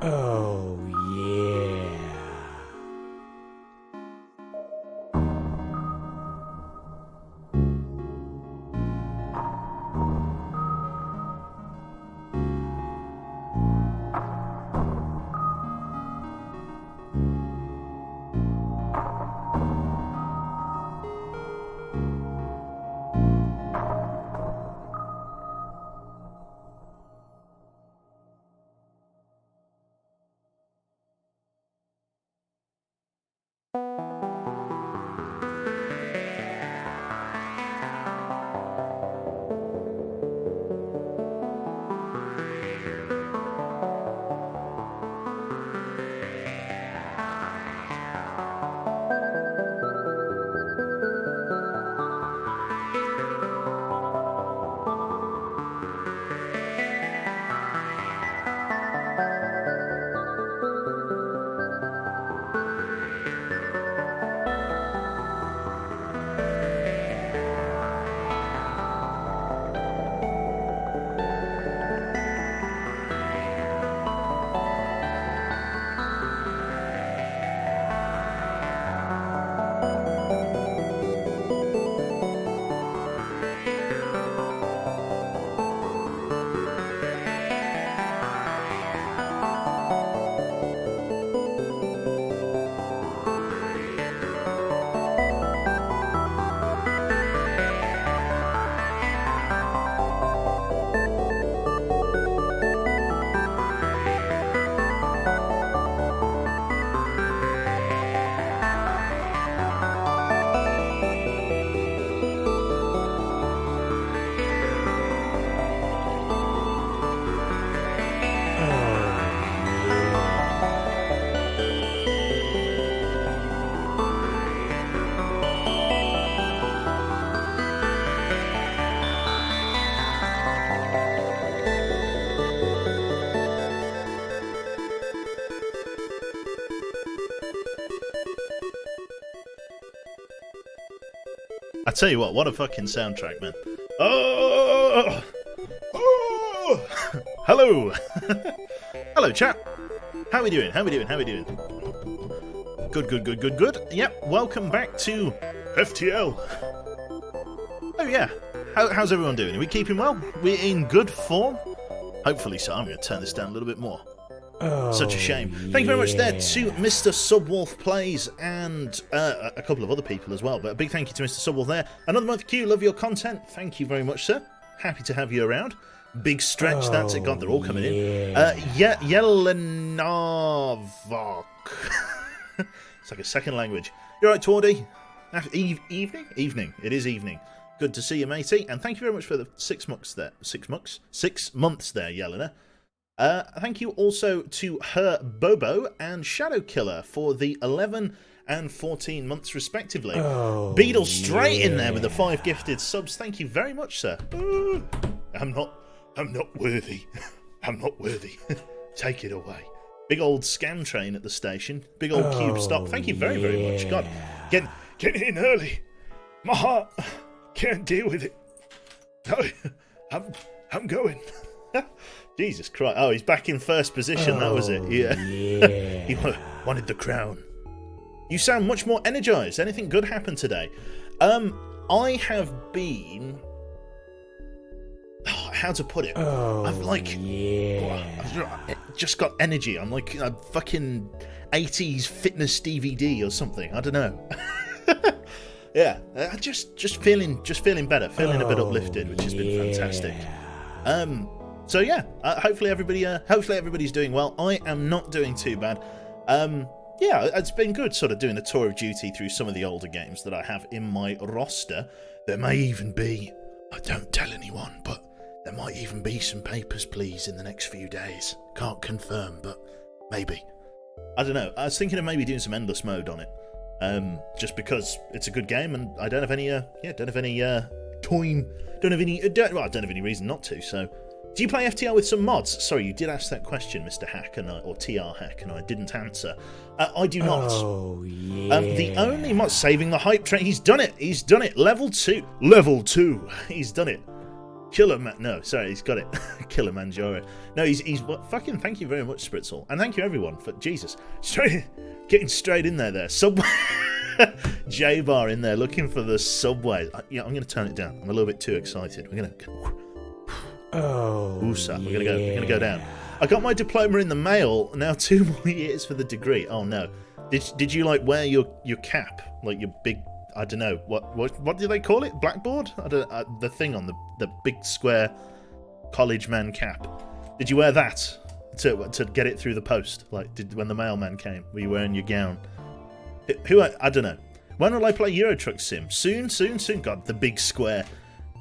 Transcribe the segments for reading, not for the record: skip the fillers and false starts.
Oh, yeah. I tell you what a fucking soundtrack, man. Oh! Hello! Hello, chat. How we doing? Good. Yep, welcome back to FTL. Oh, yeah. How's everyone doing? Are we keeping well? We're in good form? Hopefully so. I'm going to turn this down a little bit more. Oh, such a shame. Thank you very much there to Mr. Subwolf Plays and a couple of other people as well. But a big thank you to Mr. Subwolf there. Another month Q, love your content. Thank you very much, sir. Happy to have you around. Big stretch, that's it. God, they're all coming in. Yelenavok. It's like a second language. You alright, Tordy? Evening? Evening. It is evening. Good to see you, matey. And thank you very much for the 6 months there. 6 months? 6 months there, Yelena. Thank you also to Her Bobo and Shadow Killer for the 11 and 14 months respectively. Beetle straight in there with the 5 gifted subs. Thank you very much, sir. I'm not worthy. I'm not worthy. Take it away. Big old scam train at the station. Big old cube stop. Thank you very, very much. God, get in early. My heart can't deal with it. No, I'm going. Jesus Christ. Oh, he's back in first position. That was it. Yeah. He wanted the crown. You sound much more energized. Anything good happened today? I have been... how to put it? I've just got energy. I'm like a fucking 80s fitness DVD or something. I don't know. Yeah, just feeling better, feeling a bit uplifted, which has been fantastic. So yeah, hopefully everybody's doing well. I am not doing too bad. Yeah, it's been good sort of doing a tour of duty through some of the older games that I have in my roster. There may even be, I don't tell anyone, but there might even be some Papers, Please in the next few days. Can't confirm, but maybe. I don't know. I was thinking of maybe doing some endless mode on it. Just because it's a good game and I don't have any I don't have any reason not to. So, do you play FTL with some mods? Sorry, you did ask that question, Mr. Hack or TR Hack, and I didn't answer. I do not. Oh yeah. The only mod saving the hype train. He's done it. He's done it. Level 2. Level 2. He's done it. Killer Man. No, sorry, he's got it. Killer Manjaro. No, he's fucking. Thank you very much, Spritzel, and thank you everyone for Jesus. Getting straight in there. Subway. J-Bar in there looking for the subway. Yeah, I'm going to turn it down. I'm a little bit too excited. We're going to. We're gonna go down. I got my diploma in the mail. Now 2 more years for the degree. Oh no! Did you like wear your cap, like your big? I don't know what do they call it? Blackboard? The thing on the big square college man cap. Did you wear that to get it through the post? Like when the mailman came, were you wearing your gown? I don't know. When will I play Euro Truck Sim? Soon. God, the big square.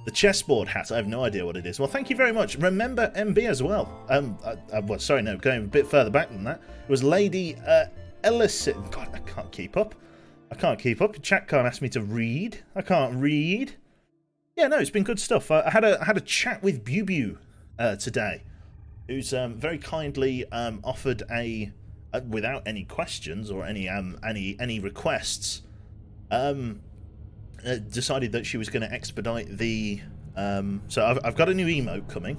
The chessboard hat, I have no idea what it is. Well, thank you very much. Remember MB as well. Going a bit further back than that. It was Lady Ellison. God, I can't keep up. Chat can't ask me to read. I can't read. Yeah, no, it's been good stuff. I had a chat with Bubu today, who's very kindly offered without any questions or any requests, decided that she was going to expedite the. So I've got a new emote coming,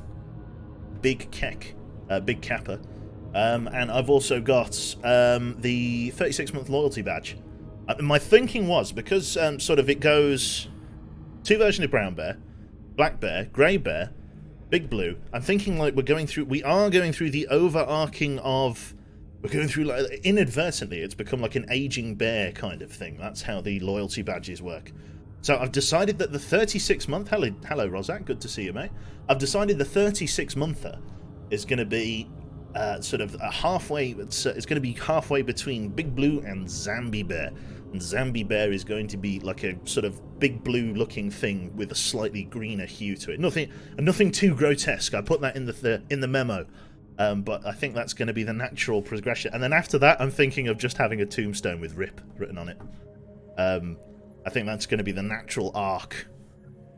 Big Kappa, and I've also got the 36-month loyalty badge. My thinking was because sort of it goes 2 versions of Brown Bear, Black Bear, Grey Bear, Big Blue. I'm thinking like we are going through the overarching of. We're going through, like, inadvertently, it's become like an aging bear kind of thing. That's how the loyalty badges work. So I've decided that the 36-month... Hello, Rozak, good to see you, mate. I've decided the 36-monther is going to be sort of a halfway... It's going to be halfway between Big Blue and Zambi Bear. And Zambi Bear is going to be like a sort of big blue-looking thing with a slightly greener hue to it. Nothing too grotesque. I put that in the memo. But I think that's going to be the natural progression. And then after that, I'm thinking of just having a tombstone with RIP written on it. I think that's going to be the natural arc.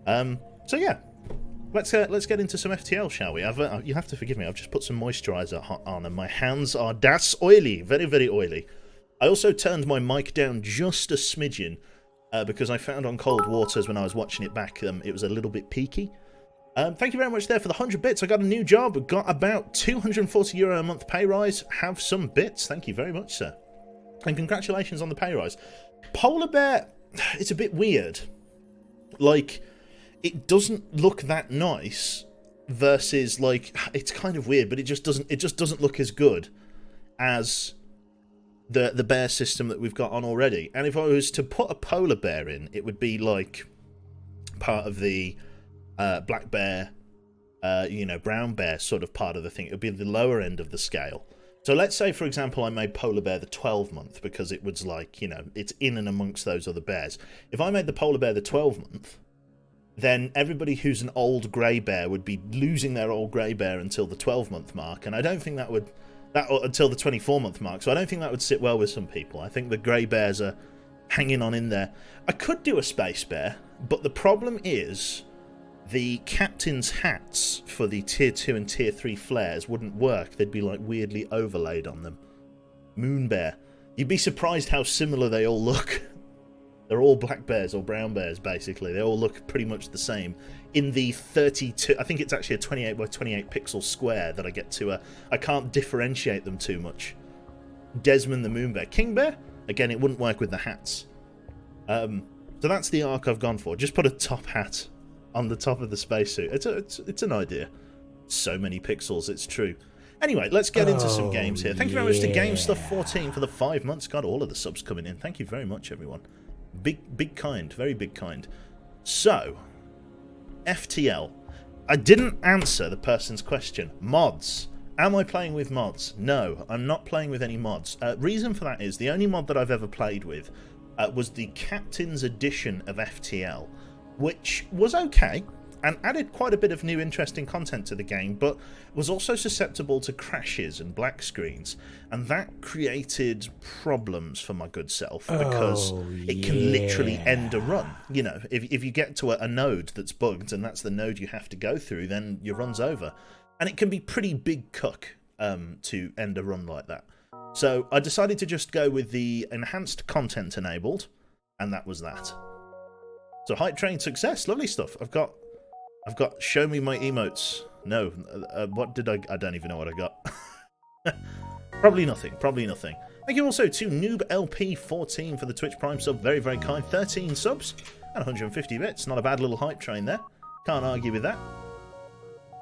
So yeah, let's get into some FTL, shall we? You have to forgive me. I've just put some moisturiser on, and my hands are das oily, very very oily. I also turned my mic down just a smidgen because I found on Cold Waters when I was watching it back, it was a little bit peaky. Thank you very much there for the 100 bits. I got a new job. Got about €240 a month pay rise. Have some bits. Thank you very much, sir. And congratulations on the pay rise. Polar Bear, it's a bit weird. Like, it doesn't look that nice versus, like, it's kind of weird, but it just doesn't look as good as the bear system that we've got on already. And if I was to put a polar bear in, it would be like part of the black bear, brown bear sort of part of the thing. It would be the lower end of the scale. So let's say, for example, I made Polar Bear the 12-month because it was like, it's in and amongst those other bears. If I made the Polar Bear the 12-month, then everybody who's an old grey bear would be losing their old grey bear until the 12-month mark, and I don't think that would until the 24-month mark. So I don't think that would sit well with some people. I think the grey bears are hanging on in there. I could do a space bear, but the problem is the captain's hats for the tier 2 and tier 3 flares wouldn't work. They'd be like weirdly overlaid on them. Moon bear. You'd be surprised how similar they all look. They're all black bears or brown bears, basically. They all look pretty much the same. In the 32, I think it's actually a 28 by 28 pixel square that I get to. I can't differentiate them too much. Desmond the moon bear. King bear? Again, it wouldn't work with the hats. So that's the arc I've gone for. Just put a top hat on the top of the spacesuit. It's an idea. So many pixels, it's true. Anyway, let's get into some games here. Thank you very much to GameStuff14 for the 5 months. God, all of the subs coming in. Thank you very much, everyone. Big kind. Very big kind. So, FTL. I didn't answer the person's question. Mods. Am I playing with mods? No, I'm not playing with any mods. Reason for that is the only mod that I've ever played with was the Captain's Edition of FTL, which was okay and added quite a bit of new interesting content to the game, but was also susceptible to crashes and black screens, and that created problems for my good self because it can literally end a run. You know, if you get to a node that's bugged and that's the node you have to go through, then your run's over. And it can be pretty big cuck to end a run like that. So I decided to just go with the enhanced content enabled, and that was that. So hype train success, lovely stuff. I've got show me my emotes. No, what did I don't even know what I got. Probably nothing. Thank you also to NoobLP14 for the Twitch Prime sub, very, very kind. 13 subs and 150 bits. Not a bad little hype train there. Can't argue with that.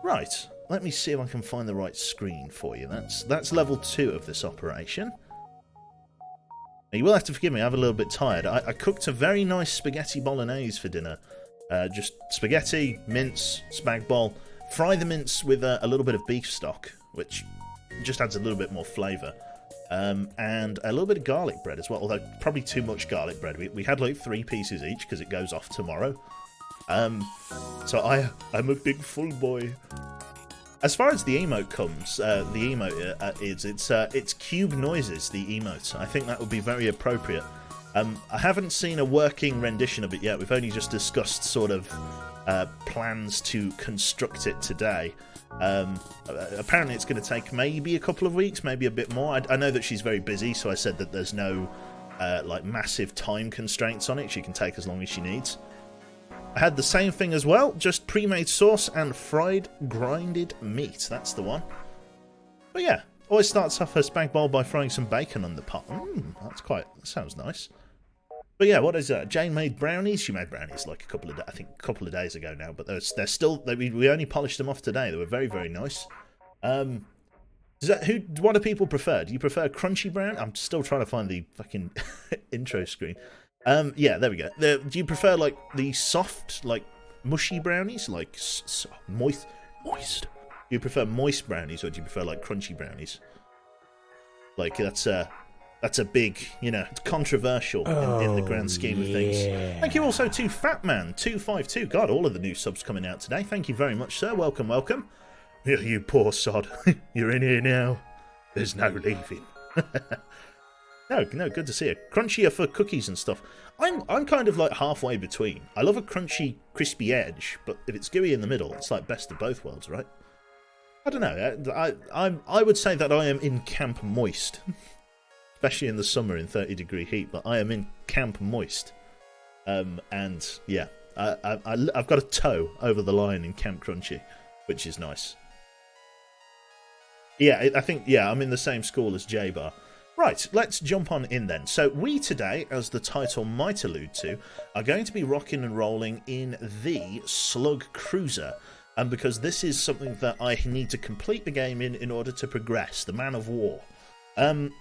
Right, let me see if I can find the right screen for you. That's level 2 of this operation. Now, you will have to forgive me, I'm a little bit tired. I cooked a very nice spaghetti bolognese for dinner. Just spaghetti, mince, spag bol. Fry the mince with a little bit of beef stock, which just adds a little bit more flavour. And a little bit of garlic bread as well, although probably too much garlic bread. We had like 3 pieces each because it goes off tomorrow. So I'm a big full boy. As far as the emote comes, it's cube noises, the emote. I think that would be very appropriate. I haven't seen a working rendition of it yet. We've only just discussed sort of plans to construct it today. Apparently it's going to take maybe a couple of weeks, maybe a bit more. I know that she's very busy, so I said that there's no like massive time constraints on it. She can take as long as she needs. I had the same thing as well, just pre-made sauce and fried grinded meat. That's the one. But yeah, always starts off her spag bowl by frying some bacon on the pot. That sounds nice. But yeah, what is that? Jane made brownies. She made brownies like a couple of days ago now, but they're still. We only polished them off today. They were very, very nice. What do people prefer? Do you prefer crunchy brown? I'm still trying to find the fucking intro screen. Yeah, there we go. Do you prefer like the soft, like mushy brownies, like moist? Do you prefer moist brownies, or do you prefer like crunchy brownies? Like that's a big, it's controversial in the grand scheme of things. Thank you also to Fatman252. God, all of the new subs coming out today. Thank you very much, sir. Welcome, welcome. You poor sod. You're in here now. There's no leaving. No, good to see it. Crunchier for cookies and stuff. I'm kind of like halfway between. I love a crunchy, crispy edge, but if it's gooey in the middle, it's like best of both worlds, right? I don't know. I would say that I am in camp moist, especially in the summer in 30-degree heat. But I am in camp moist, and yeah, I've got a toe over the line in camp crunchy, which is nice. Yeah, I think I'm in the same school as J-Bar. Right, let's jump on in then. So we today, as the title might allude to, are going to be rocking and rolling in the Slug Cruiser. And because this is something that I need to complete the game in order to progress, the Man of War.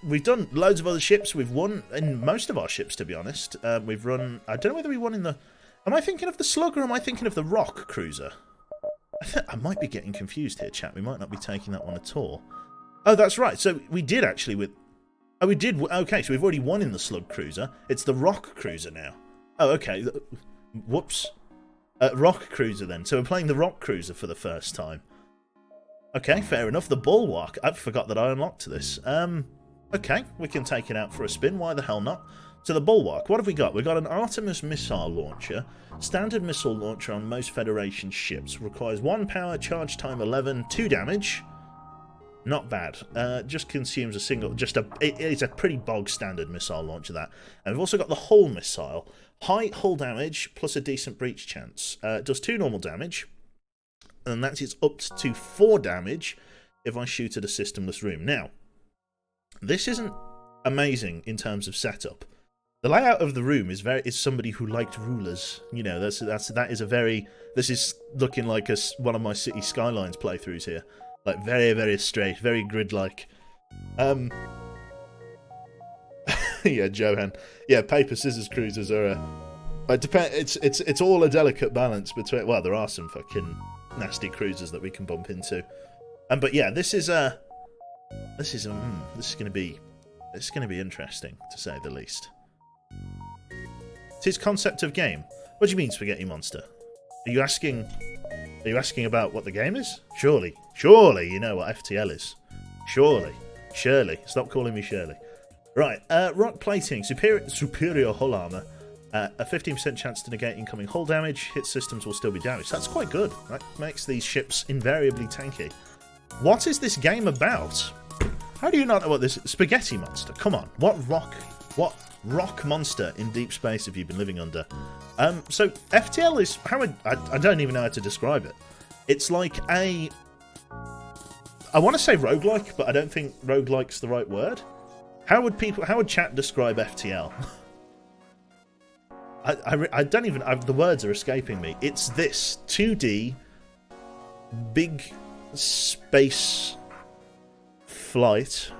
We've done loads of other ships. We've won in most of our ships, to be honest. We've run... I don't know whether we won in the... Am I thinking of the Slug or am I thinking of the Rock Cruiser? I might be getting confused here, chat. We might not be taking that one at all. Oh, that's right. So we did actually with... Oh, we did. Okay, so we've already won in the Slug Cruiser. It's the Rock Cruiser now. Oh, okay. Whoops. Rock Cruiser then. So we're playing the Rock Cruiser for the first time. Okay, fair enough. The Bulwark. I forgot that I unlocked this. Okay, we can take it out for a spin. Why the hell not? So the Bulwark. What have we got? We've got an Artemis missile launcher. Standard missile launcher on most Federation ships. Requires 1 power, charge time 11, 2 damage. Not bad. Just consumes a single... It's a pretty bog standard missile launcher, that. And we've also got the Hull missile. High hull damage plus a decent breach chance. Does 2 normal damage. And that's it's up to 4 damage if I shoot at a systemless room. Now, this isn't amazing in terms of setup. The layout of the room is somebody who liked rulers. You know, that is a very... This is looking like one of my City Skylines playthroughs here. Like, very, very straight, very grid-like. Yeah, Johan. Yeah, paper scissors cruisers are it's all a delicate balance between... Well, there are some fucking nasty cruisers that we can bump into. But yeah, this is going to be interesting, to say the least. It's his concept of game. What do you mean, Spaghetti Monster? Are you asking about what the game is? Surely you know what FTL is. Surely. Stop calling me Shirley. Right, rock plating, superior hull armor. A 15% chance to negate incoming hull damage. Hit systems will still be damaged. That's quite good. That makes these ships invariably tanky. What is this game about? How do you not know what this is? Spaghetti Monster. Come on. What rock monster in deep space have you been living under? So FTL is I don't even know how to describe it. It's like I want to say roguelike, but I don't think roguelike's the right word. How would chat describe FTL? I don't even... the words are escaping me. It's this 2D big space flight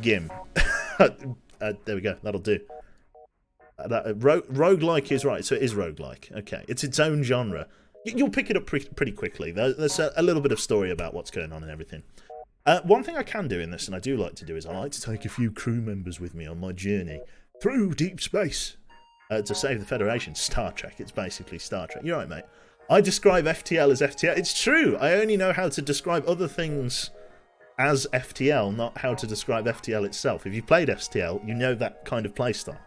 game. There we go. That'll do. Roguelike is right. So it is roguelike. Okay. It's its own genre. You'll pick it up pretty quickly. There's a little bit of story about what's going on and everything. One thing I can do in this, and I do like to do, is I like to take a few crew members with me on my journey through deep space to save the Federation. Star Trek. It's basically Star Trek. You're right, mate. I describe FTL as FTL. It's true. I only know how to describe other things as FTL, not how to describe FTL itself. If you've played FTL, you know that kind of playstyle.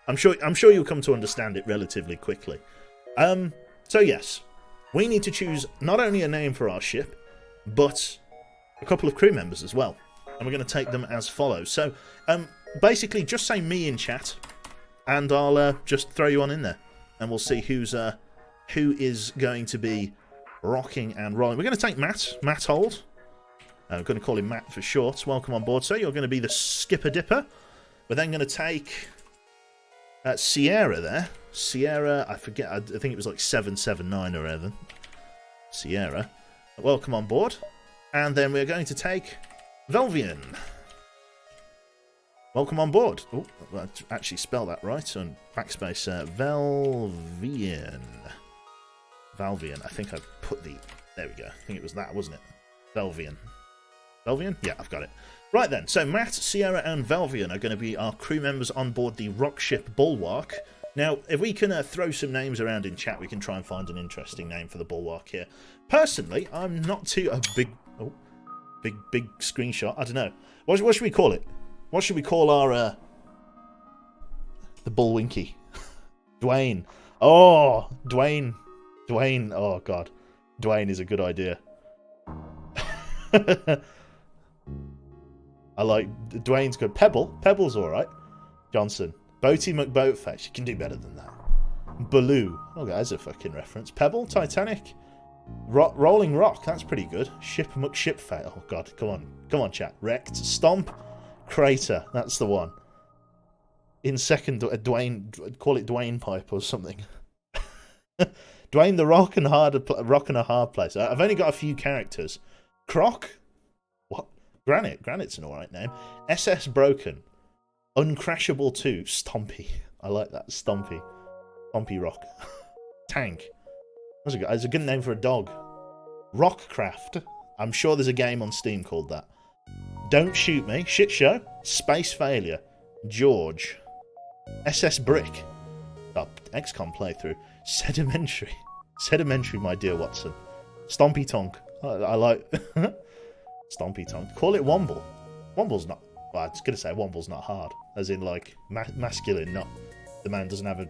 I'm sure you'll come to understand it relatively quickly. So yes, we need to choose not only a name for our ship, but a couple of crew members as well. And we're going to take them as follows. So, basically, just say me in chat, and I'll just throw you on in there, and we'll see who is going to be rocking and rolling. We're going to take Matt Hold. I'm going to call him Matt for short. Welcome on board, sir. You're going to be the Skipper Dipper. We're then going to take Sierra there. Sierra, I forget, I think it was like 779 or whatever. Sierra. Welcome on board. And then we're going to take Velvian. Welcome on board. Oh, I actually spell that right on backspace. Velvian. Valvian. I think I put the... There we go. I think it was that, wasn't it? Velvian. Velvian? Yeah, I've got it. Right then. So Matt, Sierra, and Velvian are going to be our crew members on board the rock ship Bulwark. Now, if we can throw some names around in chat, we can try and find an interesting name for the Bulwark here. Personally, I'm not too... Big screenshot. I don't know. What should we call it? What should we call our... the Bullwinky? Dwayne. Oh, Dwayne. Oh, God. Dwayne is a good idea. I like... Dwayne's good. Pebble's alright. Johnson. Boaty McBoatface. You can do better than that. Baloo. Oh, that's a fucking reference. Pebble. Titanic. Rolling Rock. That's pretty good. Ship McShipface. Oh, God. Come on, chat. Wrecked. Stomp. Crater. That's the one. In second, Dwayne... Call it Dwayne Pipe or something. Dwayne the Rock and a Hard Place. I've only got a few characters. Croc? What? Granite. Granite's an alright name. SS Broken. Uncrashable 2. Stompy. I like that. Stompy. Stompy Rock. Tank. That's a good name for a dog. Rockcraft. I'm sure there's a game on Steam called that. Don't Shoot Me. Shit Show. Space Failure. George. SS Brick. Oh, XCOM playthrough. Sedimentary. Sedimentary, my dear Watson. Stompy Tonk. I like... Stompy Tonk. Call it Womble. Womble's not... Well, I was going to say Womble's not hard. As in, like, masculine, not... The man doesn't have a...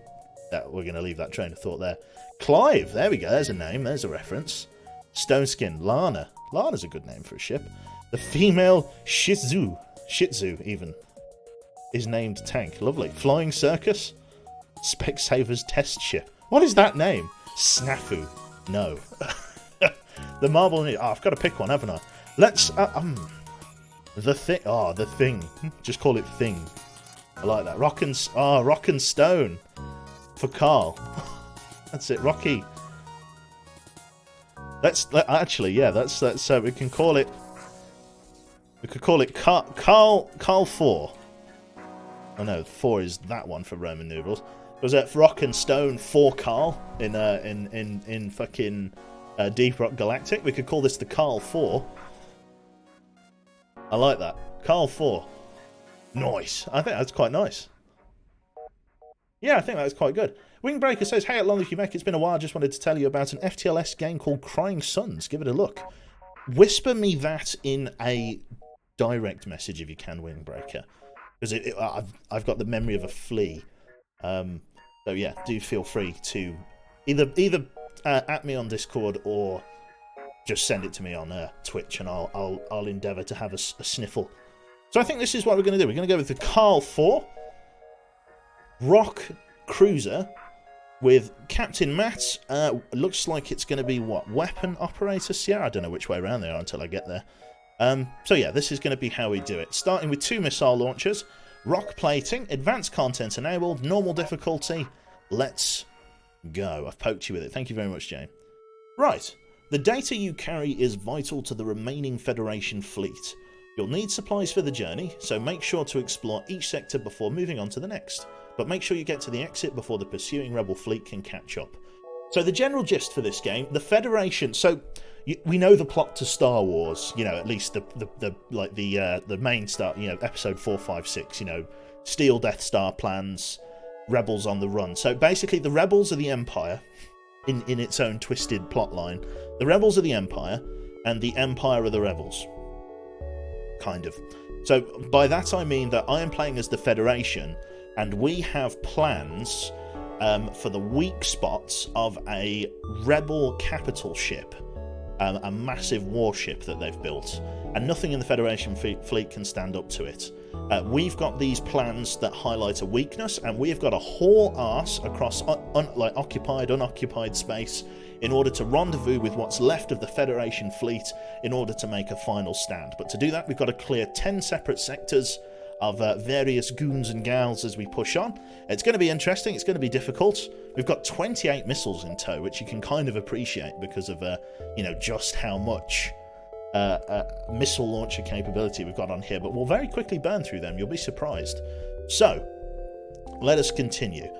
we're going to leave that train of thought there. Clive. There we go. There's a name. There's a reference. Stoneskin. Lana. Lana's a good name for a ship. The female Shih Tzu, even, is named Tank. Lovely. Flying Circus. Specsavers Test Ship. What is that name? Snafu. No. The Marble... Oh, I've got to pick one, haven't I? Let's... The Thing. Oh, The Thing. Just call it Thing. I like that. Rock and Stone. For Carl. That's it. Rocky. Actually, yeah, that's we can call it... We could call it Carl 4. Oh no, 4 is that one for Roman numerals. Was it Rock and Stone for Carl in fucking Deep Rock Galactic? We could call this the Carl 4. I like that. Carl 4. Nice. I think that's quite nice. Yeah, I think that's quite good. Wingbreaker says, hey, at long as you make, it's been a while. Just wanted to tell you about an FTLS game called Crying Suns. Give it a look. Whisper me that in a direct message if you can, Wingbreaker. Because I've got the memory of a flea. So yeah, do feel free to either at me on Discord or just send it to me on Twitch, and I'll endeavour to have a sniffle. So I think this is what we're going to do. We're going to go with the Carl 4 Rock Cruiser with Captain Matt. Looks like it's going to be what, weapon operator? Yeah, I don't know which way around they are until I get there. So yeah, this is going to be how we do it. Starting with 2 missile launchers. Rock plating, advanced content enabled, normal difficulty. Let's go. I've poked you with it. Thank you very much, Jane. Right. The data you carry is vital to the remaining Federation fleet. You'll need supplies for the journey, so make sure to explore each sector before moving on to the next. But make sure you get to the exit before the pursuing Rebel fleet can catch up. So the general gist for this game, the Federation... So we know the plot to Star Wars, you know, at least the main start, you know, episode 4, 5, 6, you know, steal Death Star plans, rebels on the run. So basically the rebels are the Empire, in its own twisted plot line. The rebels are the Empire, and the Empire are the rebels. Kind of. So by that I mean that I am playing as the Federation, and we have plans for the weak spots of a rebel capital ship. A massive warship that they've built, and nothing in the Federation fleet can stand up to it. We've got these plans that highlight a weakness, and we've got to haul arse across occupied, unoccupied space in order to rendezvous with what's left of the Federation fleet in order to make a final stand. But to do that, we've got to clear 10 separate sectors of various goons and gals as we push on. It's going to be interesting. It's going to be difficult. We've got 28 missiles in tow, which you can kind of appreciate because of, you know, just how much missile launcher capability we've got on here. But we'll very quickly burn through them. You'll be surprised. So, let us continue.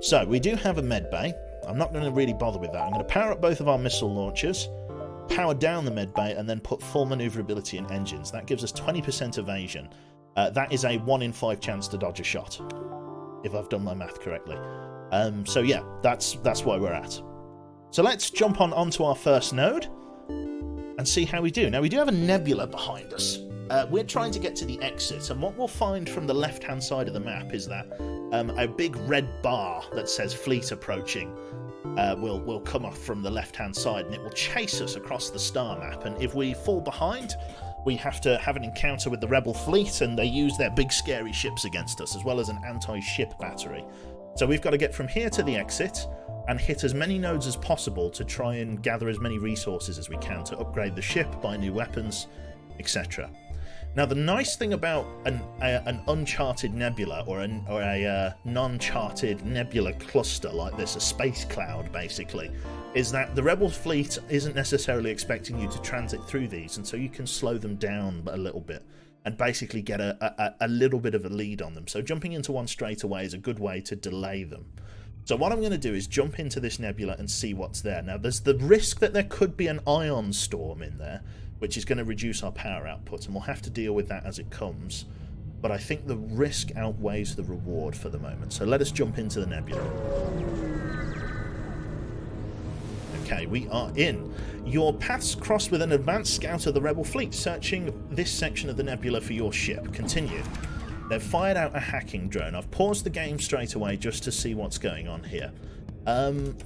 So, we do have a med bay. I'm not going to really bother with that. I'm going to power up both of our missile launchers, power down the med bay, and then put full maneuverability in engines. That gives us 20% evasion. That is a 1 in 5 chance to dodge a shot, if I've done my math correctly. So yeah, that's where we're at. So let's jump onto our first node and see how we do. Now, we do have a nebula behind us. We're trying to get to the exit, and what we'll find from the left-hand side of the map is that a big red bar that says fleet approaching will come off from the left-hand side, and it will chase us across the star map. And if we fall behind, we have to have an encounter with the Rebel fleet, and they use their big scary ships against us, as well as an anti-ship battery. So we've got to get from here to the exit and hit as many nodes as possible to try and gather as many resources as we can to upgrade the ship, buy new weapons, etc. Now, the nice thing about an uncharted nebula or a non-charted nebula cluster like this, a space cloud basically, is that the Rebel fleet isn't necessarily expecting you to transit through these, and so you can slow them down a little bit and basically get a little bit of a lead on them. So jumping into one straight away is a good way to delay them. So what I'm going to do is jump into this nebula and see what's there. Now, there's the risk that there could be an ion storm in there, which is going to reduce our power output, and we'll have to deal with that as it comes. But I think the risk outweighs the reward for the moment. So let us jump into the nebula. Okay, we are in. Your paths cross with an advanced scout of the rebel fleet, searching this section of the nebula for your ship. Continue. They've fired out a hacking drone. I've paused the game straight away just to see what's going on here.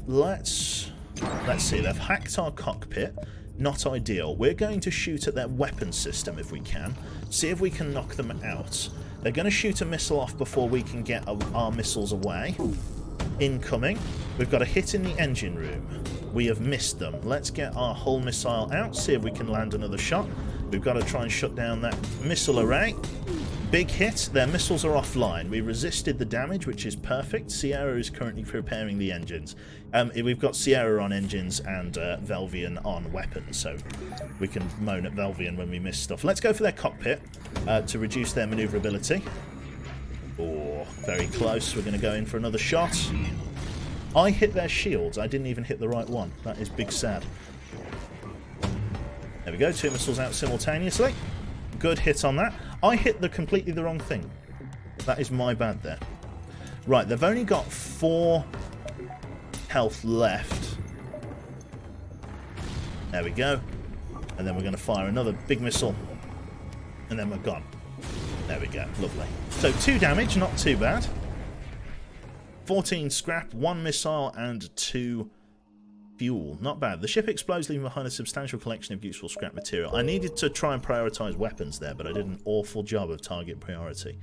Let's see. They've hacked our cockpit. Not ideal. We're going to shoot at their weapons system if we can. See if we can knock them out. They're going to shoot a missile off before we can get our missiles away. Incoming. We've got a hit in the engine room. We have missed them. Let's get our hull missile out. See if we can land another shot. We've got to try and shut down that missile array. Big hit. Their missiles are offline. We resisted the damage, which is perfect. Sierra is currently preparing the engines. We've got Sierra on engines and Velvian on weapons, so we can moan at Velvian when we miss stuff. Let's go for their cockpit to reduce their maneuverability. Oh, very close. We're going to go in for another shot. I hit their shields. I didn't even hit the right one. That is big sad. There we go. 2 missiles out simultaneously. Good hit on that. I hit completely the wrong thing. That is my bad there. Right, they've only got 4 health left. There we go. And then we're going to fire another big missile. And then we're gone. There we go. Lovely. So 2 damage, not too bad. 14 scrap, 1 missile, and 2 fuel. Not bad. The ship explodes, leaving behind a substantial collection of useful scrap material. I needed to try and prioritise weapons there, but I did an awful job of target priority.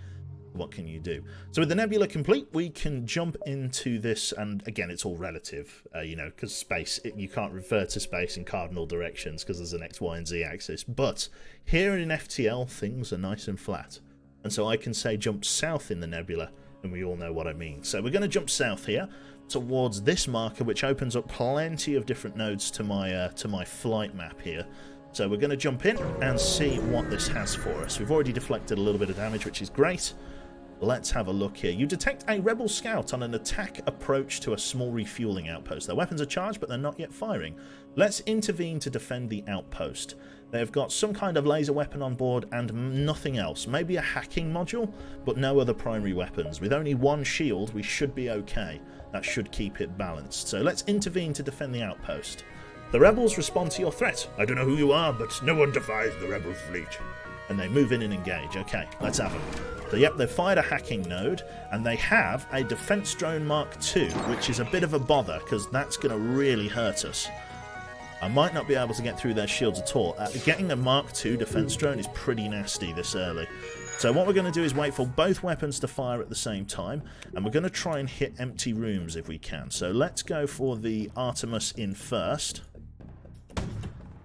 What can you do? So with the nebula complete, we can jump into this, and again, it's all relative, you know, because space, you can't refer to space in cardinal directions because there's an X, Y, and Z axis. But here in FTL, things are nice and flat. And so I can say jump south in the nebula, and we all know what I mean. So we're going to jump south here towards this marker, which opens up plenty of different nodes to my flight map here. So we're going to jump in and see what this has for us. We've already deflected a little bit of damage, which is great. Let's have a look here. You detect a rebel scout on an attack approach to a small refueling outpost. Their weapons are charged, but they're not yet firing. Let's intervene to defend the outpost. They've got some kind of laser weapon on board and nothing else. Maybe a hacking module, but no other primary weapons. With only 1 shield, we should be okay. That should keep it balanced. So let's intervene to defend the outpost. The rebels respond to your threat. I don't know who you are, but no one defies the rebel fleet. And they move in and engage. Okay, let's have them. So yep, they've fired a hacking node, and they have a defense drone Mark II, which is a bit of a bother, because that's going to really hurt us. I might not be able to get through their shields at all. Getting a Mark II defense drone is pretty nasty this early. So what we're going to do is wait for both weapons to fire at the same time, and we're going to try and hit empty rooms if we can. So let's go for the Artemis in first,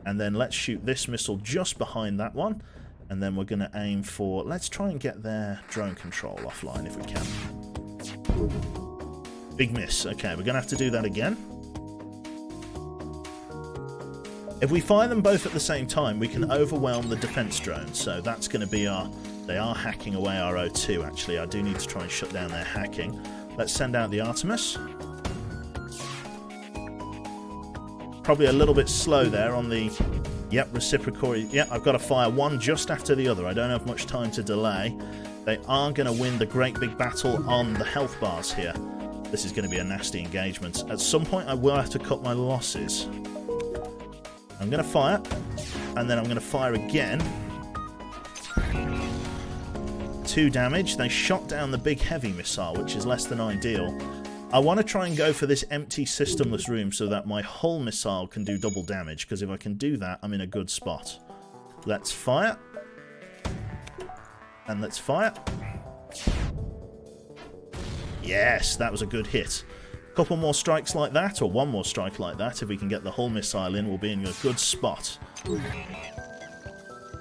and then let's shoot this missile just behind that one. And then we're going to aim for... Let's try and get their drone control offline if we can. Big miss. Okay, we're going to have to do that again. If we fire them both at the same time, we can overwhelm the defense drones. So that's going to be our... They are hacking away our O2, actually. I do need to try and shut down their hacking. Let's send out the Artemis. Probably a little bit slow there on the... Yep, reciprocal. Yep, I've got to fire one just after the other. I don't have much time to delay. They are going to win the great big battle on the health bars here. This is going to be a nasty engagement. At some point, I will have to cut my losses. I'm going to fire, and then I'm going to fire again. 2 damage. They shot down the big heavy missile, which is less than ideal. I want to try and go for this empty systemless room so that my hull missile can do double damage, because if I can do that, I'm in a good spot. Let's fire. And let's fire. Yes, that was a good hit. A couple more strikes like that, or 1 more strike like that. If we can get the hull missile in, we'll be in a good spot.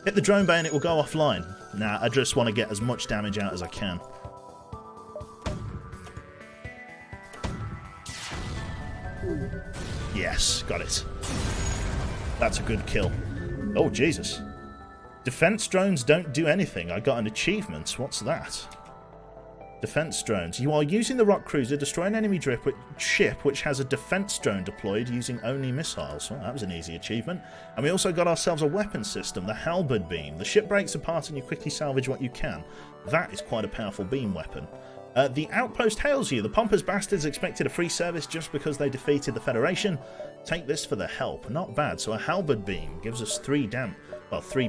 Hit the drone bay and it will go offline. Nah, I just want to get as much damage out as I can. Yes, got it. That's a good kill. Oh, Jesus. Defense drones don't do anything. I got an achievement. What's that? Defense drones. You are using the rock cruiser, destroy an enemy ship which has a defense drone deployed using only missiles. Well, that was an easy achievement. And we also got ourselves a weapon system, the halberd beam. The ship breaks apart and you quickly salvage what you can. That is quite a powerful beam weapon. The outpost hails you. The pompous bastards expected a free service just because they defeated the Federation. Take this for the help. Not bad. So a halberd beam gives us 3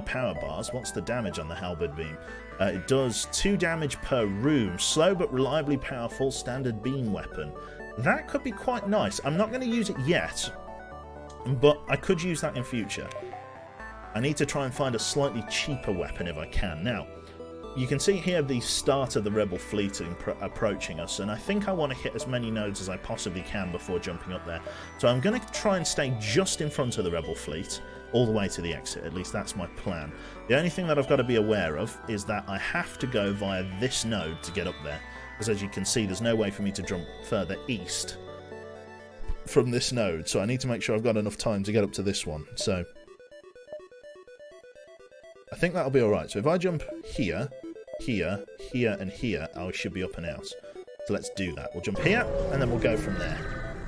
power bars. What's the damage on the halberd beam? It does 2 damage per room. Slow but reliably powerful standard beam weapon. That could be quite nice. I'm not going to use it yet, but I could use that in future. I need to try and find a slightly cheaper weapon if I can. Now, you can see here the start of the rebel fleet approaching us, and I think I want to hit as many nodes as I possibly can before jumping up there. So I'm going to try and stay just in front of the rebel fleet all the way to the exit. At least that's my plan. The only thing that I've got to be aware of is that I have to go via this node to get up there, because as you can see there's no way for me to jump further east from this node, so I need to make sure I've got enough time to get up to this one. So I think that'll be alright. So if I jump here, here, here and here, I should be up and out. So let's do that. We'll jump here and then we'll go from there.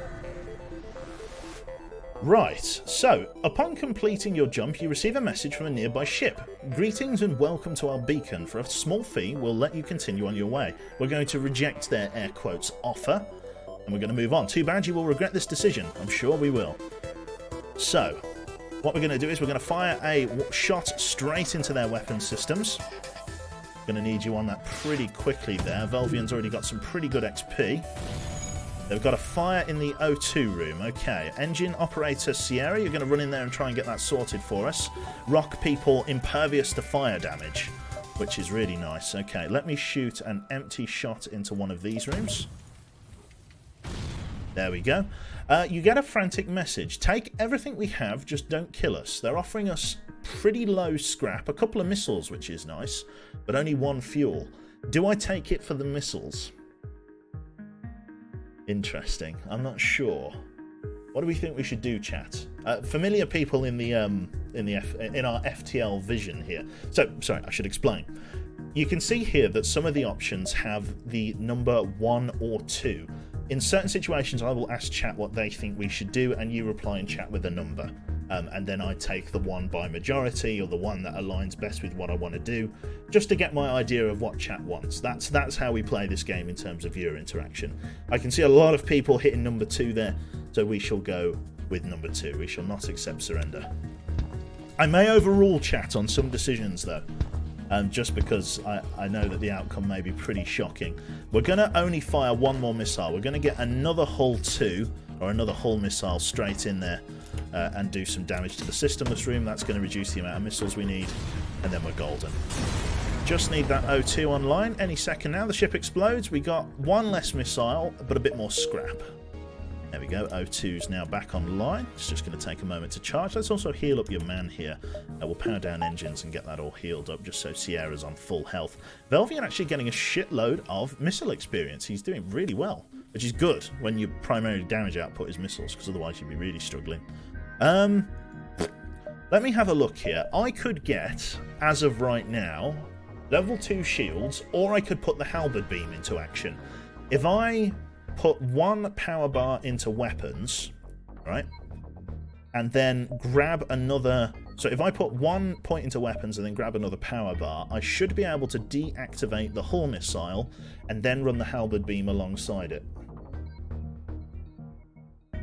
Right, so upon completing your jump you receive a message from a nearby ship. Greetings and welcome to our beacon. For a small fee we'll let you continue on your way. We're going to reject their air quotes offer and we're going to move on. Too bad you will regret this decision. I'm sure we will. So what we're going to do is we're going to fire a shot straight into their weapon systems. Going to need you on that pretty quickly there. Velvian's already got some pretty good XP. They've got a fire in the O2 room. Okay, engine operator Sierra, you're going to run in there and try and get that sorted for us. Rock people impervious to fire damage, which is really nice. Okay, let me shoot an empty shot into one of these rooms. There we go. You get a frantic message. Take everything we have, just don't kill us. They're offering us pretty low scrap, a couple of missiles, which is nice, but only 1 fuel. Do I take it for the missiles? Interesting. I'm not sure. What do we think we should do, chat? Familiar people in our FTL vision here. So, sorry, I should explain. You can see here that some of the options have the number 1 or 2. In certain situations, I will ask chat what they think we should do, and you reply in chat with a number. And then I take the one by majority, or the one that aligns best with what I want to do, just to get my idea of what chat wants. That's how we play this game in terms of viewer interaction. I can see a lot of people hitting number 2 there, so we shall go with number 2. We shall not accept surrender. I may overrule chat on some decisions, though. Just because I know that the outcome may be pretty shocking. We're going to only fire 1 more missile. We're going to get another Hull 2, or another Hull missile straight in there, and do some damage to the systemless room. That's going to reduce the amount of missiles we need, and then we're golden. Just need that O2 online any second now. The ship explodes. We got 1 less missile, but a bit more scrap. There we go, O2's now back online. It's just going to take a moment to charge. Let's also heal up your man here. We'll power down engines and get that all healed up, just so Sierra's on full health. Velvian actually getting a shitload of missile experience. He's doing really well, which is good when your primary damage output is missiles, because otherwise you'd be really struggling. Let me have a look here. I could get, as of right now, level 2 shields, or I could put the halberd beam into action. If I put 1 power bar into weapons, right, and then grab another... So if I put 1 point into weapons and then grab another power bar, I should be able to deactivate the Hull missile and then run the halberd beam alongside it.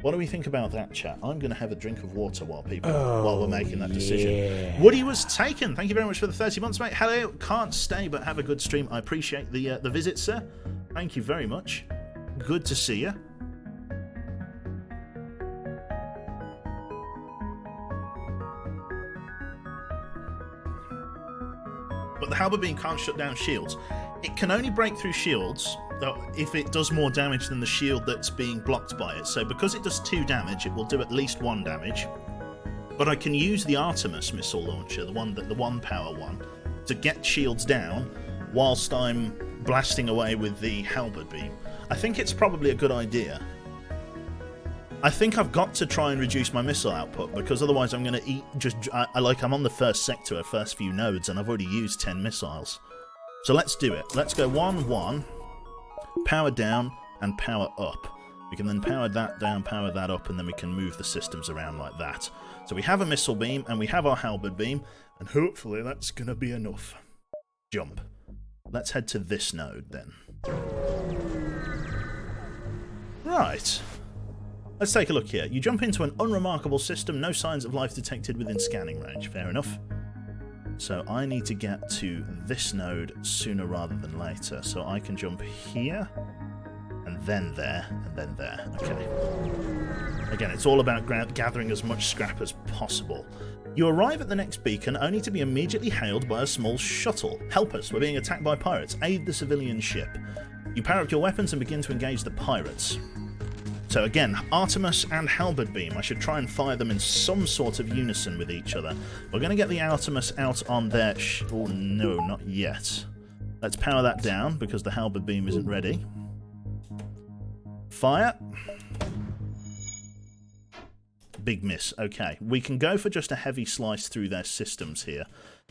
What do we think about that, chat? I'm going to have a drink of water while we're making that decision. Yeah. Woody was taken. Thank you very much for the 30 months, mate. Hello. Can't stay, but have a good stream. I appreciate the visit, sir. Thank you very much. Good to see you. But the halberd beam can't shut down shields. It can only break through shields if it does more damage than the shield that's being blocked by it. So because it does 2 damage, it will do at least 1 damage. But I can use the Artemis missile launcher, the 1 power one, to get shields down whilst I'm blasting away with the halberd beam. I think it's probably a good idea. I think I've got to try and reduce my missile output, because otherwise I'm going to eat I'm on the first sector, first few nodes, and I've already used 10 missiles. So let's do it. Let's go 1-1, power down, and power up. We can then power that down, power that up, and then we can move the systems around like that. So we have a missile beam, and we have our halberd beam, and hopefully that's going to be enough. Jump. Let's head to this node then. Right. Let's take a look here. You jump into an unremarkable system, no signs of life detected within scanning range. Fair enough. So I need to get to this node sooner rather than later. So I can jump here, and then there, and then there. Okay. Again, it's all about gathering as much scrap as possible. You arrive at the next beacon only to be immediately hailed by a small shuttle. Help us, we're being attacked by pirates. Aid the civilian ship. You power up your weapons and begin to engage the pirates. So again, Artemis and Halberd Beam. I should try and fire them in some sort of unison with each other. We're going to get the Artemis out on their... oh no, not yet. Let's power that down because the Halberd Beam isn't ready. Fire. Big miss. Okay, we can go for just a heavy slice through their systems here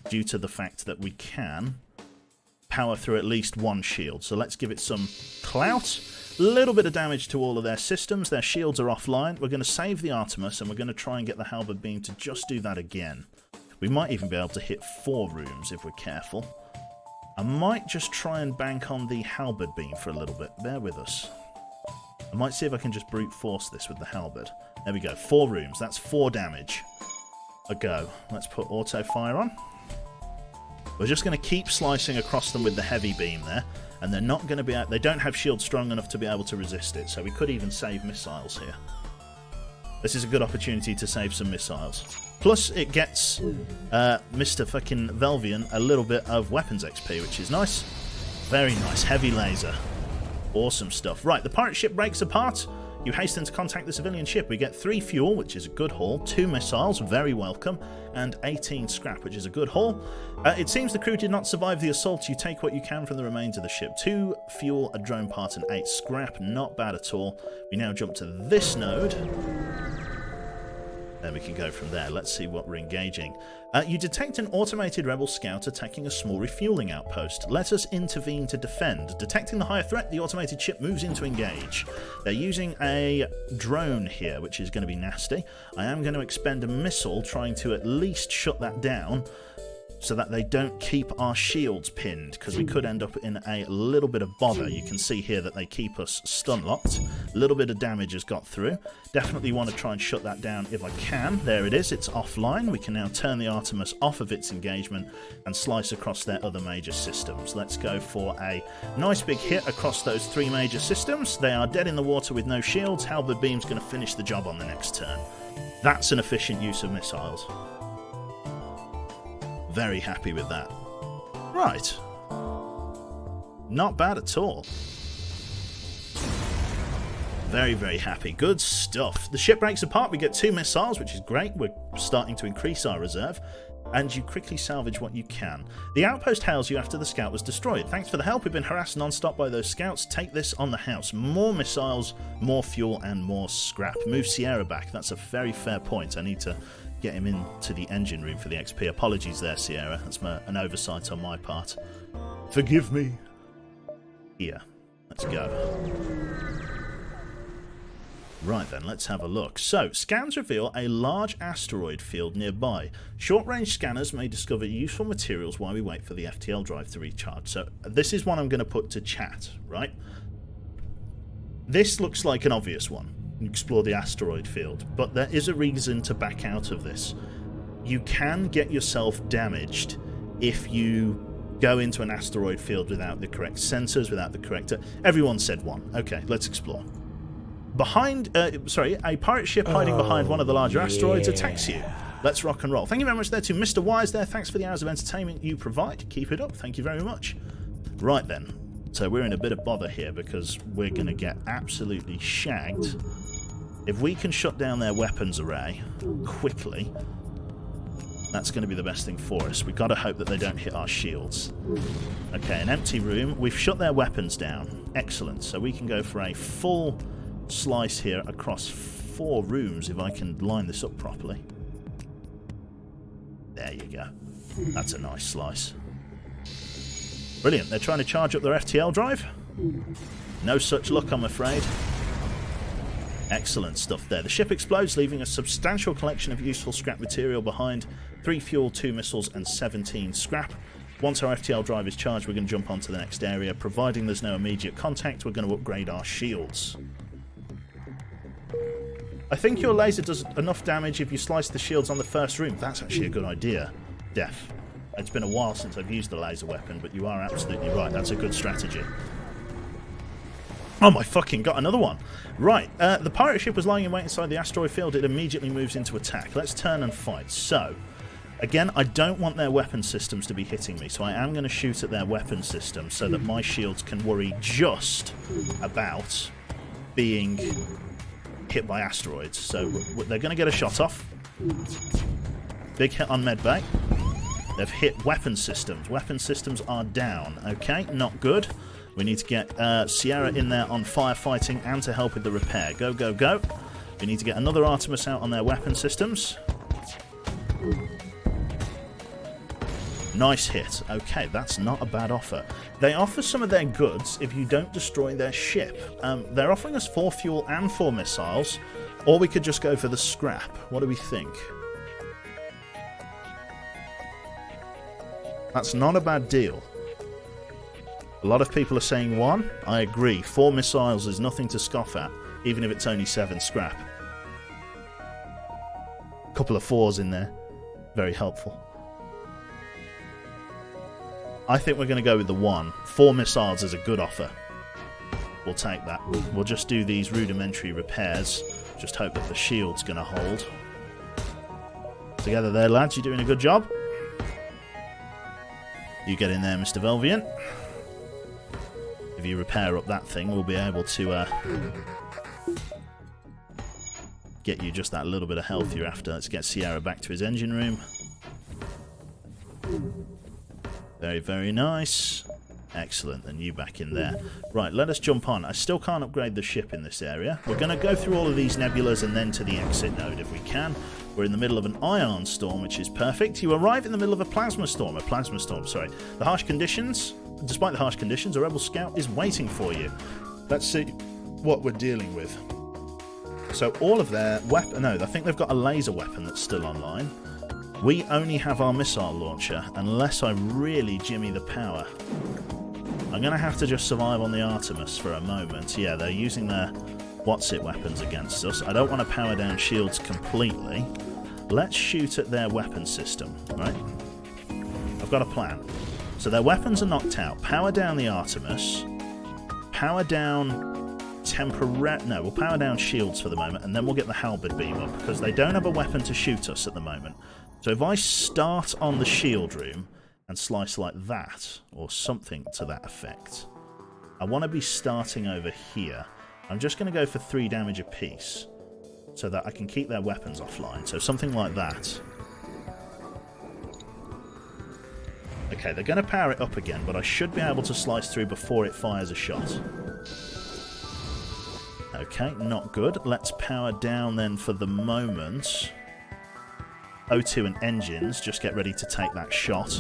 due to the fact that we can power through at least one shield. So let's give it some clout. Little bit of damage to all of their systems. Their shields are offline. We're going to save the Artemis and we're going to try and get the Halberd Beam to just do that again. We might even be able to hit 4 rooms if we're careful. I might just try and bank on the Halberd Beam for a little bit. Bear with us. I might see if I can just brute force this with the Halberd. There we go. 4 rooms. That's 4 damage. A go. Let's put auto fire on. We're just going to keep slicing across them with the heavy beam there. And they're not going to be... they don't have shields strong enough to be able to resist it. So we could even save missiles here. This is a good opportunity to save some missiles. Plus, it gets Mr. fucking Velvian a little bit of weapons XP, which is nice. Very nice. Heavy laser. Awesome stuff. Right, the pirate ship breaks apart. You hasten to contact the civilian ship. We get 3 fuel, which is a good haul, 2 missiles, very welcome, and 18 scrap, which is a good haul. It seems the crew did not survive the assault. You take what you can from the remains of the ship. 2 fuel, a drone part, and 8 scrap. Not bad at all. We now jump to this node. Then we can go from there. Let's see what we're engaging. You detect an automated rebel scout attacking a small refueling outpost. Let us intervene to defend. Detecting the higher threat, the automated ship moves in to engage. They're using a drone here, which is going to be nasty. I am going to expend a missile trying to at least shut that down so that they don't keep our shields pinned, because we could end up in a little bit of bother. You can see here that they keep us stun locked. A little bit of damage has got through. Definitely want to try and shut that down if I can. There it is, it's offline. We can now turn the Artemis off of its engagement and slice across their other major systems. Let's go for a nice big hit across those 3 major systems. They are dead in the water with no shields. Halberd Beam's going to finish the job on the next turn. That's an efficient use of missiles. Very happy with that. Right. Not bad at all. Very, very happy. Good stuff. The ship breaks apart. We get 2 missiles, which is great. We're starting to increase our reserve. And you quickly salvage what you can. The outpost hails you after the scout was destroyed. Thanks for the help. We've been harassed non-stop by those scouts. Take this on the house. More missiles, more fuel, and more scrap. Move Sierra back. That's a very fair point. I need to get him into the engine room for the XP. Apologies there, Sierra. That's an oversight on my part. Forgive me. Here. Let's go. Right then, let's have a look. So, scans reveal a large asteroid field nearby. Short-range scanners may discover useful materials while we wait for the FTL drive to recharge. So, this is one I'm going to put to chat, right? This looks like an obvious one. Explore the asteroid field, but there is a reason to back out of this. You can get yourself damaged if you go into an asteroid field without the correct sensors, without the correct... Everyone said one. Okay, let's explore. A pirate ship hiding behind one of the larger asteroids attacks you. Let's rock and roll. Thank you very much there to Mr. Wise there. Thanks for the hours of entertainment you provide. Keep it up. Thank you very much. Right then. So we're in a bit of bother here because we're going to get absolutely shagged. If we can shut down their weapons array quickly, that's going to be the best thing for us. We've got to hope that they don't hit our shields. Okay, an empty room. We've shut their weapons down. Excellent. So we can go for a full slice here across 4 rooms if I can line this up properly. There you go. That's a nice slice. Brilliant. They're trying to charge up their FTL drive. No such luck, I'm afraid. Excellent stuff there. The ship explodes, leaving a substantial collection of useful scrap material behind. 3 fuel, 2 missiles, and 17 scrap. Once our FTL drive is charged, we're going to jump onto the next area. Providing there's no immediate contact, we're going to upgrade our shields. I think your laser does enough damage if you slice the shields on the first room. That's actually a good idea, Def. It's been a while since I've used the laser weapon, but you are absolutely right. That's a good strategy. Oh my fucking got another one. Right, the pirate ship was lying in wait inside the asteroid field. It immediately moves into attack. Let's turn and fight. So, again, I don't want their weapon systems to be hitting me, so I am going to shoot at their weapon system so that my shields can worry just about being hit by asteroids. So they're going to get a shot off. Big hit on medbay. They've hit weapon systems. Weapon systems are down. Okay, not good. We need to get Sierra in there on firefighting and to help with the repair. Go, go, go. We need to get another Artemis out on their weapon systems. Nice hit. Okay, that's not a bad offer. They offer some of their goods if you don't destroy their ship. They're offering us 4 fuel and 4 missiles, or we could just go for the scrap. What do we think? That's not a bad deal. A lot of people are saying 1. I agree. 4 missiles is nothing to scoff at, even if it's only 7 scrap. A couple of 4s in there. Very helpful. I think we're going to go with the 1. 4 missiles is a good offer. We'll take that. We'll just do these rudimentary repairs. Just hope that the shield's going to hold. Together there, lads. You're doing a good job. You get in there, Mr. Velvian. If you repair up that thing, we'll be able to get you just that little bit of health you're after. Let's get Sierra back to his engine room. Very, very nice. Excellent, and you back in there. Right, let us jump on. I still can't upgrade the ship in this area. We're going to go through all of these nebulas and then to the exit node if we can. We're in the middle of an ion storm, which is perfect. You arrive in the middle of a plasma storm. Sorry. The harsh conditions, despite the harsh conditions, a rebel scout is waiting for you. Let's see what we're dealing with. So all of their weapon... No, I think they've got a laser weapon that's still online. We only have our missile launcher, unless I really jimmy the power. I'm going to have to just survive on the Artemis for a moment. Yeah, they're using their what's-it weapons against us. I don't want to power down shields completely. Let's shoot at their weapon system, right? I've got a plan. So their weapons are knocked out. Power down the Artemis. Power down... No, we'll power down shields for the moment, and then we'll get the halberd beam up, because they don't have a weapon to shoot us at the moment. So if I start on the shield room and slice like that, or something to that effect, I want to be starting over here. I'm just going to go for 3 damage apiece, so that I can keep their weapons offline. So something like that. Okay, they're going to power it up again, but I should be able to slice through before it fires a shot. Okay, not good. Let's power down then for the moment. O2 and engines, just get ready to take that shot.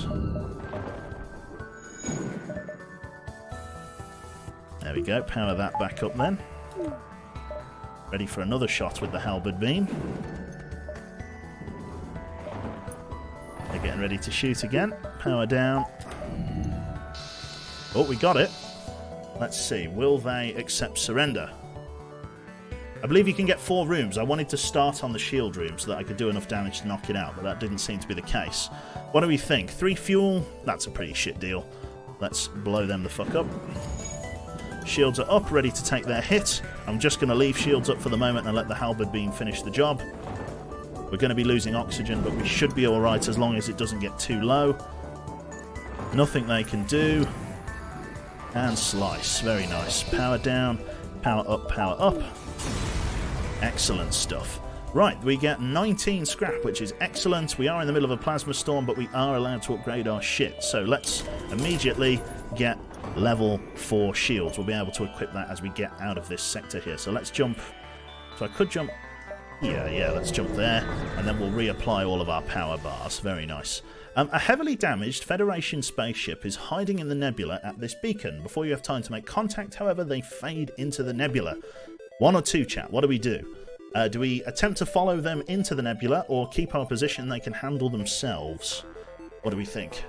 There we go, power that back up then. Ready for another shot with the halberd beam. They're getting ready to shoot again. Power down. Oh, we got it. Let's see, will they accept surrender? I believe you can get 4 rooms. I wanted to start on the shield room so that I could do enough damage to knock it out, but that didn't seem to be the case. What do we think? 3 fuel? That's a pretty shit deal. Let's blow them the fuck up. Shields are up, ready to take their hit. I'm just going to leave shields up for the moment and let the halberd beam finish the job. We're going to be losing oxygen, but we should be alright as long as it doesn't get too low. Nothing they can do. And slice. Very nice. Power down, power up, power up. Excellent stuff. Right, we get 19 scrap, which is excellent. We are in the middle of a plasma storm, but we are allowed to upgrade our shit. So let's immediately get level 4 shields. We'll be able to equip that as we get out of this sector here. So let's jump. So I could jump here. Yeah, let's jump there. And then we'll reapply all of our power bars. Very nice. A heavily damaged Federation spaceship is hiding in the nebula at this beacon. Before you have time to make contact, however, they fade into the nebula. 1 or 2, chat. What do we do? Do we attempt to follow them into the nebula or keep our position they can handle themselves? What do we think?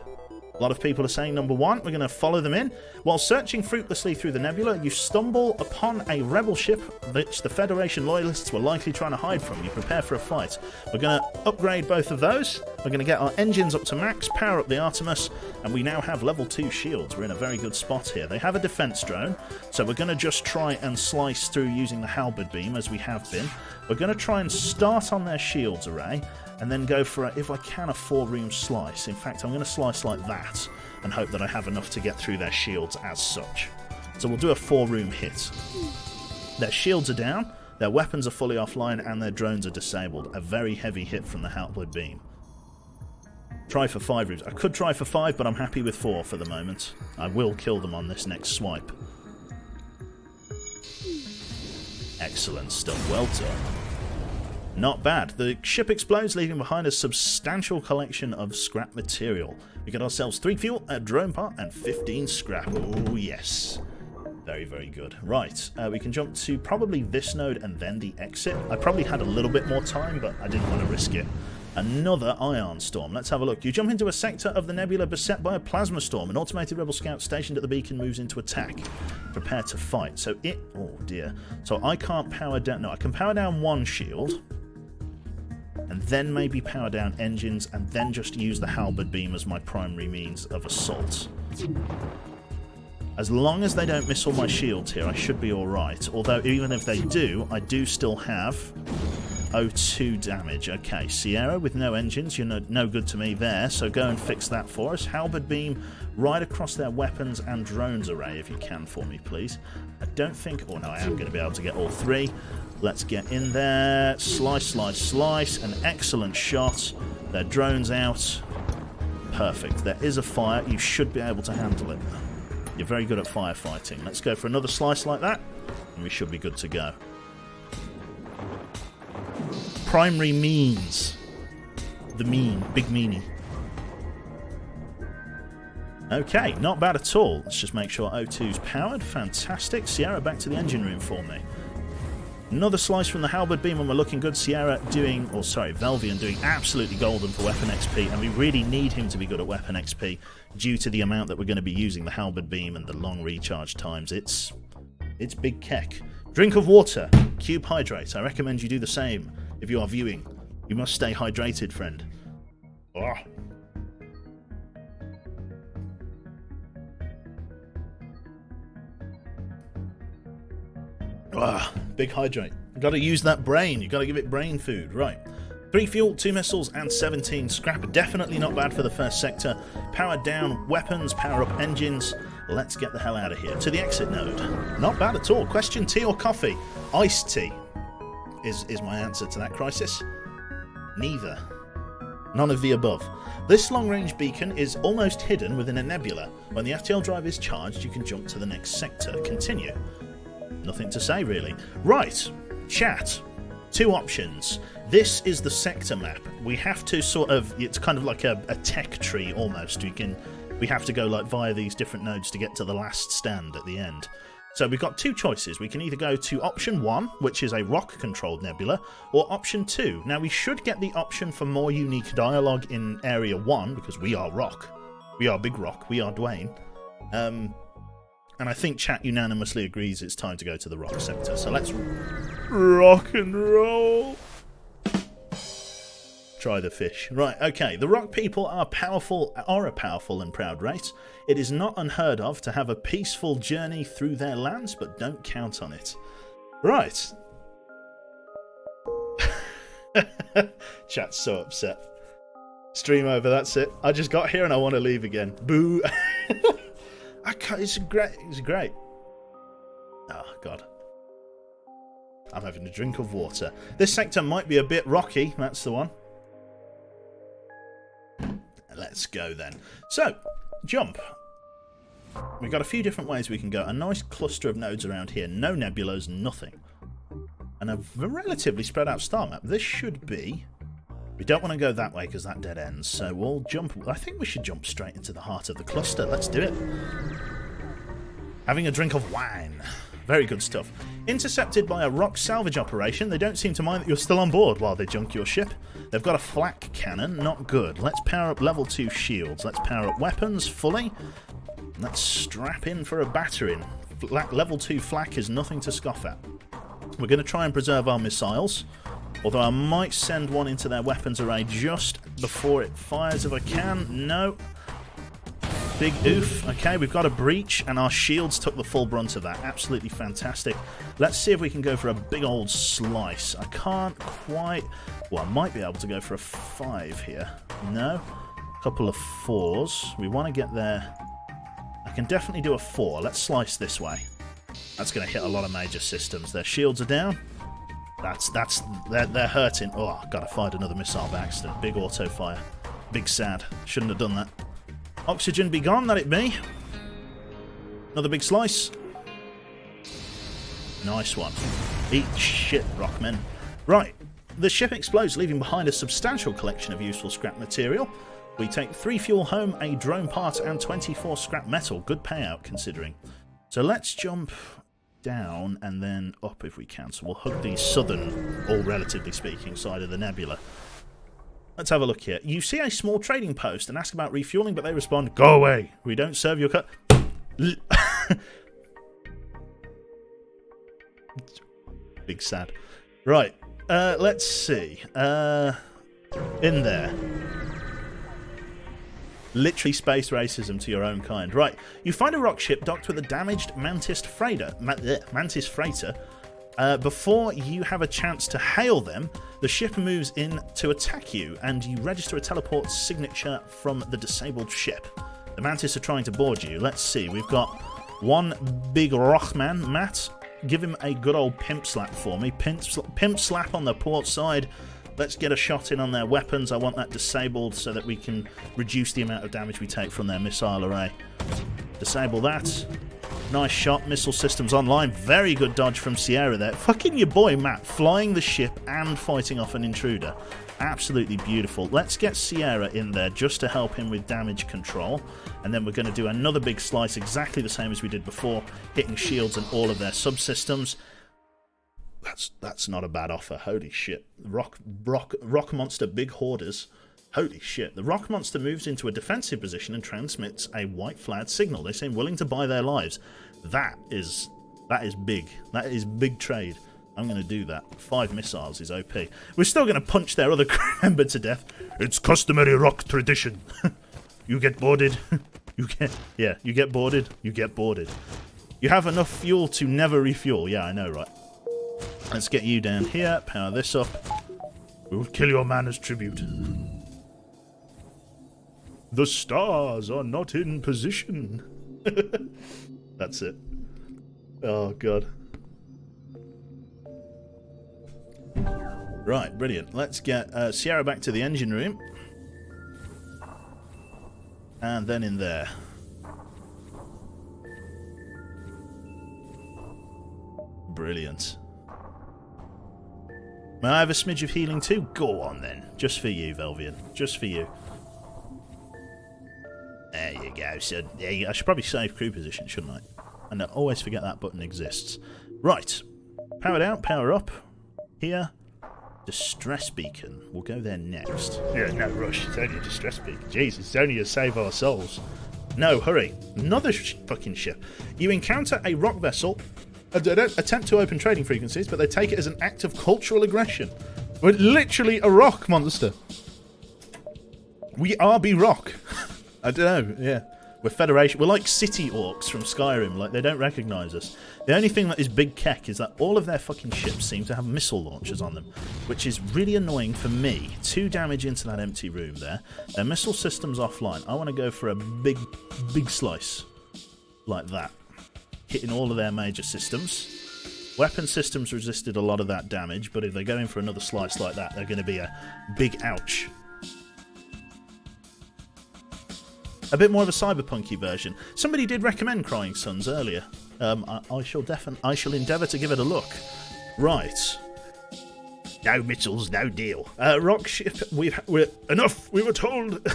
A lot of people are saying number 1. We're going to follow them in. While searching fruitlessly through the nebula, you stumble upon a rebel ship which the Federation loyalists were likely trying to hide from. You prepare for a fight. We're going to upgrade both of those. We're going to get our engines up to max, power up the Artemis, and we now have level 2 shields. We're in a very good spot here. They have a defense drone, so we're going to just try and slice through using the halberd beam as we have been. We're going to try and start on their shields array, and then go for, if I can, a 4-room slice. In fact, I'm going to slice like that and hope that I have enough to get through their shields as such. So we'll do a 4-room hit. Their shields are down, their weapons are fully offline, and their drones are disabled. A very heavy hit from the halberd beam. Try for 5 rooms. I could try for 5, but I'm happy with 4 for the moment. I will kill them on this next swipe. Excellent stuff. Well done. Not bad. The ship explodes, leaving behind a substantial collection of scrap material. We get ourselves 3 fuel, a drone part, and 15 scrap. Oh, yes. Very, very good. Right, we can jump to probably this node and then the exit. I probably had a little bit more time, but I didn't want to risk it. Another ion storm. Let's have a look. You jump into a sector of the nebula beset by a plasma storm. An automated rebel scout stationed at the beacon moves into attack. Prepare to fight. So it... Oh, dear. So I can't power down... No, I can power down 1 shield, and then maybe power down engines, and then just use the halberd beam as my primary means of assault. As long as they don't miss all my shields here, I should be alright. Although, even if they do, I do still have O2 damage. Okay, Sierra with no engines, you're no good to me there, so go and fix that for us. Halberd beam right across their weapons and drones array, if you can for me, please. I don't think... Oh, no, I am going to be able to get all 3. Let's get in there. Slice, slice, slice. An excellent shot. Their drone's out. Perfect. There is a fire. You should be able to handle it. You're very good at firefighting. Let's go for another slice like that, and we should be good to go. Primary means. The mean. Big meanie. Okay, not bad at all. Let's just make sure O2's powered. Fantastic. Sierra, back to the engine room for me. Another slice from the halberd beam, and we're looking good. Sierra doing, or sorry, Velvian doing absolutely golden for weapon XP, and we really need him to be good at weapon XP due to the amount that we're going to be using the halberd beam and the long recharge times. It's big keck. Drink of water. Cube hydrate. I recommend you do the same if you are viewing. You must stay hydrated, friend. Oh. Big hydrate. You've got to use that brain. You've got to give it brain food. Right. 3 fuel, 2 missiles, and 17 scrap. Definitely not bad for the first sector. Power down weapons, power up engines. Let's get the hell out of here. To the exit node. Not bad at all. Question, tea or coffee? Iced tea is my answer to that crisis. Neither. None of the above. This long-range beacon is almost hidden within a nebula. When the FTL drive is charged, you can jump to the next sector. Continue. Nothing to say, really. Right. Chat. 2 options. This is the sector map. We have to sort of... It's kind of like a tech tree, almost. We have to go like via these different nodes to get to the last stand at the end. So we've got 2 choices. We can either go to option 1, which is a rock-controlled nebula, or option 2. Now, we should get the option for more unique dialogue in Area 1, because we are Rock. We are Big Rock. We are Dwayne. And I think chat unanimously agrees it's time to go to the rock sector. So let's rock and roll. Try the fish. Right, okay. The rock people are a powerful and proud race. It is not unheard of to have a peaceful journey through their lands, but don't count on it. Right. Chat's so upset. Stream over, that's it. I just got here and I want to leave again. Boo. I can't, it's great. Oh, God. I'm having a drink of water. This sector might be a bit rocky. That's the one. Let's go then. So, jump. We've got a few different ways we can go. A nice cluster of nodes around here. No nebulas, nothing. And a relatively spread out star map. This should be... We don't want to go that way because that dead ends, so we'll jump... I think we should jump straight into the heart of the cluster. Let's do it. Having a drink of wine. Very good stuff. Intercepted by a rock salvage operation. They don't seem to mind that you're still on board while they junk your ship. They've got a flak cannon. Not good. Let's power up level 2 shields. Let's power up weapons fully. Let's strap in for a battering. Level 2 flak is nothing to scoff at. We're going to try and preserve our missiles. Although I might send one into their weapons array just before it fires if I can. No. Big oof. Okay, we've got a breach, and our shields took the full brunt of that. Absolutely fantastic. Let's see if we can go for a big old slice. I can't quite... Well, I might be able to go for a 5 here. No. A couple of 4s. We want to get there. I can definitely do a 4. Let's slice this way. That's going to hit a lot of major systems. Their shields are down. They're hurting. Oh, God, I fired another missile by accident. Big auto fire. Big sad. Shouldn't have done that. Oxygen be gone, that it be. Another big slice. Nice one. Eat shit, Rockmen. Right, the ship explodes, leaving behind a substantial collection of useful scrap material. We take 3 fuel home, a drone part, and 24 scrap metal. Good payout, considering. So let's jump down and then up if we can. So we'll hug the southern, or relatively speaking, side of the nebula. Let's have a look here. You see a small trading post and ask about refueling, but they respond, "Go away. We don't serve your cut." Big sad. Right. Let's see. In there. Literally space racism to your own kind. Right. You find a rock ship docked with a damaged Mantis freighter. Before you have a chance to hail them, the ship moves in to attack you, and you register a teleport signature from the disabled ship. The Mantis are trying to board you. Let's see, we've got one big Rockman. Matt, give him a good old pimp slap for me. Pimp slap on the port side. Let's get a shot in on their weapons. I want that disabled so that we can reduce the amount of damage we take from their missile array. Disable that. Nice shot. Missile systems online. Very good dodge from Sierra there. Fucking your boy, Matt, flying the ship and fighting off an intruder. Absolutely beautiful. Let's get Sierra in there just to help him with damage control. And then we're going to do another big slice, exactly the same as we did before, hitting shields and all of their subsystems. That's not a bad offer. Holy shit. Rock monster, big hoarders. Holy shit. The rock monster moves into a defensive position and transmits a white flag signal. They seem willing to buy their lives. That is big. That is big trade. I'm going to do that. 5 missiles is OP. We're still going to punch their other crew member to death. It's customary rock tradition. You get boarded. You get boarded. You get boarded. You have enough fuel to never refuel. Yeah, I know, right? Let's get you down here. Power this up. We will kill your man as tribute. The stars are not in position. That's it. Oh, God. Right, brilliant. Let's get Sierra back to the engine room. And then in there. Brilliant. May I have a smidge of healing too? Go on then. Just for you, Velvian. Just for you. There you go, son. There you go. I should probably save crew position, shouldn't I? And I always forget that button exists. Right. Powered out, power up. Here. Distress beacon. We'll go there next. Yeah, no rush. It's only a distress beacon. Jesus, it's only to save our souls. No, hurry. Another fucking ship. You encounter a rock vessel. They don't attempt to open trading frequencies, but they take it as an act of cultural aggression. We're literally a rock monster. We are rock. I don't know, yeah. We're Federation. We're like city orcs from Skyrim. Like, they don't recognise us. The only thing that is big keck is that all of their fucking ships seem to have missile launchers on them, which is really annoying for me. 2 damage into that empty room there. Their missile system's offline. I want to go for a big slice. Like that. Hitting all of their major systems. Weapon systems resisted a lot of that damage, but if they go in for another slice like that, they're going to be a big ouch. A bit more of a cyberpunky version. Somebody did recommend Crying Suns earlier. I shall endeavour to give it a look. Right. No missiles, no deal. Rock ship, we're enough. We were told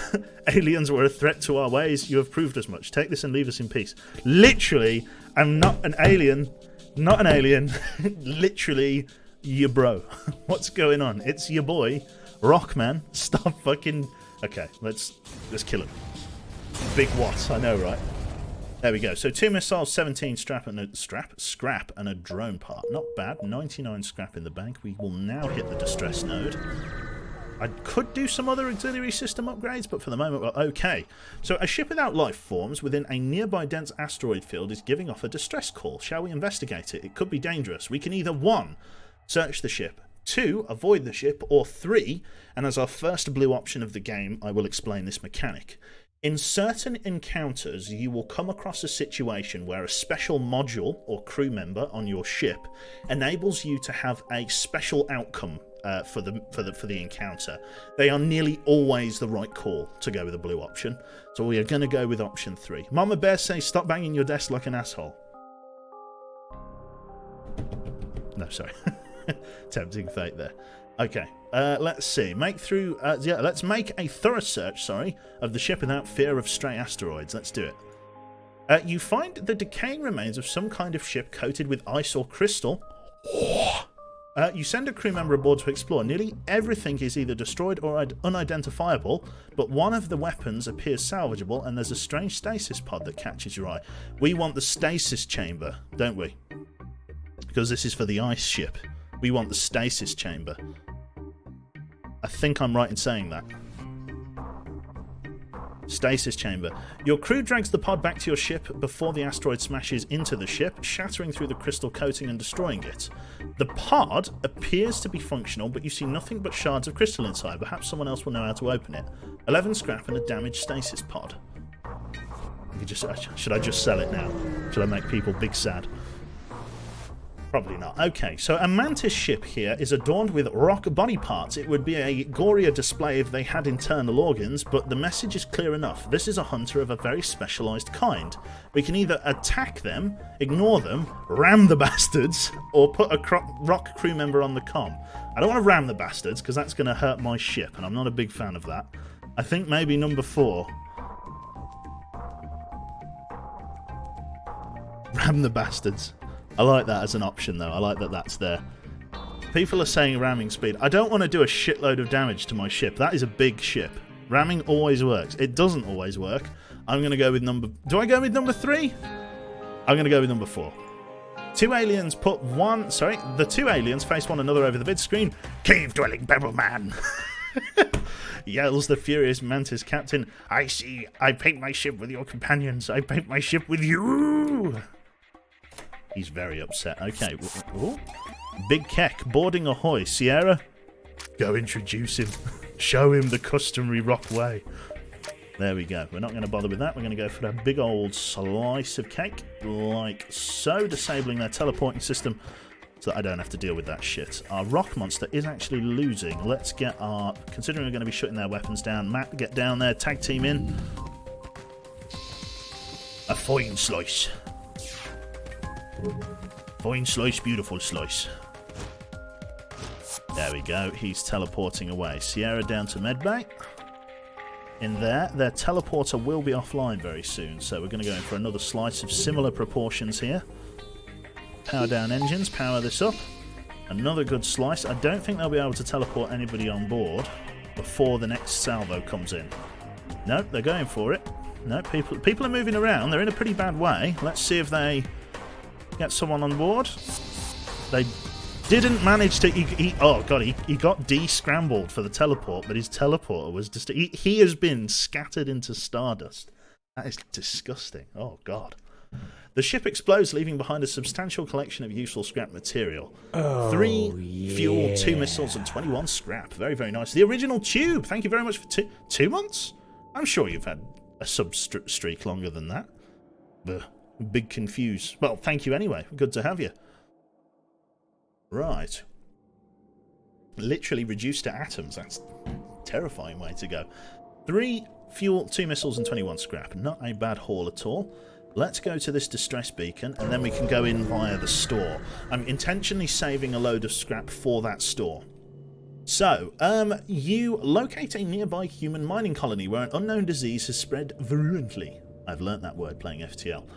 aliens were a threat to our ways. You have proved as much. Take this and leave us in peace. Literally, I'm not an alien. Not an alien. Literally, your bro. What's going on? It's your boy, Rockman. Stop fucking... Okay, let's kill him. Big what? I know, right? There we go. So 2 missiles, 17 scrap and a drone part. Not bad. 99 scrap in the bank. We will now hit the distress node. I could do some other auxiliary system upgrades, but for the moment we're okay. So a ship without life forms within a nearby dense asteroid field is giving off a distress call. Shall we investigate it? It could be dangerous. We can either 1. Search the ship, 2. Avoid the ship, or 3. And as our first blue option of the game, I will explain this mechanic. In certain encounters, you will come across a situation where a special module or crew member on your ship enables you to have a special outcome for the encounter. They are nearly always the right call to go with the blue option. So we are going to go with option 3. Mama Bear says, stop banging your desk like an asshole. No, sorry. Tempting fate there. Okay, let's see. Let's make a thorough search, of the ship without fear of stray asteroids. Let's do it. You find the decaying remains of some kind of ship coated with ice or crystal. You send a crew member aboard to explore. Nearly everything is either destroyed or unidentifiable, but one of the weapons appears salvageable, and there's a strange stasis pod that catches your eye. We want the stasis chamber, don't we? Because this is for the ice ship. We want the stasis chamber. I think I'm right in saying that. Stasis chamber. Your crew drags the pod back to your ship before the asteroid smashes into the ship, shattering through the crystal coating and destroying it. The pod appears to be functional, but you see nothing but shards of crystal inside. Perhaps someone else will know how to open it. 11 scrap and a damaged stasis pod. Should I just sell it now? Should I make people big sad? Probably not. Okay, so a Mantis ship here is adorned with rock body parts. It would be a gorier display if they had internal organs, but the message is clear enough. This is a hunter of a very specialised kind. We can either attack them, ignore them, ram the bastards, or put a rock crew member on the comm. I don't want to ram the bastards, because that's going to hurt my ship, and I'm not a big fan of that. I think maybe number 4. Ram the bastards. I like that as an option, though. I like that that's there. People are saying ramming speed. I don't want to do a shitload of damage to my ship. That is a big ship. Ramming always works. It doesn't always work. I'm going to go with number... Do I go with number 3? I'm going to go with number 4. The 2 aliens face one another over the vid screen. Cave-dwelling pebble man! Yells the furious Mantis captain. I see. I paint my ship with your companions. I paint my ship with you! He's very upset. Okay. Ooh. Big Keck, boarding ahoy. Sierra, go introduce him. Show him the customary rock way. There we go. We're not going to bother with that. We're going to go for a big old slice of cake, like so, disabling their teleporting system so that I don't have to deal with that shit. Our rock monster is actually losing. Let's get our... Considering we're going to be shutting their weapons down, Matt, get down there, tag team in. A fine slice. Fine slice, beautiful slice. There we go. He's teleporting away. Sierra down to medbay. In there, their teleporter will be offline very soon, so we're going to go in for another slice of similar proportions here. Power down engines, power this up. Another good slice. I don't think they'll be able to teleport anybody on board before the next salvo comes in. Nope, they're going for it. No, people are moving around. They're in a pretty bad way. Let's see if they get someone on board. They didn't manage to... Oh, God, he got de-scrambled for the teleport, but his teleporter was just... He has been scattered into stardust. That is disgusting. Oh, God. The ship explodes, leaving behind a substantial collection of useful scrap material. 3 fuel, 2 missiles, and 21 scrap. Very, very nice. The original tube. Thank you very much for 2 months? I'm sure you've had a sub-streak longer than that. Big confused. Well, thank you anyway. Good to have you. Right. Literally reduced to atoms. That's a terrifying way to go. 3 fuel, 2 missiles, and 21 scrap. Not a bad haul at all. Let's go to this distress beacon, and then we can go in via the store. I'm intentionally saving a load of scrap for that store. So, you locate a nearby human mining colony where an unknown disease has spread virulently. I've learnt that word playing FTL.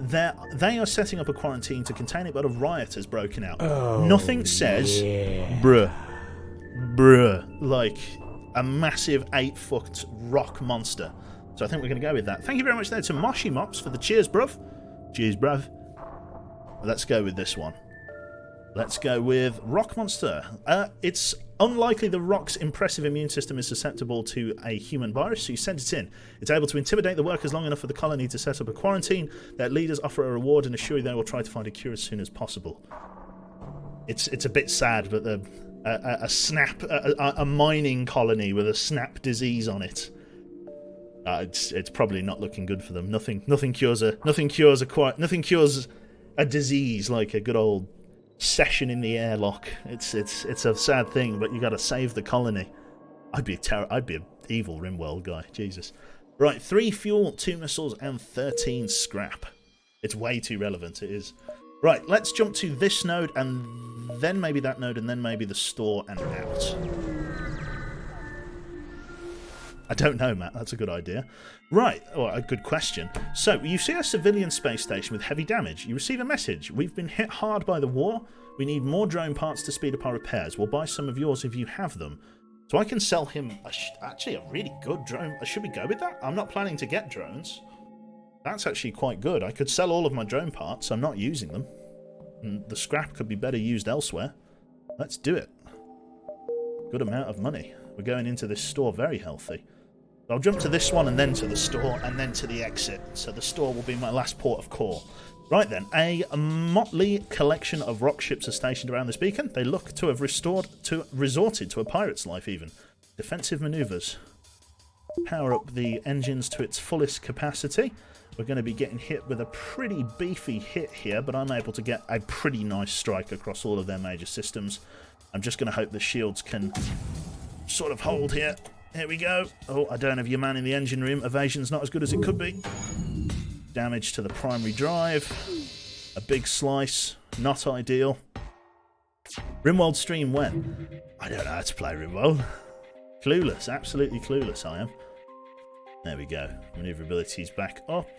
They are setting up a quarantine to contain it, but a riot has broken out. Oh, Nothing says, yeah. bruh, like a massive 8-foot rock monster. So I think we're going to go with that. Thank you very much there to Moshi Mops for the cheers, bruv. Cheers, bruv. Let's go with this one. Let's go with Rock Monster. It's unlikely the rock's impressive immune system is susceptible to a human virus, so you send it in. It's able to intimidate the workers long enough for the colony to set up a quarantine. Their leaders offer a reward and assure you they will try to find a cure as soon as possible. It's a bit sad, but a mining colony with a snap disease on it. It's probably not looking good for them. Nothing cures a disease like a good old session in the airlock. It's a sad thing, but you got to save the colony. I'd be an evil Rimworld guy. Jesus. Right, 3 fuel, 2 missiles, and 13 scrap. It's way too relevant. It is. Right, let's jump to this node, and then maybe that node, and then maybe the store and out. I don't know, Matt. That's a good idea. Right, or a good question. So, you see a civilian space station with heavy damage. You receive a message. We've been hit hard by the war. We need more drone parts to speed up our repairs. We'll buy some of yours if you have them. So I can sell him actually a really good drone. Should we go with that? I'm not planning to get drones. That's actually quite good. I could sell all of my drone parts. I'm not using them. And the scrap could be better used elsewhere. Let's do it. Good amount of money. We're going into this store very healthy. I'll jump to this one and then to the store and then to the exit. So the store will be my last port of call. Right then, a motley collection of rock ships are stationed around this beacon. They look to have resorted to a pirate's life even. Defensive manoeuvres. Power up the engines to its fullest capacity. We're going to be getting hit with a pretty beefy hit here, but I'm able to get a pretty nice strike across all of their major systems. I'm just going to hope the shields can sort of hold here. Here we go. Oh, I don't have your man in the engine room. Evasion's not as good as it could be. Damage to the primary drive. A big slice. Not ideal. Rimworld stream when? I don't know how to play Rimworld. Clueless. Absolutely clueless I am. There we go. Maneuverability's back up.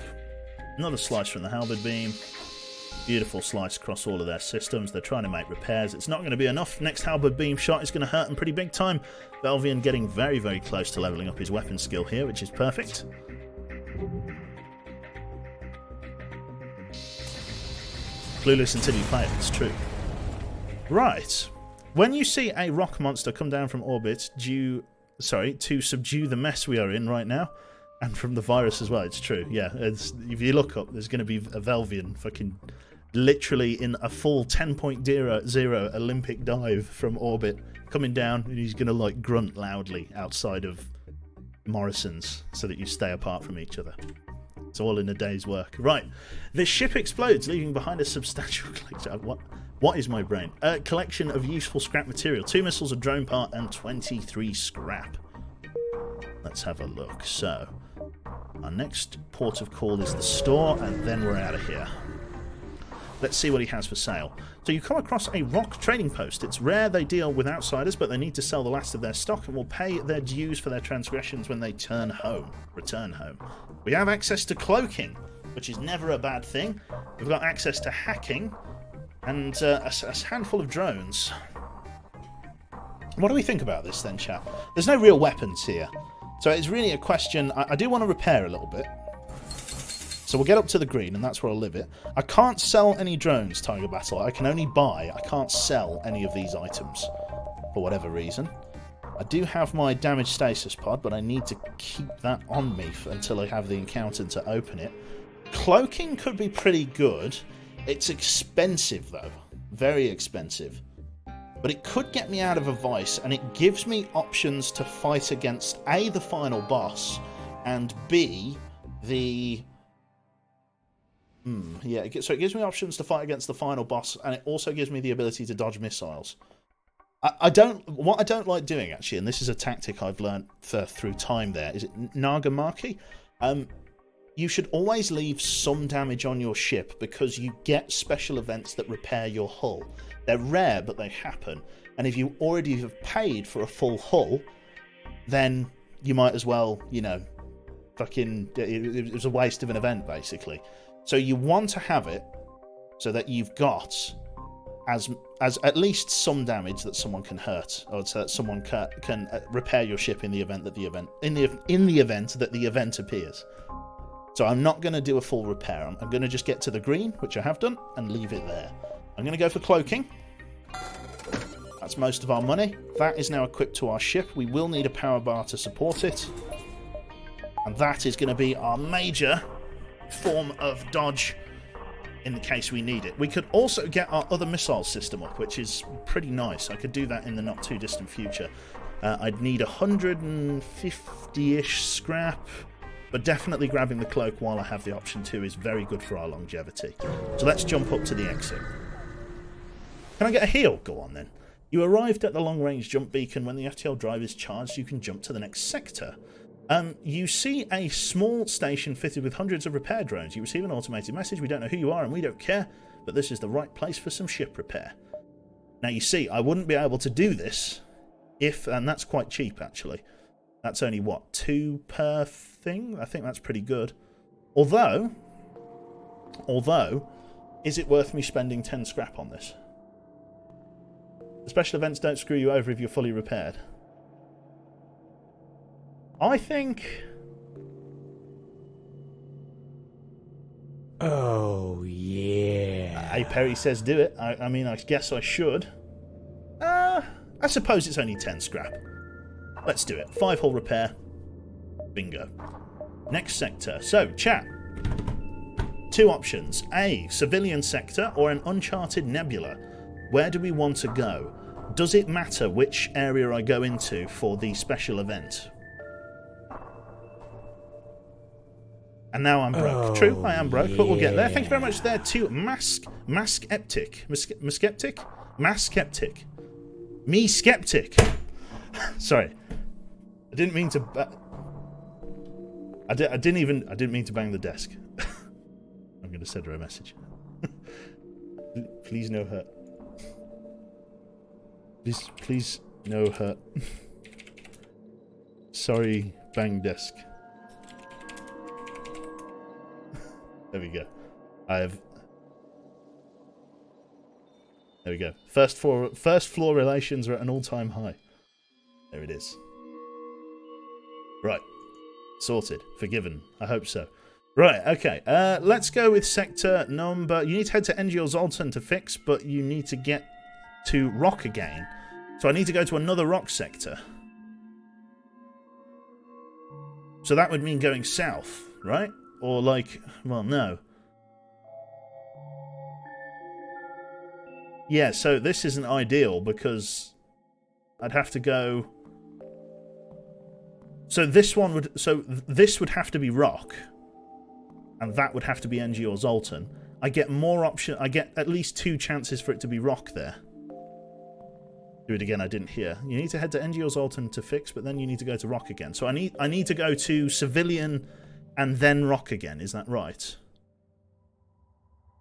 Another slice from the halberd beam. Beautiful slice across all of their systems. They're trying to make repairs. It's not going to be enough. Next halberd beam shot is going to hurt them pretty big time. Velvian getting very, very close to leveling up his weapon skill here, which is perfect. Clueless until you play it, it's true. Right. When you see a rock monster come down from orbit to subdue the mess we are in right now, and from the virus as well, it's true. Yeah, if you look up, there's going to be a Velvian fucking literally in a full 10.0 Olympic dive from orbit coming down, and he's going to like grunt loudly outside of Morrison's so that you stay apart from each other. It's all in a day's work. Right, the ship explodes, leaving behind a substantial collection. What is my brain? A collection of useful scrap material, 2 missiles, a drone part, and 23 scrap. Let's have a look. So, our next port of call is the store, and then we're out of here. Let's see what he has for sale. So you come across a rock trading post. It's rare they deal with outsiders, but they need to sell the last of their stock and will pay their dues for their transgressions when they return home. We have access to cloaking, which is never a bad thing. We've got access to hacking and a handful of drones. What do we think about this then, chat? There's no real weapons here. So it's really a question. I do want to repair a little bit. So we'll get up to the green, and that's where I'll live it. I can't sell any drones, Tiger Battle. I can only buy. I can't sell any of these items for whatever reason. I do have my damaged stasis pod, but I need to keep that on me until I have the encounter to open it. Cloaking could be pretty good. It's expensive, though. Very expensive. But it could get me out of a vice, and it gives me options to fight against A, the final boss, and B, the... So it gives me options to fight against the final boss, and it also gives me the ability to dodge missiles. What I don't like doing, actually, and this is a tactic I've learned through time there, is it Nagamaki? You should always leave some damage on your ship because you get special events that repair your hull. They're rare, but they happen. And if you already have paid for a full hull, then you might as well, fucking... It was a waste of an event, basically. So you want to have it so that you've got as at least some damage that someone can hurt, or so that someone can repair your ship in the event that the event appears. So I'm not going to do a full repair. I'm going to just get to the green, which I have done, and leave it there. I'm going to go for cloaking. That's most of our money. That is now equipped to our ship. We will need a power bar to support it. And that is going to be our major form of dodge in the case we need it. We could also get our other missile system up, which is pretty nice. I could do that in the not too distant future. I'd need 150-ish scrap, but definitely grabbing the cloak while I have the option to is very good for our longevity. So let's jump up to the exit. Can I get a heal? Go on then. You arrived at the long-range jump beacon. When the FTL drive is charged, you can jump to the next sector. You see a small station fitted with hundreds of repair drones. You receive an automated message. We don't know who you are and we don't care, but this is the right place for some ship repair. Now you see, I wouldn't be able to do this if, and that's quite cheap actually. That's only, what, 2 per thing? I think that's pretty good. Although, is it worth me spending 10 scrap on this? The special events don't screw you over if you're fully repaired. I think... Oh, yeah. A Perry says do it. I mean, I guess I should. I suppose it's only 10 scrap. Let's do it. 5-hull repair. Bingo. Next sector. So, chat. 2 options. A, civilian sector or an uncharted nebula. Where do we want to go? Does it matter which area I go into for the special event? And now I'm broke. Oh, True, I am broke, but we'll get there. Thank you very yeah. much there to Maskeptic. Me Skeptic. Sorry. I didn't mean to... I didn't mean to bang the desk. I'm going to send her a message. Please no hurt. Please no hurt. Sorry, bang desk. There we go. There we go. First floor relations are at an all-time high. There it is. Right. Sorted. Forgiven. I hope so. Right, okay. Let's go with sector number... You need to head to NG or Zoltan to fix, but you need to get to rock again. So I need to go to another rock sector. So that would mean going south, right? Or like... Well, no. Yeah, so this isn't ideal because I'd have to go... So this one would... So this would have to be rock. And that would have to be NG or Zoltan. I get more option. I get at least 2 chances for it to be rock there. Do it again, I didn't hear. You need to head to NG or Zoltan to fix, but then you need to go to rock again. So I need to go to civilian and then rock again. Is that right?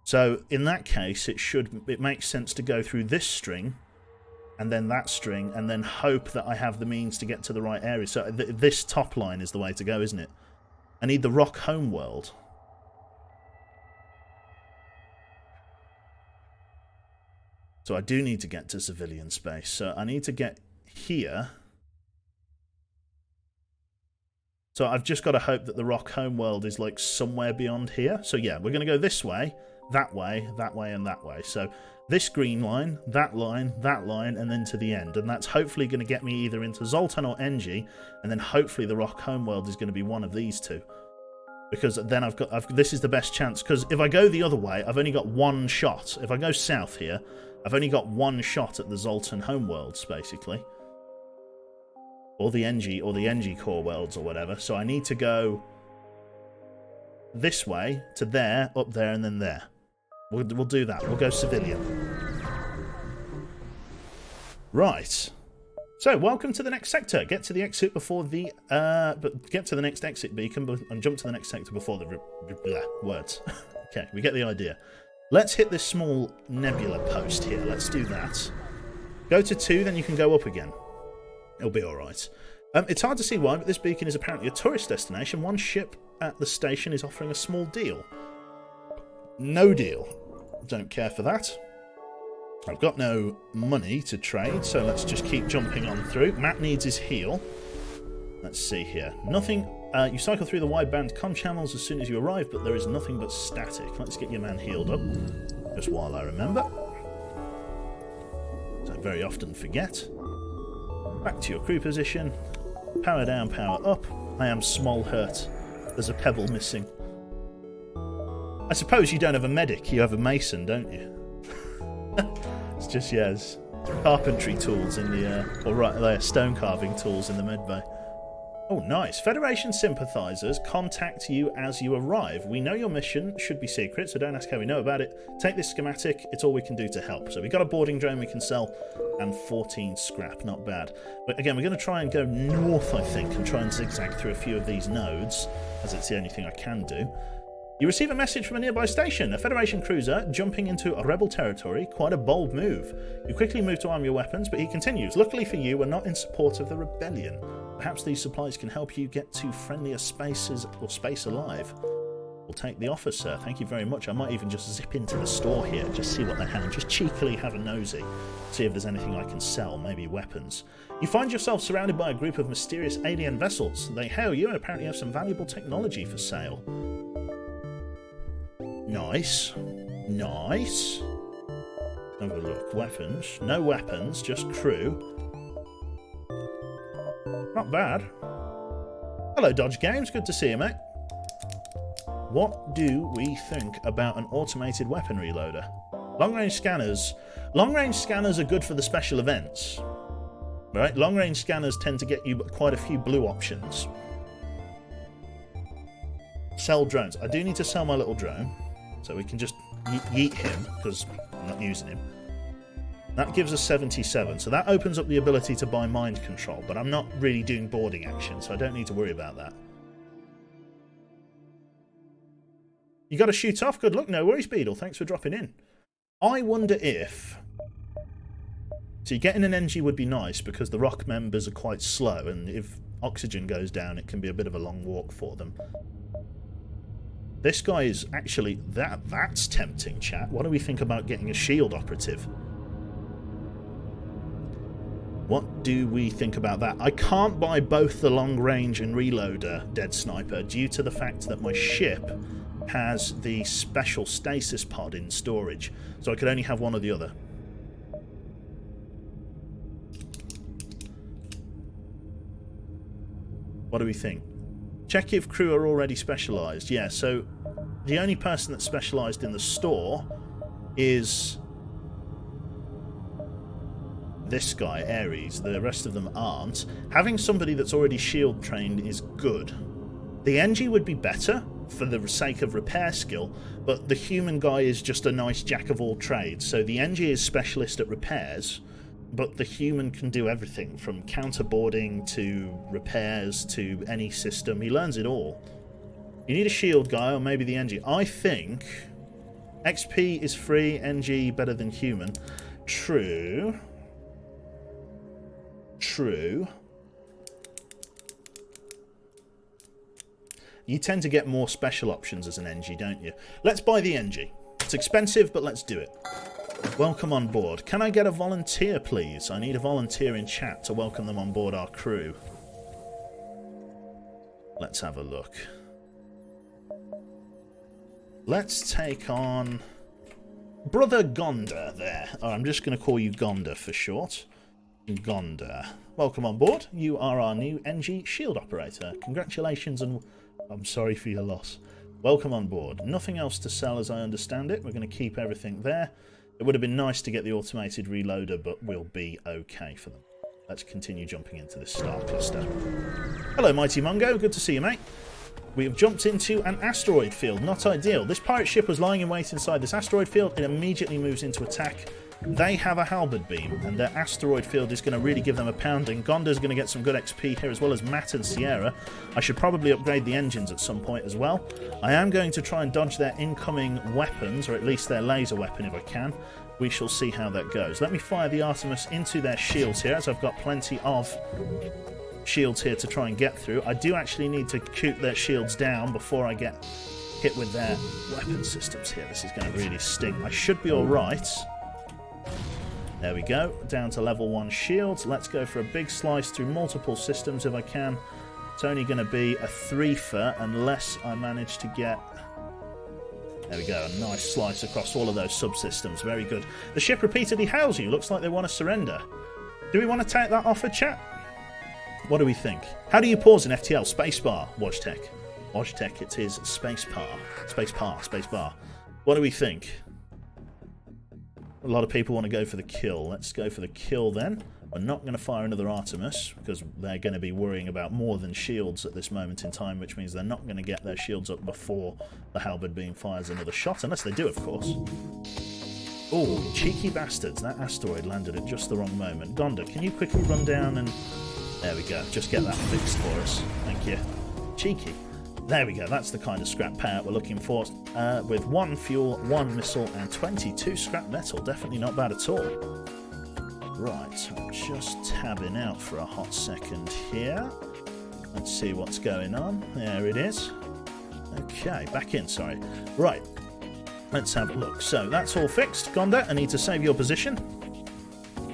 So in that case, it makes sense to go through this string and then that string and then hope that I have the means to get to the right area. So this top line is the way to go, isn't it? I need the rock homeworld. So I do need to get to civilian space. So I need to get here. So I've just got to hope that the rock homeworld is like somewhere beyond here. So yeah, we're going to go this way, that way, that way, and that way. So this green line, and then to the end. And that's hopefully going to get me either into Zoltan or NG. And then hopefully the rock homeworld is going to be one of these two. Because then this is the best chance. Because if I go the other way, I've only got 1 shot. If I go south here, I've only got 1 shot at the Zoltan homeworlds, basically. Or the NG core worlds or whatever. So I need to go this way to there, up there, and then there. We'll do that. We'll go civilian. Right. So, welcome to the next sector. Get to the exit before the... get to the next exit beacon and jump to the next sector before the... words. Okay, we get the idea. Let's hit this small nebula post here. Let's do that. Go to 2, then you can go up again. It'll be alright. It's hard to see why, but this beacon is apparently a tourist destination. One ship at the station is offering a small deal. No deal. Don't care for that. I've got no money to trade, so let's just keep jumping on through. Matt needs his heal. Let's see here. Nothing. You cycle through the wideband comm channels as soon as you arrive, but there is nothing but static. Let's get your man healed up, just while I remember. So I very often forget. Back to your crew position. Power down, power up. I am small hurt. There's a pebble missing. I suppose you don't have a medic, you have a mason, don't you? It's just, yes, carpentry tools in the, or right, they're stone carving tools in the medbay. Oh, nice. Federation sympathizers contact you as you arrive. We know your mission should be secret, so don't ask how we know about it. Take this schematic, it's all we can do to help. So we got a boarding drone we can sell, and 14 scrap, not bad. But again, we're going to try and go north, I think, and try and zigzag through a few of these nodes, as it's the only thing I can do. You receive a message from a nearby station, a Federation cruiser jumping into a rebel territory, quite a bold move. You quickly move to arm your weapons, but he continues. Luckily for you, we're not in support of the rebellion. Perhaps these supplies can help you get to friendlier spaces or space alive. We'll take the offer, sir. Thank you very much. I might even just zip into the store here, just see what they have, and just cheekily have a nosy, see if there's anything I can sell, maybe weapons. You find yourself surrounded by a group of mysterious alien vessels. They hail you and apparently have some valuable technology for sale. Nice. Nice. Have a look. Weapons. No weapons, just crew. Not bad. Hello, Dodge Games. Good to see you, mate. What do we think about an automated weaponry loader? Long-range scanners. Long-range scanners are good for the special events. Right? Long-range scanners tend to get you quite a few blue options. Sell drones. I do need to sell my little drone. So we can just yeet him, because I'm not using him. That gives us 77, so that opens up the ability to buy mind control, but I'm not really doing boarding action, so I don't need to worry about that. You got to shoot off? Good luck. No worries, Beadle. Thanks for dropping in. I wonder if... So getting an NG would be nice, because the rock members are quite slow, and if oxygen goes down, it can be a bit of a long walk for them. This guy is actually... That's tempting, chat. What do we think about getting a shield operative? What do we think about that? I can't buy both the long range and reloader Dead Sniper due to the fact that my ship has the special stasis pod in storage. So I could only have one or the other. What do we think? Check if crew are already specialised. Yeah, so the only person that's specialised in the store is this guy, Ares. The rest of them aren't. Having somebody that's already shield trained is good. The NG would be better for the sake of repair skill, but the human guy is just a nice jack of all trades. So the NG is specialist at repairs, but the human can do everything from counterboarding to repairs to any system. He learns it all. You need a shield guy or maybe the NG. I think XP is free, NG better than human. True. True. You tend to get more special options as an NG, don't you? Let's buy the NG. It's expensive, but let's do it. Welcome on board. Can I get a volunteer, please? I need a volunteer in chat to welcome them on board our crew. Let's have a look. Let's take on Brother Gonda there. Oh, I'm just going to call you Gonda for short. Gonda. Welcome on board. You are our new NG shield operator. Congratulations and I'm sorry for your loss. Welcome on board. Nothing else to sell as I understand it. We're going to keep everything there. It would have been nice to get the automated reloader, but we'll be okay for them. Let's continue jumping into this star cluster. Hello, Mighty Mungo. Good to see you, mate. We have jumped into an asteroid field. Not ideal. This pirate ship was lying in wait inside this asteroid field. It immediately moves into attack. They have a halberd beam, and their asteroid field is going to really give them a pounding. Gonda's going to get some good XP here, as well as Matt and Sierra. I should probably upgrade the engines at some point as well. I am going to try and dodge their incoming weapons, or at least their laser weapon if I can. We shall see how that goes. Let me fire the Artemis into their shields here, as I've got plenty of shields here to try and get through. I do actually need to shoot their shields down before I get hit with their weapon systems here. This is going to really sting. I should be alright. There we go. Down to level 1 shields. Let's go for a big slice through multiple systems if I can. It's only going to be a 3-fer unless I manage to get... There we go. A nice slice across all of those subsystems. Very good. The ship repeatedly hails you. Looks like they want to surrender. Do we want to take that offer, chat? What do we think? How do you pause in FTL? Spacebar, WatchTech. WatchTech, it is spacebar. Spacebar. What do we think? A lot of people want to go for the kill. Let's go for the kill then. We're not going to fire another Artemis because they're going to be worrying about more than shields at this moment in time, which means they're not going to get their shields up before the halberd beam fires another shot, unless they do, of course. Oh, cheeky bastards. That asteroid landed at just the wrong moment. Gonda, can you quickly run down and... There we go. Just get that fixed for us. Thank you. Cheeky. There we go. That's the kind of scrap payout we're looking for. With 1 fuel, 1 missile, and 22 scrap metal. Definitely not bad at all. Right, I'm just tabbing out for a hot second here. Let's see what's going on. There it is. Okay, back in, sorry. Right, let's have a look. So, that's all fixed. Gonda, I need to save your position.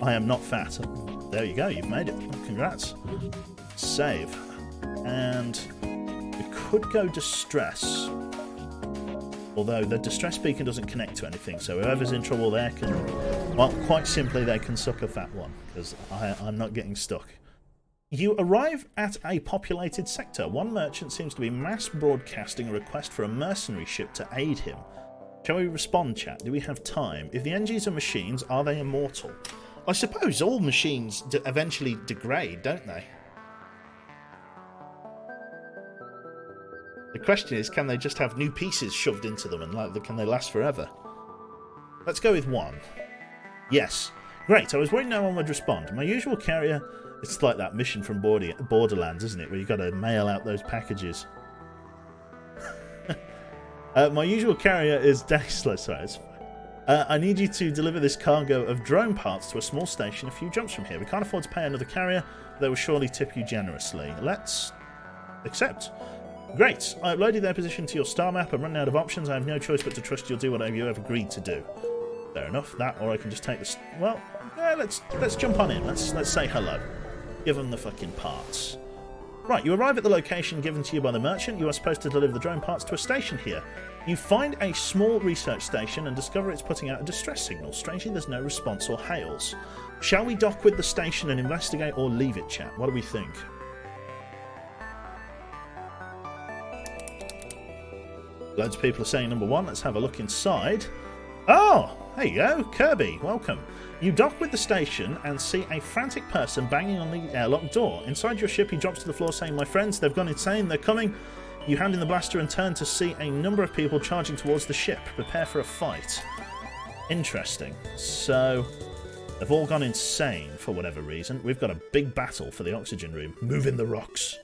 I am not fat. There you go, you've made it. Congrats. Save. And we could go distress. Although the distress beacon doesn't connect to anything, so whoever's in trouble there can... Well, quite simply, they can suck a fat one, because I'm not getting stuck. You arrive at a populated sector. One merchant seems to be mass broadcasting a request for a mercenary ship to aid him. Shall we respond, chat? Do we have time? If the NGs are machines, are they immortal? I suppose all machines eventually degrade, don't they? The question is, can they just have new pieces shoved into them and can they last forever? Let's go with 1. Yes. Great, I was worried no one would respond. My usual carrier... It's like that mission from Borderlands, isn't it? Where you've got to mail out those packages. My usual carrier is Daisler. Sorry, it's fine. I need you to deliver this cargo of drone parts to a small station a few jumps from here. We can't afford to pay another carrier, but they will surely tip you generously. Let's accept. Great. I uploaded their position to your star map. I'm running out of options. I have no choice but to trust you'll do whatever you have agreed to do. Fair enough. That, or I can just take this. Well, yeah, let's jump on in. Let's say hello. Give them the fucking parts. Right, you arrive at the location given to you by the merchant. You are supposed to deliver the drone parts to a station here. You find a small research station and discover it's putting out a distress signal. Strangely, there's no response or hails. Shall we dock with the station and investigate, or leave it, chat? What do we think? Loads of people are saying number 1. Let's have a look inside. Oh, there you go. Kirby, welcome. You dock with the station and see a frantic person banging on the airlock door. Inside your ship, he drops to the floor saying, "My friends, they've gone insane. They're coming." You hand in the blaster and turn to see a number of people charging towards the ship. Prepare for a fight. Interesting. So, they've all gone insane for whatever reason. We've got a big battle for the oxygen room. Move in the rocks.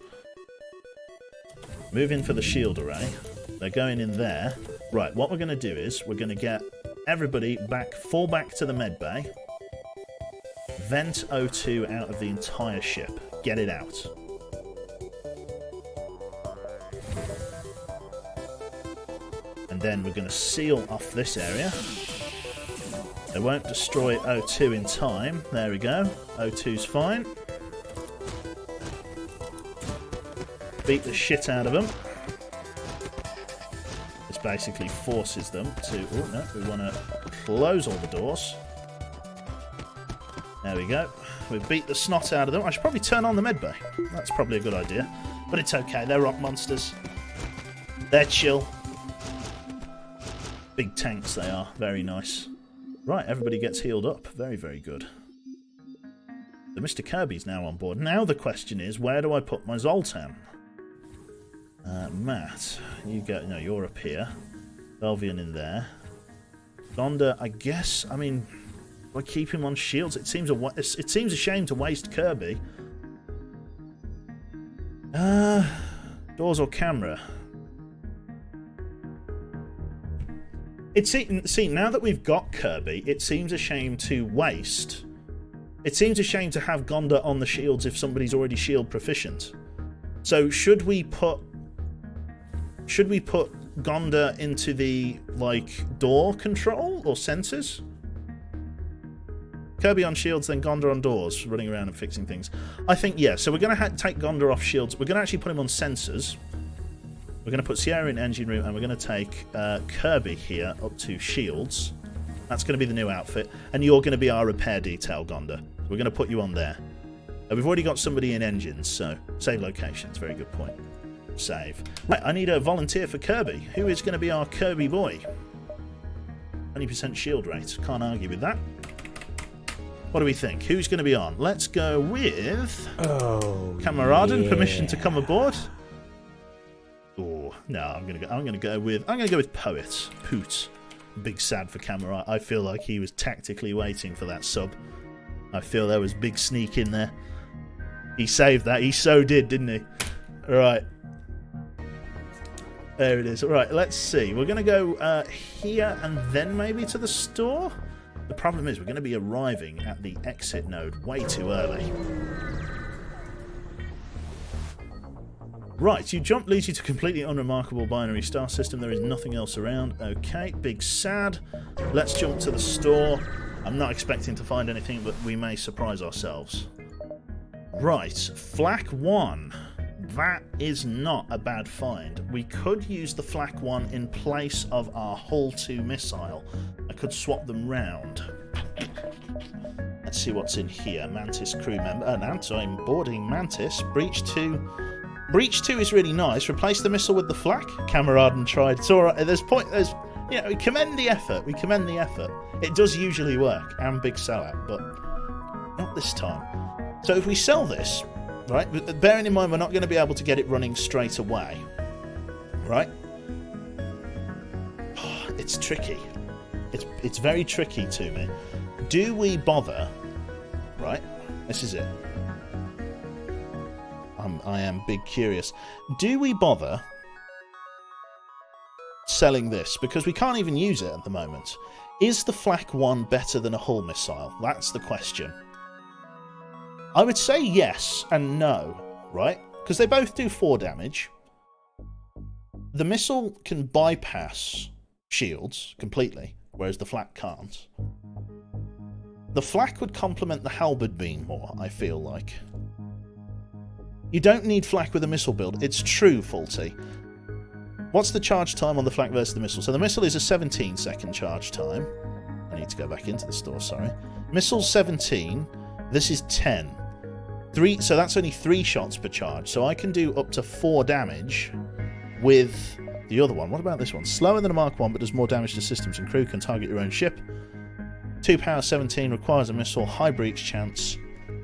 Move in for the shield array. They're going in there. Right, what we're going to do is we're going to get everybody fall back to the med bay. Vent O2 out of the entire ship. Get it out. And then we're going to seal off this area. They won't destroy O2 in time. There we go. O2's fine. Beat the shit out of them. This basically forces them to... Oh, no, we want to close all the doors. There we go. We've beat the snot out of them. I should probably turn on the medbay. That's probably a good idea. But it's okay. They're rock monsters. They're chill. Big tanks they are. Very nice. Right, everybody gets healed up. Very, very good. So Mr. Kirby's now on board. Now the question is, where do I put my Zoltan? Matt, you go. No, you're up here. Belvian in there. Gonda, I guess. I mean, do I keep him on shields? It seems a shame to waste Kirby. Doors or camera? See, now that we've got Kirby, it seems a shame to waste. It seems a shame to have Gonda on the shields if somebody's already shield proficient. So should we put Gondor into the, like, door control or sensors? Kirby on shields, then Gondor on doors, running around and fixing things. I think, yeah, so we're going to take Gondor off shields. We're going to actually put him on sensors. We're going to put Sierra in engine room, and we're going to take Kirby here up to shields. That's going to be the new outfit. And you're going to be our repair detail, Gondor. We're going to put you on there. We've already got somebody in engines, so save locations. Very good point. Save. Right, I need a volunteer for Kirby. Who is going to be our Kirby boy? 20% shield rate. Can't argue with that. What do we think? Who's going to be on? Let's go with... Kameraden, permission to come aboard. Oh, no, I'm gonna go with Poet. Poot. Big sad for Kameraden. I feel like he was tactically waiting for that sub. I feel there was big sneak in there. He saved that. He so did, didn't he? Right. There it is. Right, let's see. We're going to go here and then maybe to the store. The problem is we're going to be arriving at the exit node way too early. Right, you jump leads you to completely unremarkable binary star system. There is nothing else around. Okay, big sad. Let's jump to the store. I'm not expecting to find anything, but we may surprise ourselves. Right, Flak 1. That is not a bad find. We could use the Flak 1 in place of our Hull 2 missile. I could swap them round. Let's see what's in here. Mantis crew member. I'm boarding Mantis. Breach 2. Breach 2 is really nice. Replace the missile with the Flak. Kameraden tried. It's alright. We commend the effort. We commend the effort. It does usually work. And big sellout, but not this time. So if we sell this, right, bearing in mind we're not going to be able to get it running straight away, right? It's tricky. It's very tricky to me. Do we bother, right? This is it. I am big curious. Do we bother selling this? Because we can't even use it at the moment. Is the Flak 1 better than a Hull missile? That's the question. I would say yes and no, right? Because they both do 4 damage. The missile can bypass shields completely, whereas the Flak can't. The Flak would complement the halberd beam more, I feel like. You don't need Flak with a missile build. It's true, Faulty. What's the charge time on the Flak versus the missile? So the missile is a 17-second charge time. I need to go back into the store, sorry. Missile's 17. This is 10. So that's only 3 shots per charge. So I can do up to 4 damage with the other one. What about this one? Slower than a Mark 1, but does more damage to systems and crew. Can target your own ship. 2 power 17, requires a missile. High breach chance.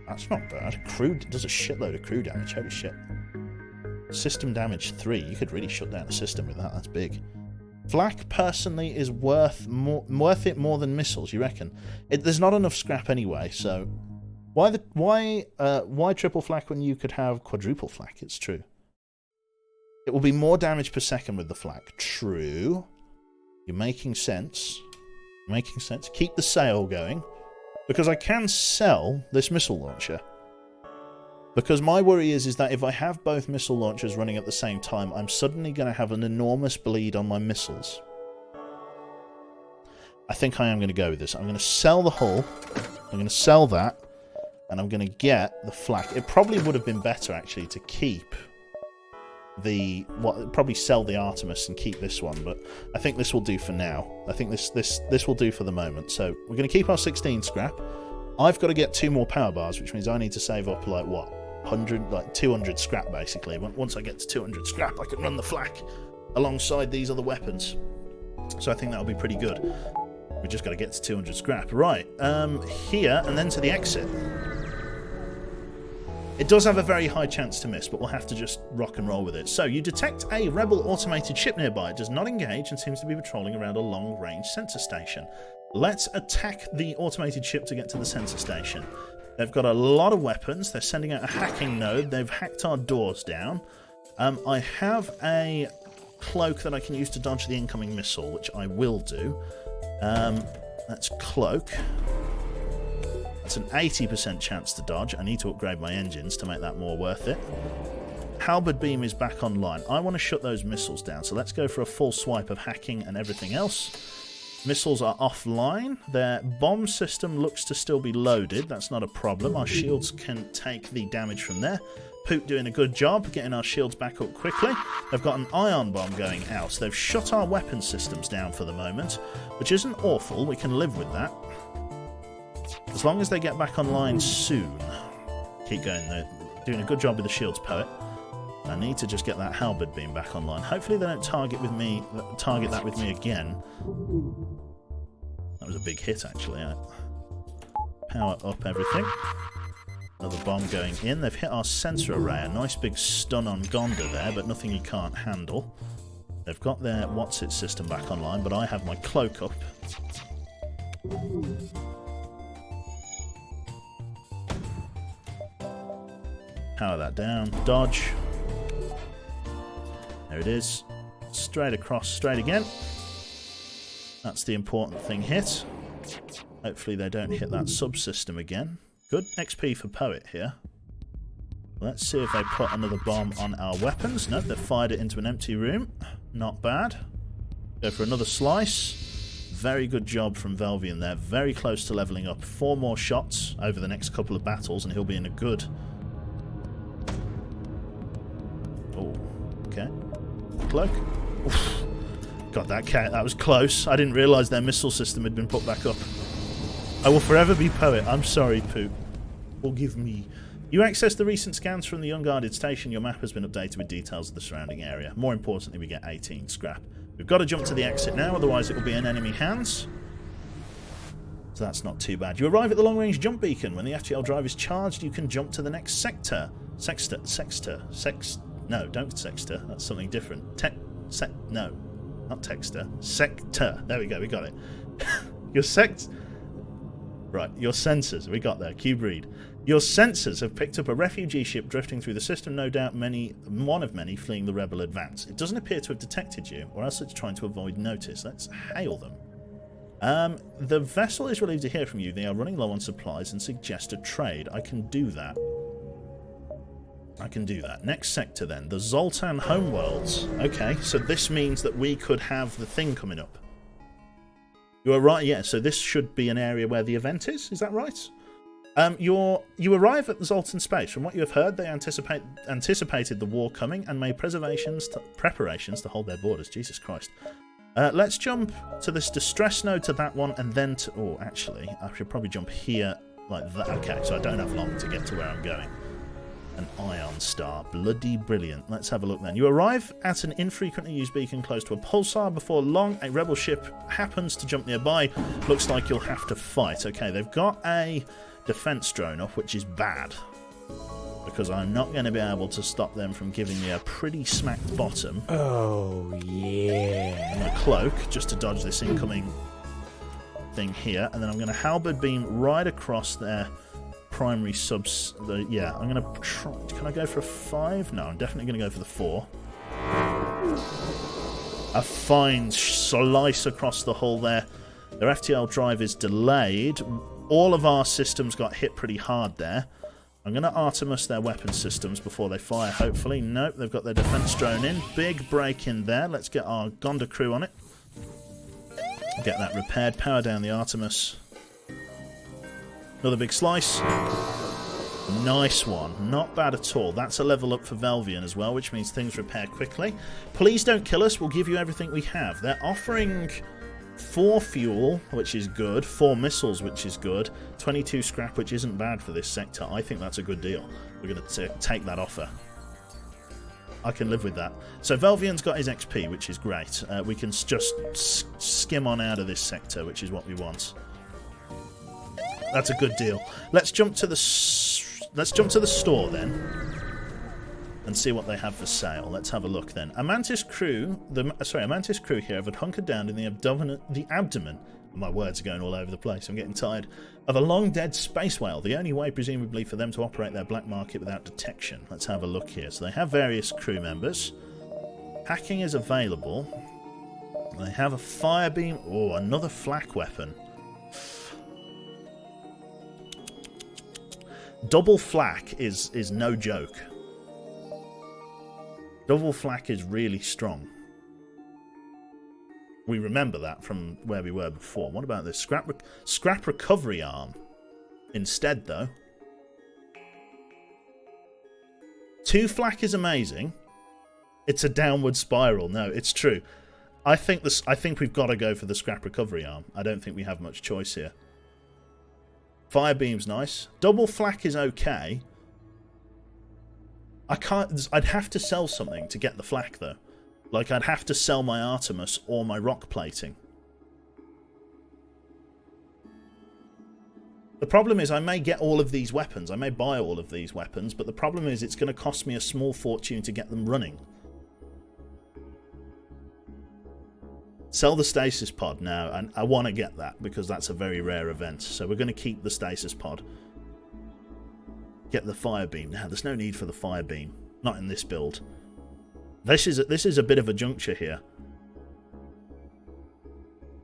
That's not bad. Crew does a shitload of crew damage. Holy shit. System damage 3. You could really shut down the system with that. That's big. Flak, personally, is worth it more than missiles, you reckon? There's not enough scrap anyway, so... Why triple Flak when you could have quadruple Flak? It's true. It will be more damage per second with the Flak. True. You're making sense. Making sense. Keep the sale going. Because I can sell this missile launcher. Because my worry is that if I have both missile launchers running at the same time, I'm suddenly going to have an enormous bleed on my missiles. I think I am going to go with this. I'm going to sell the hull. I'm going to sell that. And I'm going to get the Flak. It probably would have been better, actually, to keep the... probably sell the Artemis and keep this one, but I think this will do for now. I think this will do for the moment. So we're going to keep our 16 scrap. I've got to get 2 more power bars, which means I need to save up, like, what? 200 scrap, basically. Once I get to 200 scrap, I can run the Flak alongside these other weapons. So I think that'll be pretty good. We just got to get to 200 scrap. Right, here, and then to the exit. It does have a very high chance to miss, but we'll have to just rock and roll with it. So, you detect a rebel automated ship nearby. It does not engage and seems to be patrolling around a long-range sensor station. Let's attack the automated ship to get to the sensor station. They've got a lot of weapons. They're sending out a hacking node. They've hacked our doors down. I have a cloak that I can use to dodge the incoming missile, which I will do. That's cloak. That's an 80% chance to dodge. I need to upgrade my engines to make that more worth it. Halberd beam is back online. I want to shut those missiles down, so let's go for a full swipe of hacking and everything else. Missiles are offline. Their bomb system looks to still be loaded. That's not a problem. Our shields can take the damage from there. Poop doing a good job getting our shields back up quickly. They've got an ion bomb going out. They've shut our weapon systems down for the moment, which isn't awful. We can live with that. As long as they get back online soon. Keep going. They're doing a good job with the shields, Poet. I need to just get that halberd beam back online. Hopefully they don't target that with me again. That was a big hit, actually. Power up everything. Another bomb going in. They've hit our sensor array. A nice big stun on Gonda there, but nothing he can't handle. They've got their what's-it system back online, but I have my cloak up. Power that down. Dodge. There it is. Straight across, straight again. That's the important thing hit. Hopefully they don't hit that subsystem again. Good XP for Poet here. Let's see if they put another bomb on our weapons. Nope, they've fired it into an empty room. Not bad. Go for another slice. Very good job from Velvian there. Very close to leveling up. 4 more shots over the next couple of battles and he'll be in a good... Oh, okay. Cloak. Oof. God, that was close. I didn't realise their missile system had been put back up. I will forever be Poet. I'm sorry, Poop. Forgive me. You access the recent scans from the unguarded station. Your map has been updated with details of the surrounding area. More importantly, we get 18 scrap. We've got to jump to the exit now, otherwise it will be in enemy hands. So that's not too bad. You arrive at the long-range jump beacon. When the FTL drive is charged, you can jump to the next sector. No, don't sexter. That's something different. No, not texter. Sector. There we go. We got it. Right, your sensors. We got there. Cube read. Your sensors have picked up a refugee ship drifting through the system, no doubt one of many fleeing the rebel advance. It doesn't appear to have detected you, or else it's trying to avoid notice. Let's hail them. The vessel is relieved to hear from you. They are running low on supplies and suggest a trade. I can do that. Next sector then. The Zoltan homeworlds. Okay, so this means that we could have the thing coming up. You are right, yeah, so this should be an area where the event is that right? You arrive at the Zoltan space. From what you have heard, they anticipated the war coming and made preparations to hold their borders. Jesus Christ. Let's jump to this distress node, to that one, and then to... Oh, actually, I should probably jump here like that. Okay, so I don't have long to get to where I'm going. An ion star. Bloody brilliant. Let's have a look then. You arrive at an infrequently used beacon close to a pulsar. Before long, a rebel ship happens to jump nearby. Looks like you'll have to fight. Okay, they've got a defense drone up, which is bad, because I'm not going to be able to stop them from giving me a pretty smacked bottom. Oh, yeah. And a cloak, just to dodge this incoming thing here. And then I'm going to halberd beam right across their primary subs. Yeah, I'm going to try. Can I go for a 5? No, I'm definitely going to go for the 4. A fine slice across the hull there. Their FTL drive is delayed. All of our systems got hit pretty hard there. I'm going to Artemis their weapon systems before they fire, hopefully. Nope, they've got their defense drone in. Big break in there. Let's get our Gonda crew on it. Get that repaired. Power down the Artemis. Another big slice. Nice one. Not bad at all. That's a level up for Velvian as well, which means things repair quickly. Please don't kill us. We'll give you everything we have. They're offering 4 fuel, which is good. 4 missiles, which is good. 22 scrap, which isn't bad for this sector. I think that's a good deal. We're going to take that offer. I can live with that. So Velvian's got his XP, which is great. We can just skim on out of this sector, which is what we want. That's a good deal. Let's jump to the store then, and see what they have for sale. Let's have a look then. A Mantis crew here have hunkered down in the abdomen. My words are going all over the place. I'm getting tired. Of a long dead space whale. The only way, presumably, for them to operate their black market without detection. Let's have a look here. So they have various crew members. Hacking is available. They have a fire beam. Oh, another flak weapon. Double flak is no joke. Double flak is really strong. We remember that from where we were before. What about this? Scrap recovery arm. Instead, though. 2 flak is amazing. It's a downward spiral. No, it's true. I think we've got to go for the scrap recovery arm. I don't think we have much choice here. Fire beam's nice. Double flak is okay. I'd have to sell something to get the flak, though. Like, I'd have to sell my Artemis or my rock plating. The problem is I may get all of these weapons. I may buy all of these weapons, but the problem is it's going to cost me a small fortune to get them running. Sell the stasis pod now, and I want to get that because that's a very rare event. So we're going to keep the stasis pod. Get the fire beam. Now, there's no need for the fire beam. Not in this build. This is a bit of a juncture here.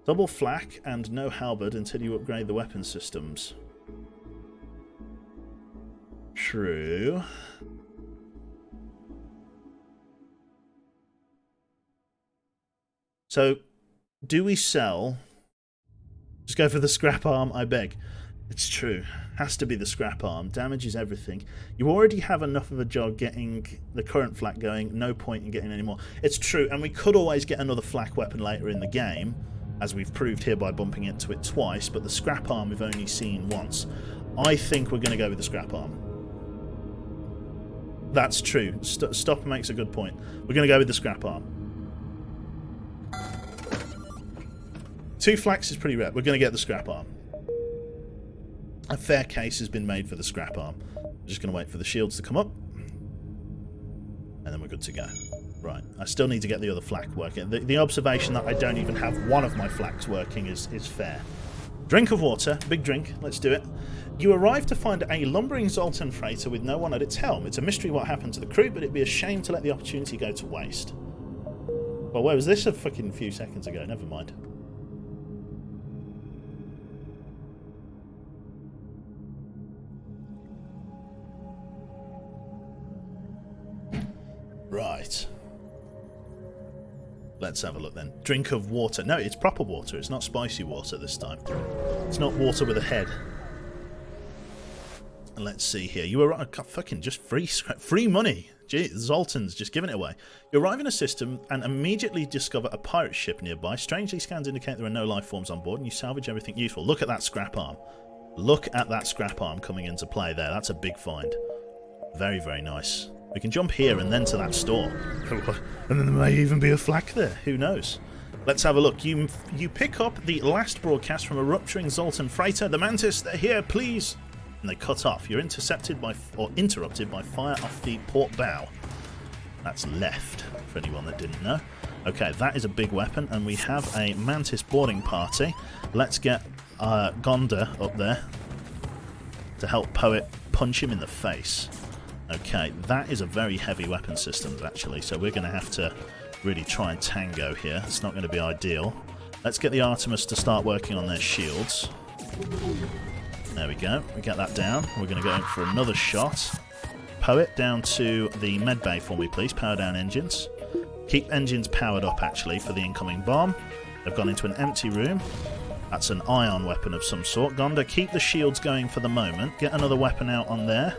Double flak and no halberd until you upgrade the weapon systems. True. So, do we sell? Just go for the scrap arm, I beg. It's true. Has to be the scrap arm. Damages everything. You already have enough of a job getting the current flak going. No point in getting any more. It's true, and we could always get another flak weapon later in the game, as we've proved here by bumping into it twice, but the scrap arm we've only seen once. I think we're going to go with the scrap arm. That's true. Stop makes a good point. We're going to go with the scrap arm. 2 flaks is pretty rare. We're going to get the scrap arm. A fair case has been made for the scrap arm. We're just going to wait for the shields to come up. And then we're good to go. Right. I still need to get the other flak working. The observation that I don't even have one of my flaks working is fair. Drink of water. Big drink. Let's do it. You arrive to find a lumbering Zoltan freighter with no one at its helm. It's a mystery what happened to the crew, but it'd be a shame to let the opportunity go to waste. Well, where was this a fucking few seconds ago? Never mind. Right. Let's have a look then. Drink of water. No, it's proper water. It's not spicy water this time. It's not water with a head. And let's see here. You arrive... Fucking just free money. Gee, Zoltan's just giving it away. You arrive in a system and immediately discover a pirate ship nearby. Strangely, scans indicate there are no life forms on board, and you salvage everything useful. Look at that scrap arm. Look at that scrap arm coming into play there. That's a big find. Very, very nice. We can jump here and then to that store. And then there may even be a flak there. Who knows? Let's have a look. You pick up the last broadcast from a rupturing Zoltan freighter. The Mantis, they're here, please. And they cut off. You're interrupted by fire off the port bow. That's left, for anyone that didn't know. Okay, that is a big weapon, and we have a Mantis boarding party. Let's get Gonda up there to help Poet punch him in the face. Okay, that is a very heavy weapon system, actually, so we're going to have to really try and tango here. It's not going to be ideal. Let's get the Artemis to start working on their shields. There we go. We get that down. We're going to go in for another shot. Poet, down to the medbay for me, please. Power down engines. Keep engines powered up, actually, for the incoming bomb. They've gone into an empty room. That's an ion weapon of some sort. Gonda, keep the shields going for the moment. Get another weapon out on there.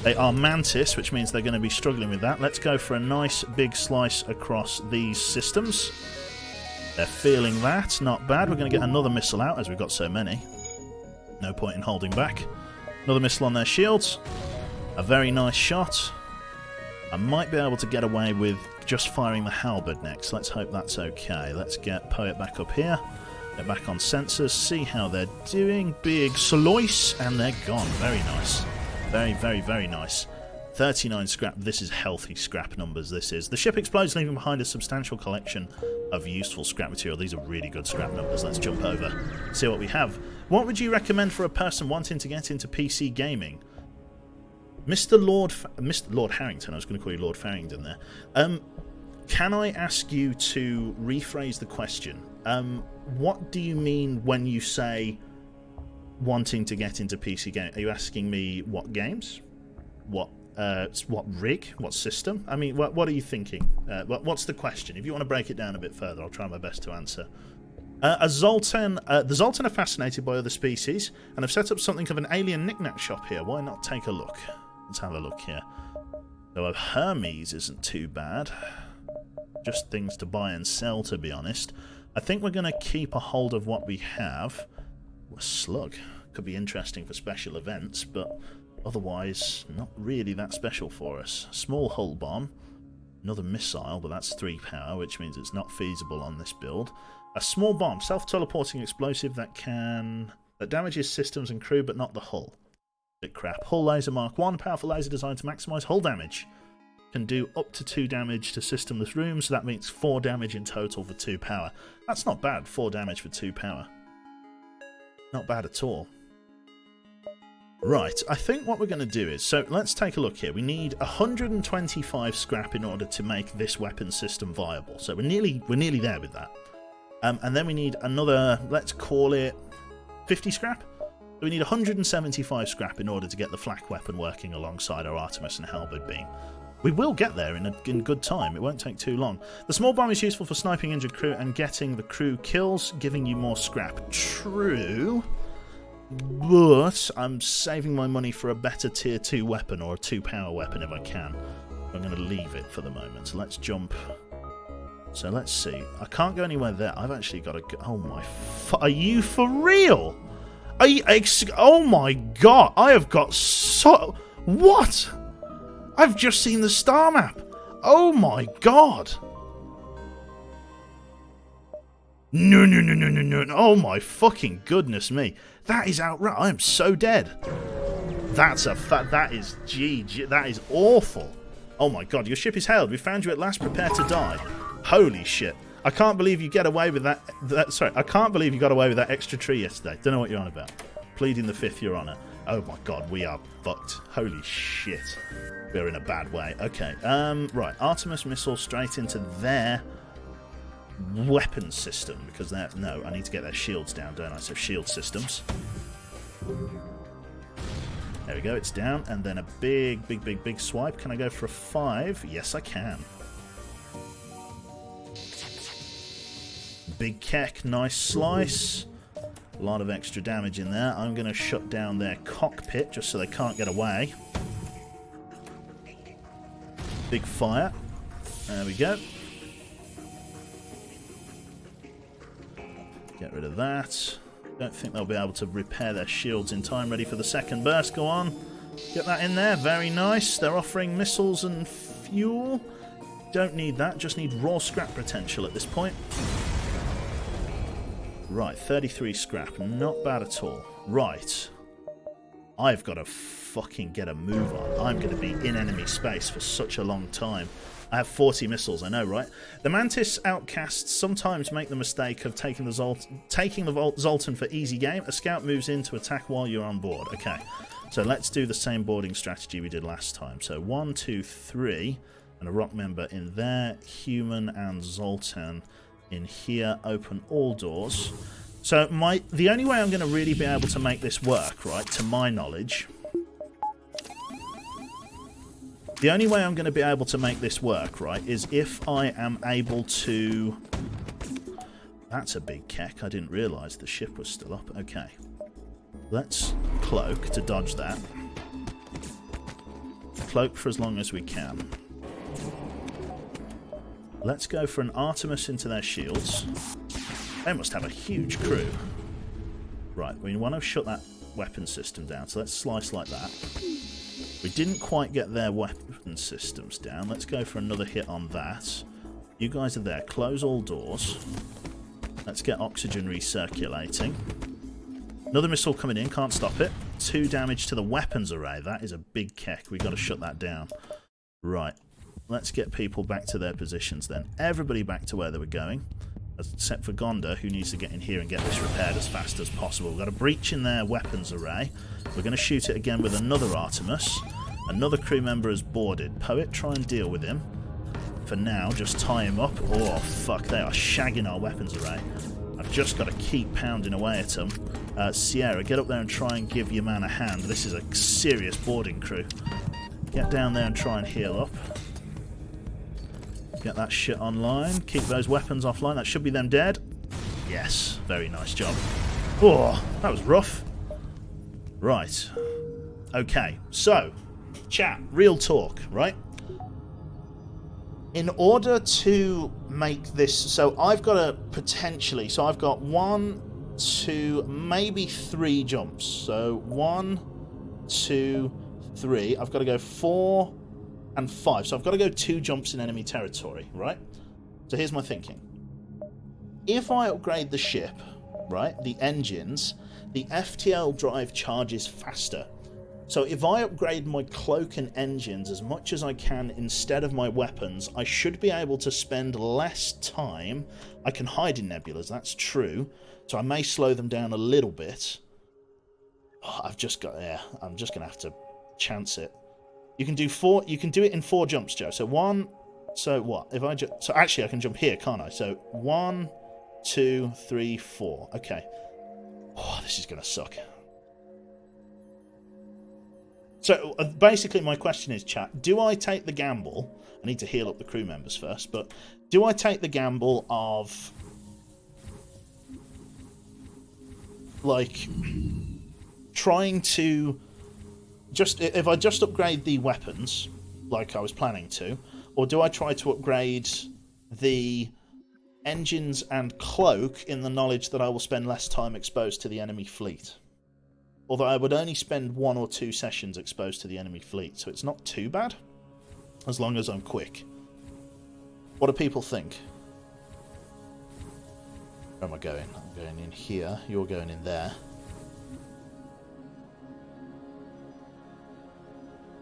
They are Mantis, which means they're going to be struggling with that. Let's go for a nice big slice across these systems. They're feeling that. Not bad. We're going to get another missile out, as we've got so many. No point in holding back. Another missile on their shields. A very nice shot. I might be able to get away with just firing the halberd next. Let's hope that's okay. Let's get Poet back up here. Get back on sensors. See how they're doing. Big slice. And they're gone. Very nice. Very, very, very nice. 39 scrap. This is healthy scrap numbers, this is. The ship explodes, leaving behind a substantial collection of useful scrap material. These are really good scrap numbers. Let's jump over, see what we have. What would you recommend for a person wanting to get into PC gaming? Mr. Lord Harrington, I was going to call you Lord Farrington there. Can I ask you to rephrase the question? What do you mean when you say wanting to get into PC gaming? Are you asking me what games? What what rig? What system? I mean, what are you thinking? What's the question? If you want to break it down a bit further, I'll try my best to answer. The Zoltan are fascinated by other species and have set up something of an alien knick-knack shop here. Why not take a look? Let's have a look here. So a Hermes isn't too bad. Just things to buy and sell, to be honest. I think we're going to keep a hold of what we have. A Slug. Could be interesting for special events, but otherwise not really that special for us. Small hull bomb. Another missile, but that's 3 power, which means it's not feasible on this build. A small bomb, self-teleporting explosive that damages systems and crew, but not the hull. Bit crap. Hull laser Mark 1, powerful laser designed to maximize hull damage. Can do up to 2 damage to systemless rooms, so that means 4 damage in total for 2 power. That's not bad, 4 damage for 2 power. Not bad at all. Right, I think what we're going to do is, so let's take a look here. We need 125 scrap in order to make this weapon system viable. So we're nearly there with that. And then we need another, let's call it 50 scrap. So we need 175 scrap in order to get the flak weapon working alongside our Artemis and Halberd beam. We will get there in good time. It won't take too long. The small bomb is useful for sniping injured crew and getting the crew kills, giving you more scrap. True. But I'm saving my money for a better tier 2 weapon or a 2 power weapon if I can. I'm going to leave it for the moment. So let's jump. So let's see. I can't go anywhere there. I've actually got to go. Oh my. Are you for real? Are you. Oh my god. I have got so. What? I've just seen the star map. Oh my god. No. Oh my fucking goodness me. That is outright. I am so dead. That's a fact. That is GG. That is awful. Oh my god. Your ship is hailed. We found you at last. Prepare to die. Holy shit. I can't believe you get away with that. Sorry. I can't believe you got away with that extra tree yesterday. Don't know what you're on about. Pleading the fifth, Your Honour. Oh my god. We are fucked. Holy shit. We're in a bad way. Okay. Right. Artemis missile straight into their weapon system, because they're... No, I need to get their shields down, don't I? So shield systems. There we go, it's down. And then a big swipe. Can I go for a 5? Yes, I can. Big keck, nice slice. A lot of extra damage in there. I'm going to shut down their cockpit just so they can't get away. Big fire. There we go. Get rid of that. Don't think they'll be able to repair their shields in time. Ready for the second burst. Go on. Get that in there. Very nice. They're offering missiles and fuel. Don't need that. Just need raw scrap potential at this point. Right. 33 scrap. Not bad at all. Right. I've got to fucking get a move on. I'm going to be in enemy space for such a long time. I have 40 missiles, I know, right? The Mantis outcasts sometimes make the mistake of taking the Zoltan for easy game. A scout moves in to attack while you're on board. Okay, so let's do the same boarding strategy we did last time. So 1, 2, 3, and a rock member in there. Human and Zoltan in here. Open all doors. So the only way I'm going to really be able to make this work, right, to my knowledge... The only way I'm going to be able to make this work, right, is if I am able to... That's a big keck. I didn't realise the ship was still up. Okay. Let's cloak to dodge that. Cloak for as long as we can. Let's go for an Artemis into their shields. They must have a huge crew. Right, we want to shut that weapon system down, so let's slice like that. We didn't quite get their weapon systems down. Let's go for another hit on that. You guys are there. Close all doors. Let's get oxygen recirculating. Another missile coming in. Can't stop it. 2 damage to the weapons array. That is a big keck. We've got to shut that down. Right. Let's get people back to their positions then. Everybody back to where they were going. Except for Gonda, who needs to get in here and get this repaired as fast as possible. We've got a breach in their weapons array. We're going to shoot it again with another Artemis. Another crew member is boarded. Poet, try and deal with him. For now, just tie him up. Oh, fuck, they are shagging our weapons array. I've just got to keep pounding away at them. Sierra, get up there and try and give your man a hand. This is a serious boarding crew. Get down there and try and heal up. Get that shit online. Keep those weapons offline. That should be them dead. Yes, very nice job. Oh, that was rough. Right. Okay, so, chat, real talk, right? In order to make this... So I've got to potentially... So I've got 1, 2, maybe 3 jumps. So 1, 2, 3. I've got to go 4 and 5. So I've got to go 2 jumps in enemy territory, right? So here's my thinking. If I upgrade the ship, right, the engines, the FTL drive charges faster. So if I upgrade my cloak and engines as much as I can instead of my weapons, I should be able to spend less time. I can hide in nebulas, that's true. So I may slow them down a little bit. Oh, I've just got, yeah, I'm just going to have to chance it. You can do 4, you can do it in 4 jumps, Joe. So 1, so what? If I so actually I can jump here, can't I? So 1, 2, 3, 4. Okay. Oh, this is going to suck. So, basically my question is, chat, do I take the gamble... I need to heal up the crew members first, but do I take the gamble of... like... trying to... just if I just upgrade the weapons, like I was planning to, or do I try to upgrade the engines and cloak in the knowledge that I will spend less time exposed to the enemy fleet? Although I would only spend 1 or 2 sessions exposed to the enemy fleet, so it's not too bad, as long as I'm quick. What do people think? Where am I going? I'm going in here, you're going in there.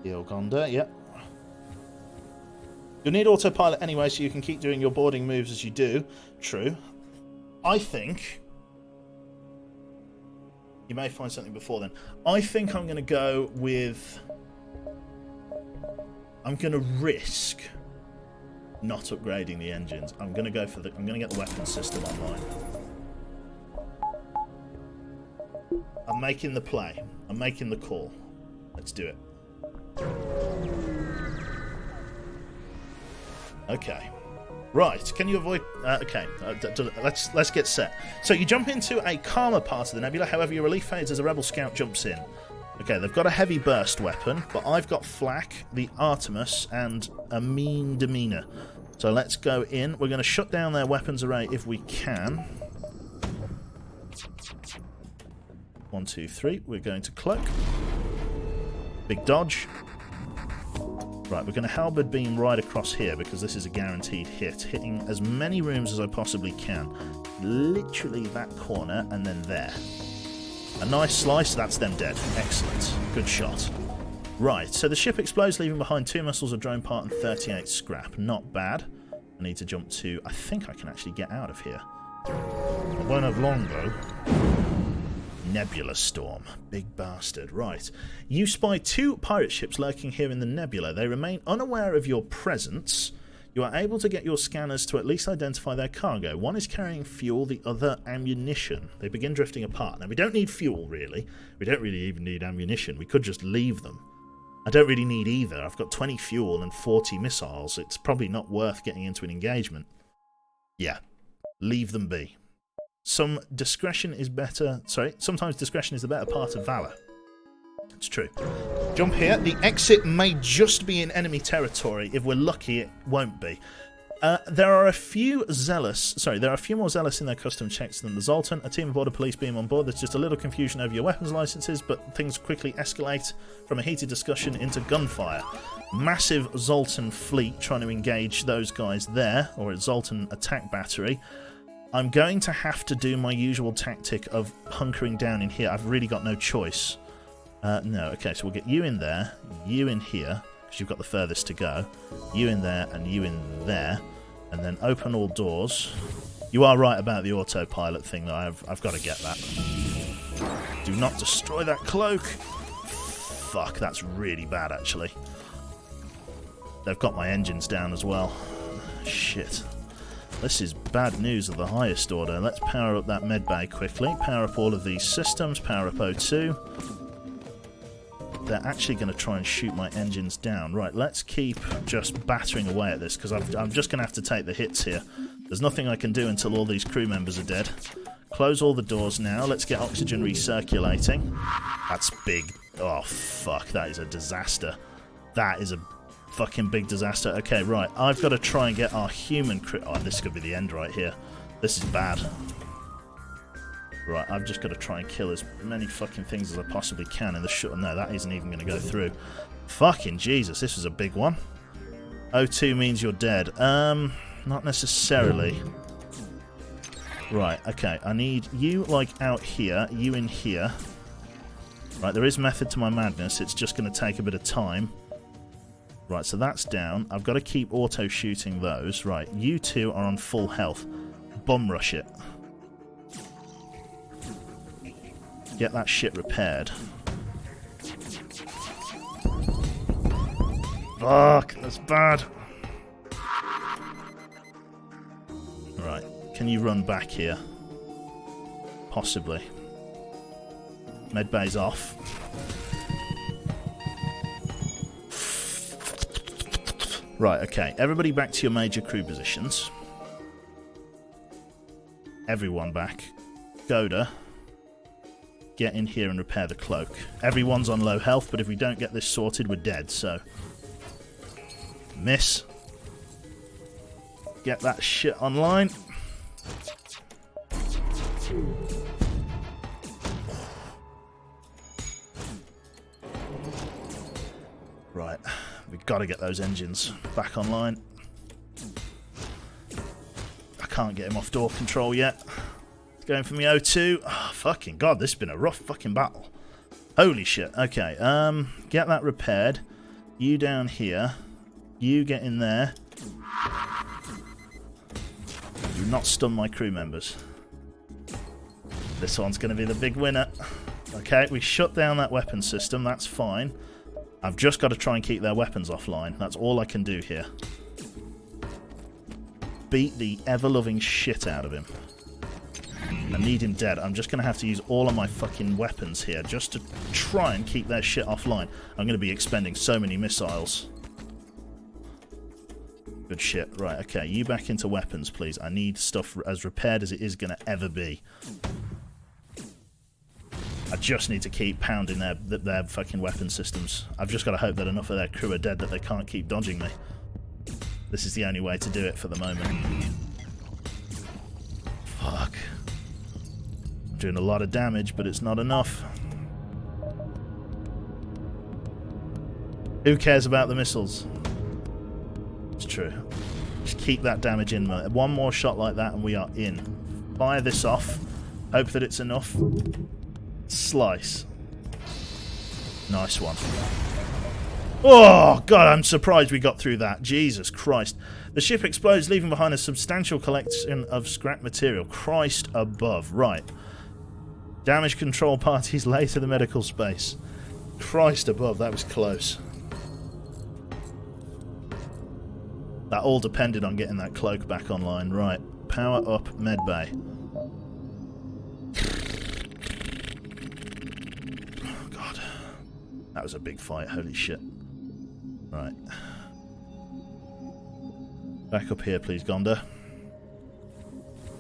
Gonda, yep. You'll need autopilot anyway, so you can keep doing your boarding moves as you do. True. I think... you may find something before then. I think I'm going to go with... I'm going to risk not upgrading the engines. I'm going to go for the... I'm going to get the weapons system online. I'm making the play. I'm making the call. Let's do it. Okay. Right, can you avoid... okay, let's get set. So you jump into a calmer part of the nebula, however your relief fades as a rebel scout jumps in. Okay, they've got a heavy burst weapon, but I've got Flak, the Artemis, and a mean demeanor. So let's go in. We're going to shut down their weapons array if we can. 1, 2, 3. We're going to cloak. Big dodge. Right, we're going to halberd beam right across here because this is a guaranteed hit, hitting as many rooms as I possibly can. Literally that corner and then there. A nice slice, that's them dead. Excellent. Good shot. Right, so the ship explodes, leaving behind 2 missiles, a drone part, and 38 scrap. Not bad. I need to jump to... I think I can actually get out of here. I won't have long, though. Nebula Storm. Big bastard. Right. You spy 2 pirate ships lurking here in the nebula. They remain unaware of your presence. You are able to get your scanners to at least identify their cargo. One is carrying fuel, the other ammunition. They begin drifting apart. Now, we don't need fuel, really. We don't really even need ammunition. We could just leave them. I don't really need either. I've got 20 fuel and 40 missiles. It's probably not worth getting into an engagement. Yeah. Leave them be. Sometimes discretion is the better part of valor. It's true. Jump here. The exit may just be in enemy territory. If we're lucky, it won't be. There are a few more zealous in their custom checks than the Zoltan. A team of border police beam on board. There's just a little confusion over your weapons licenses, but things quickly escalate from a heated discussion into gunfire. Massive Zoltan fleet trying to engage those guys there, or a Zoltan attack battery. I'm going to have to do my usual tactic of hunkering down in here. I've really got no choice. No, okay, so we'll get you in there, you in here, because you've got the furthest to go, you in there, and you in there, and then open all doors. You are right about the autopilot thing, though. I've got to get that. Do not destroy that cloak. Fuck, that's really bad, actually. They've got my engines down as well. Shit. This is bad news of the highest order. Let's power up that medbay quickly. Power up all of these systems. Power up O2. they're actually going to try and shoot my engines down. Right, let's keep just battering away at this, because I'm just going to have to take the hits here. There's nothing I can do until all these crew members are dead. Close all the doors now. Let's get oxygen recirculating. That's big. Oh, fuck. That is a disaster. That is a fucking big disaster. Okay, right. I've got to try and get our human crew... Oh, this could be the end right here. This is bad. Right, I've just got to try and kill as many fucking things as I possibly can in the shot. No, that isn't even going to go through. Fucking Jesus, this is a big one. O2 means you're dead. Not necessarily. Right, okay. I need you, like, out here. You in here. Right, there is method to my madness. It's just going to take a bit of time. Right, so that's down. I've got to keep auto-shooting those. Right, you two are on full health. Bum rush it. Get that shit repaired. Fuck, that's bad. Right, can you run back here? Possibly. Medbay's off. Right, okay. Everybody back to your major crew positions. Everyone back. Goda. Get in here and repair the cloak. Everyone's on low health, but if we don't get this sorted, we're dead, so... Miss. Get that shit online. Right. We've got to get those engines back online. I can't get him off door control yet. Going for me O2. Oh, fucking God, this has been a rough fucking battle. Holy shit. Okay, get that repaired. You down here. You get in there. Do not stun my crew members. This one's going to be the big winner. Okay, we shut down that weapon system. That's fine. I've just got to try and keep their weapons offline. That's all I can do here. Beat the ever-loving shit out of him. I need him dead. I'm just going to have to use all of my fucking weapons here just to try and keep their shit offline. I'm going to be expending so many missiles. Good shit. Right, okay. You back into weapons, please. I need stuff as repaired as it is going to ever be. I just need to keep pounding their fucking weapon systems. I've just got to hope that enough of their crew are dead that they can't keep dodging me. This is the only way to do it for the moment. Fuck. I'm doing a lot of damage, but it's not enough. Who cares about the missiles? It's true. Just keep that damage in. One more shot like that and we are in. Fire this off. Hope that it's enough. Slice. Nice one. Oh, God, I'm surprised we got through that. Jesus Christ. The ship explodes, leaving behind a substantial collection of scrap material. Christ above. Right. Damage control parties laid to the medical space. Christ above, that was close. That all depended on getting that cloak back online. Right. Power up medbay. Oh, God. That was a big fight. Holy shit. Right. Back up here, please, Gonda.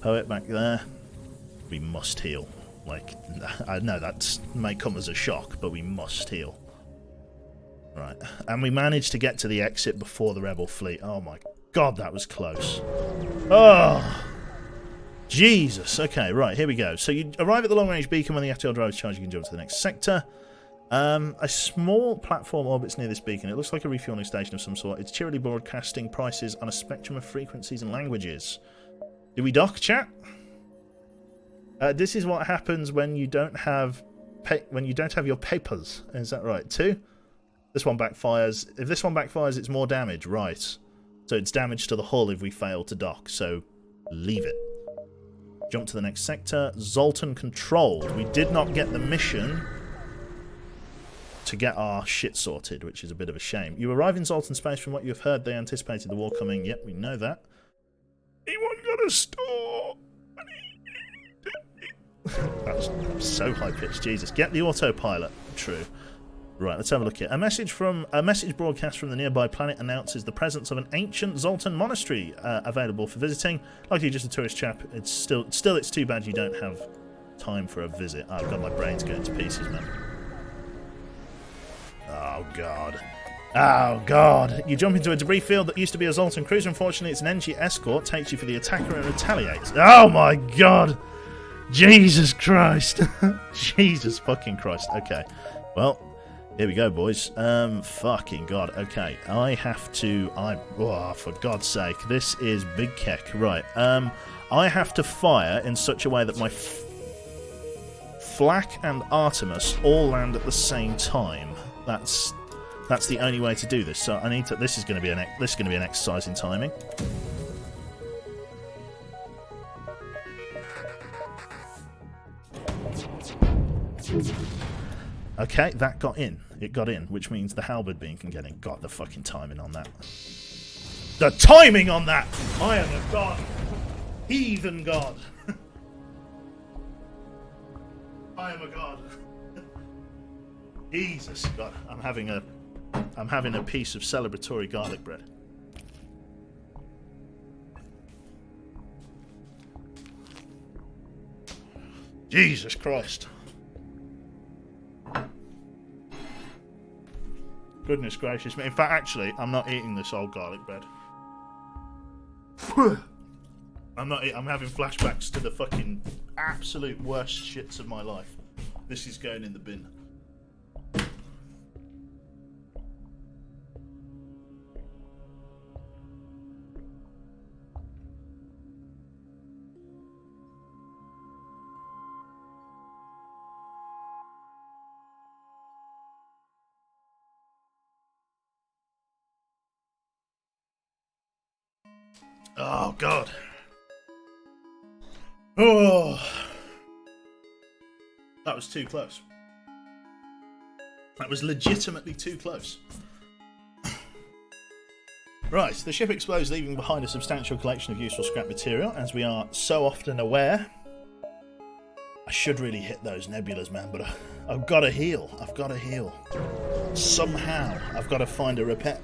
Poet back there. We must heal. Like, I know that may come as a shock, but we must heal. Right. And we managed to get to the exit before the rebel fleet. Oh my God, that was close. Oh! Jesus. Okay, right, here we go. So you arrive at the long-range beacon when the FTL drive is charged. You can jump to the next sector. A small platform orbits near this beacon. It looks like a refueling station of some sort. It's cheerily broadcasting prices on a spectrum of frequencies and languages. Do we dock, chat? This is what happens when you don't have your papers. Is that right? 2? This one backfires. If this one backfires, it's more damage. Right. So it's damage to the hull if we fail to dock. So leave it. Jump to the next sector. Zoltan controlled. We did not get the mission to get our shit sorted, which is a bit of a shame. You arrive in Zoltan space. From what you've heard, they anticipated the war coming. Yep, we know that. Anyone got a store? That was so high-pitched. Jesus. Get the autopilot. True. Right, let's have a look here. A message broadcast from the nearby planet announces the presence of an ancient Zoltan monastery available for visiting. Likely just a tourist chap. It's still it's too bad you don't have time for a visit. Oh, I've got my brains going to pieces, man. Oh god. Oh god. You jump into a debris field that used to be a Zoltan cruiser. Unfortunately, it's an NG escort. Takes you for the attacker and retaliates. Oh my god. Jesus Christ. Jesus fucking Christ. Okay. Well, here we go, boys. Fucking god. Okay. I have to... Oh, for God's sake. This is big keck. Right. I have to fire in such a way that my Flak and Artemis all land at the same time. That's the only way to do this. So I need to. This is going to be an exercise in timing. Okay, that got in. It got in, which means the halberd beam can get in. God, the fucking timing on that. The timing on that! I am a god. Heathen god. I am a god. Jesus God, I'm having a piece of celebratory garlic bread. Jesus Christ. Goodness gracious me. In fact, actually, I'm not eating this old garlic bread. I'm having flashbacks to the fucking absolute worst shits of my life. This is going in the bin. Oh God. Oh, that was too close. That was legitimately too close. Right, the ship explodes, leaving behind a substantial collection of useful scrap material. As we are so often aware, I should really hit those nebulas, man, but I've got to heal. I've got to heal. Somehow, I've got to find a repair.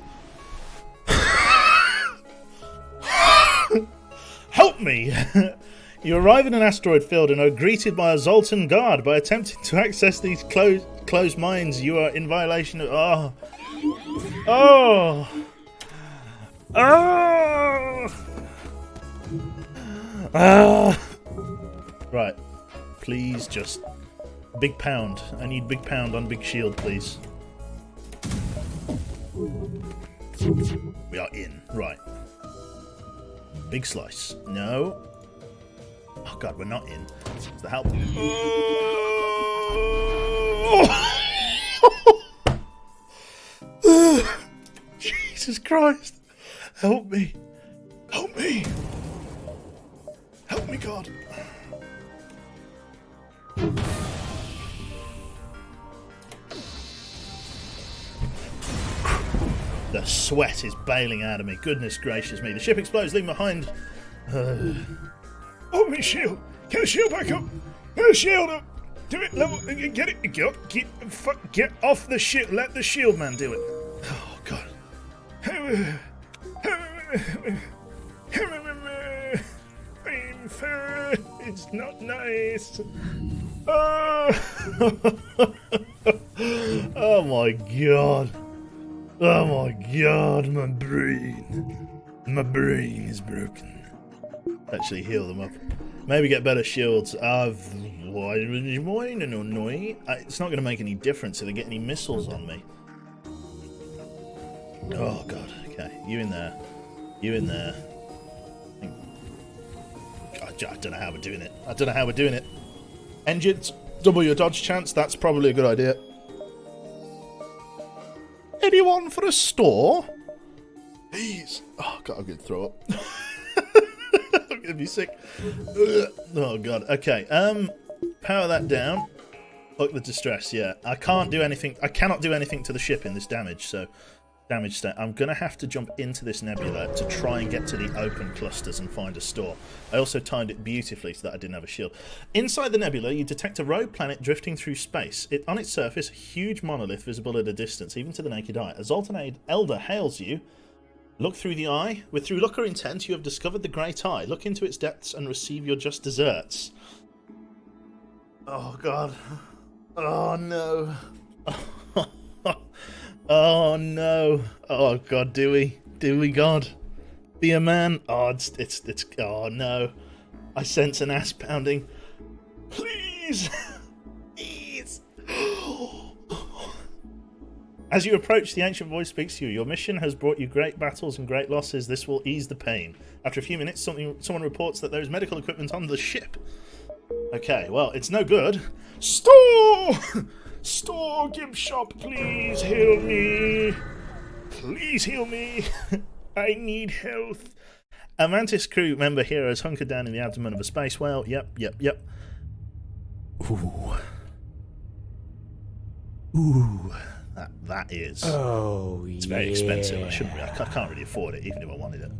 Help me! You arrive in an asteroid field and are greeted by a Zoltan guard. By attempting to access these closed mines, you are in violation of... Right. Please just... Big pound. I need big pound on big shield, please. We are in. Right. Big slice. No. Oh God, we're not in. It's the help. Jesus Christ. Help me. Help me. Help me, God. The sweat is bailing out of me. Goodness gracious me. The ship explodes, leaving behind... Oh, my shield. Get the shield back up. Get the shield up. Do it. Level. Get it. Get off the shield. Let the shield man do it. Oh, God. It's not nice. Oh, my God. Oh my God, my brain is broken. Actually heal them up. Maybe get better shields. It's not going to make any difference if they get any missiles on me. Oh God, okay. You in there. You in there. I don't know how we're doing it. Engines, double your dodge chance. That's probably a good idea. Anyone for a store? Please. Oh God, I'm gonna throw up. I'm gonna be sick. Oh God. Okay. Power that down. Hook the distress. Yeah. I can't do anything. I cannot do anything to the ship in this damage. So, Damage state. I'm going to have to jump into this nebula to try and get to the open clusters and find a store. I also timed it beautifully so that I didn't have a shield. Inside the nebula, you detect a rogue planet drifting through space. On its surface, a huge monolith visible at a distance, even to the naked eye. A Zoltan Elder hails you. Look through the eye. Through luck or intent, you have discovered the Great Eye. Look into its depths and receive your just desserts. Oh, God. Oh, no. Oh, no. Oh, God, do we, God? Be a man. Oh, it's, oh, no. I sense an ass pounding. Please. Please. As you approach, the ancient voice speaks to you. Your mission has brought you great battles and great losses. This will ease the pain. After a few minutes, someone reports that there is medical equipment on the ship. Okay, well, it's no good. Store! Store, gift shop, please heal me. Please heal me. I need health. A Mantis crew member here is hunkered down in the abdomen of a space whale. Yep. Ooh. That is. Oh, it's very expensive. I can't really afford it, even if I wanted it.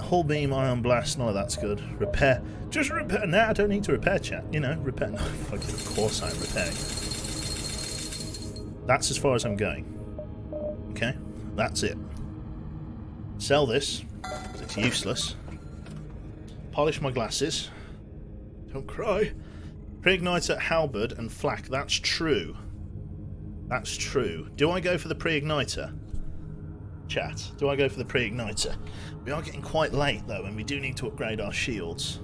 Hull beam, ion blast, none of that's good. Repair. Just repair. Nah, I don't need to repair, chat. You know, repair. No, fucking, of course I'm repairing. That's as far as I'm going. Okay? That's it. Sell this, because it's useless. Polish my glasses. Don't cry. Pre-igniter, halberd, and flak. That's true. That's true. Do I go for the pre-igniter? Chat, do I go for the pre-igniter? We are getting quite late, though, and we do need to upgrade our shields.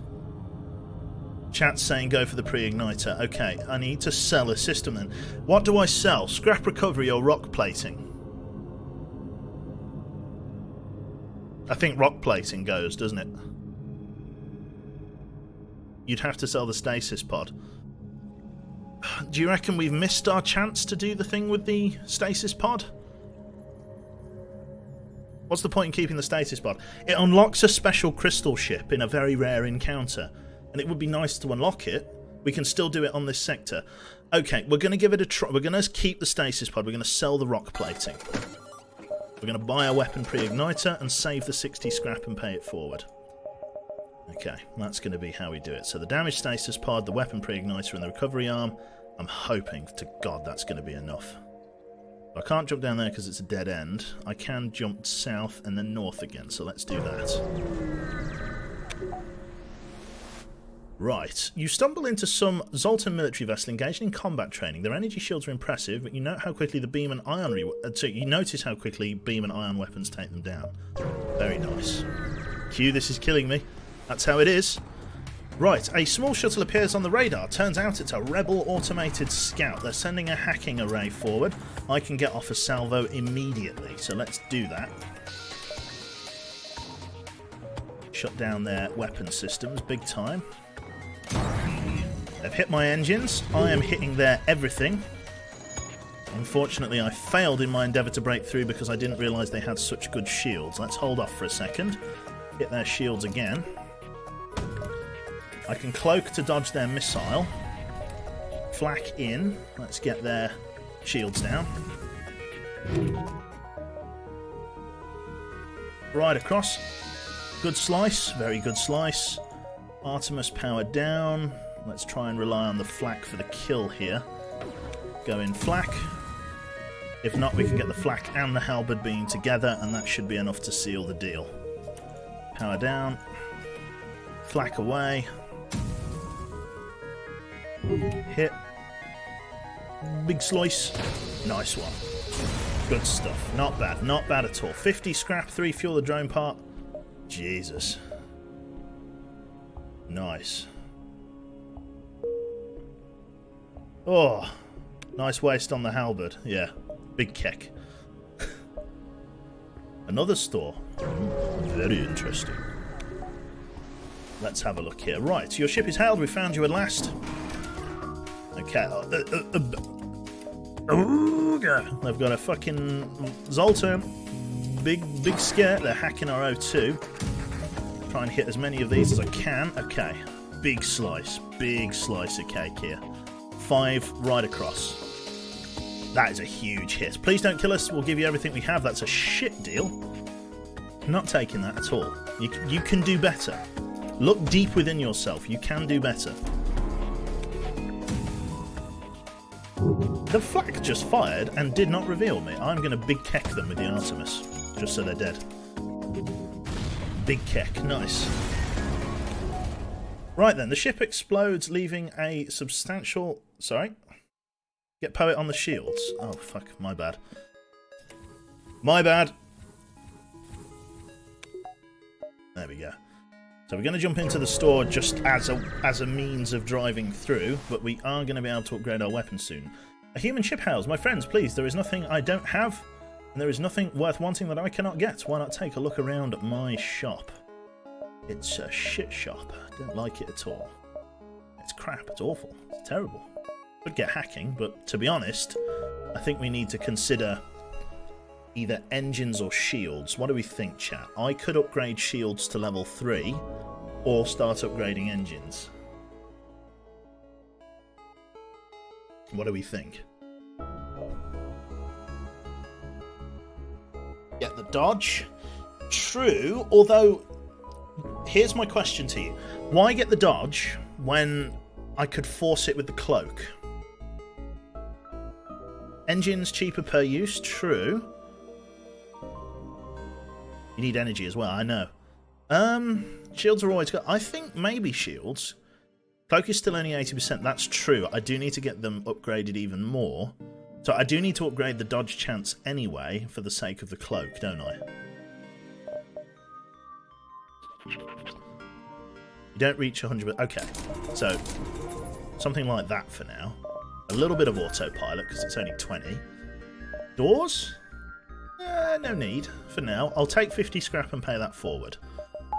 Chat's saying go for the pre-igniter. Okay, I need to sell a system then. What do I sell? Scrap recovery or rock plating? I think rock plating goes, doesn't it? You'd have to sell the stasis pod. Do you reckon we've missed our chance to do the thing with the stasis pod? What's the point in keeping the stasis pod? It unlocks a special crystal ship in a very rare encounter. And it would be nice to unlock it. We can still do it on this sector. Okay, we're going to give it a try. We're going to keep the stasis pod. We're going to sell the rock plating. We're going to buy a weapon pre-igniter and save the 60 scrap and pay it forward. Okay, that's going to be how we do it. So the damage stasis pod, the weapon pre-igniter and the recovery arm. I'm hoping to God that's going to be enough. I can't jump down there because it's a dead end. I can jump south and then north again, so let's do that. Right, you stumble into some Zoltan military vessel engaged in combat training. Their energy shields are impressive, but you note how quickly the beam and ion you notice how quickly beam and ion weapons take them down. Very nice. Q, this is killing me. That's how it is. Right, a small shuttle appears on the radar. Turns out it's a rebel automated scout. They're sending a hacking array forward. I can get off a salvo immediately, so let's do that. Shut down their weapon systems big time. They've hit my engines. I am hitting their everything. Unfortunately, I failed in my endeavour to break through because I didn't realise they had such good shields. Let's hold off for a second. Hit their shields again. I can cloak to dodge their missile. Flak in. Let's get their shields down. Right across. Good slice. Very good slice. Artemis powered down. Let's try and rely on the flak for the kill here. Go in flak. If not, we can get the flak and the halberd being together, and that should be enough to seal the deal. Power down. Flak away. Hit. Big slice. Nice one. Good stuff. Not bad. Not bad at all. 50 scrap, 3 fuel the drone part. Jesus. Nice. Oh, nice waste on the halberd. Yeah, big keck. Another store. Very interesting. Let's have a look here. Right, your ship is hailed. We found you at last. Okay. They've got a fucking Zoltan. Big scare. They're hacking our O2. Try and hit as many of these as I can. Okay. Big slice of cake here. 5 right across. That is a huge hit. Please don't kill us. We'll give you everything we have. That's a shit deal. Not taking that at all. You can do better. Look deep within yourself. You can do better. The flak just fired and did not reveal me. I'm going to big keck them with the Artemis, just so they're dead. Big keck. Nice. Right then, the ship explodes, leaving a substantial... Sorry? Get poet on the shields. Oh, fuck. My bad. My bad. There we go. So we're going to jump into the store just as a means of driving through, but we are going to be able to upgrade our weapons soon. A human ship hails. My friends, please, there is nothing I don't have, and there is nothing worth wanting that I cannot get. Why not take a look around at my shop? It's a shit shop. I don't like it at all. It's crap. It's awful. It's terrible. Could get hacking, but to be honest, I think we need to consider either engines or shields. What do we think, chat? I could upgrade shields to level 3 or start upgrading engines. What do we think? Get the dodge. True, although here's my question to you. Why get the dodge when I could force it with the cloak? Engines cheaper per use, true. You need energy as well, I know. Shields are always good. I think maybe shields. Cloak is still only 80%. That's true. I do need to get them upgraded even more. So I do need to upgrade the dodge chance anyway for the sake of the cloak, don't I? You don't reach 100%. Okay. So something like that for now. A little bit of autopilot because it's only 20. Doors? No need for now. I'll take 50 scrap and pay that forward.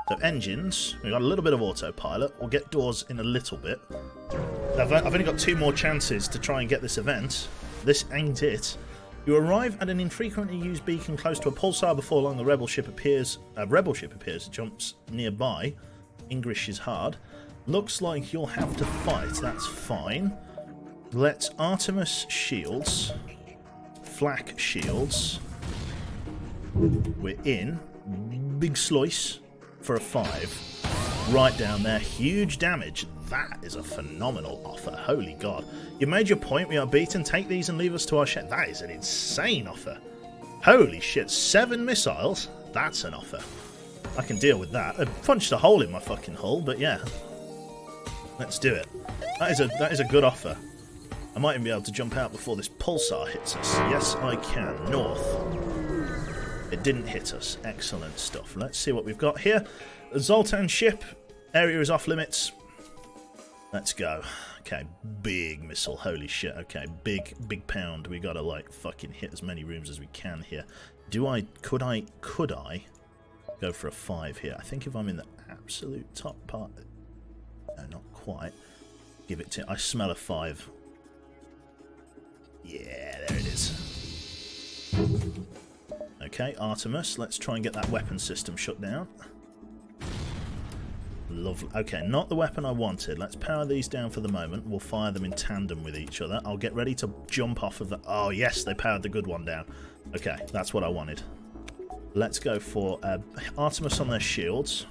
So engines, we've got a little bit of autopilot. We'll get doors in a little bit. I've only got 2 more chances to try and get this event. This ain't it. You arrive at an infrequently used beacon close to a pulsar. Before long, a rebel ship appears, jumps nearby. English is hard. Looks like you'll have to fight. That's fine. Let's Artemis shields. Flak shields. We're in. Big slice for a 5. Right down there. Huge damage. That is a phenomenal offer. Holy God. You made your point. We are beaten. Take these and leave us to our shed. That is an insane offer. Holy shit. 7 missiles? That's an offer. I can deal with that. I punched a hole in my fucking hull, but yeah. Let's do it. That is a good offer. I might even be able to jump out before this pulsar hits us. Yes, I can. North. It didn't hit us. Excellent stuff. Let's see what we've got here. A Zoltan ship. Area is off limits. Let's go. Okay, big missile. Holy shit. Okay, big pound. We gotta, like, fucking hit as many rooms as we can here. Could I go for a 5 here? I think if I'm in the absolute top part... No, not quite. Give it to... I smell a 5. Yeah, there it is. Okay, Artemis. Let's try and get that weapon system shut down. Lovely. Okay, not the weapon I wanted. Let's power these down for the moment. We'll fire them in tandem with each other. I'll get ready to jump off of the... Oh, yes, they powered the good one down. Okay, that's what I wanted. Let's go for Artemis on their shields.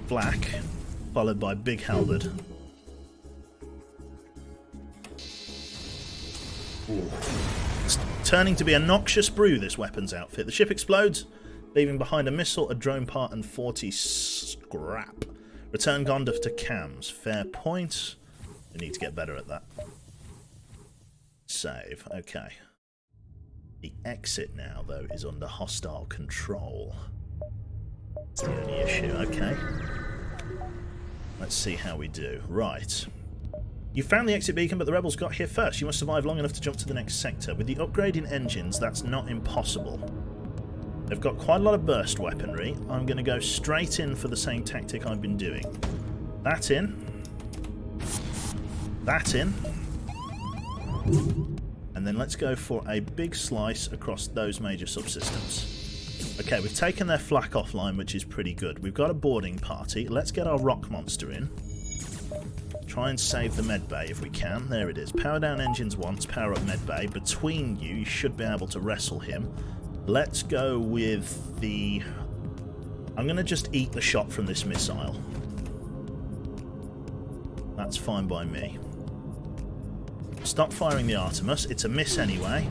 Black, followed by Big Halberd. Ooh. It's turning to be a noxious brew, this weapons outfit. The ship explodes, leaving behind a missile, a drone part, and 40 scrap. Return Gondor to cams. Fair point. We need to get better at that. Save. Okay. The exit now, though, is under hostile control. That's the only issue. Okay. Let's see how we do. Right. You found the exit beacon, but the rebels got here first. You must survive long enough to jump to the next sector. With the upgrade in engines, that's not impossible. They've got quite a lot of burst weaponry. I'm going to go straight in for the same tactic I've been doing. That in. That in. And then let's go for a big slice across those major subsystems. Okay, we've taken their flak offline, which is pretty good. We've got a boarding party. Let's get our rock monster in. Try and save the med bay if we can. There it is. Power down engines once, power up med bay. Between you, you should be able to wrestle him. Let's go with the... I'm going to just eat the shot from this missile. That's fine by me. Stop firing the Artemis. It's a miss anyway.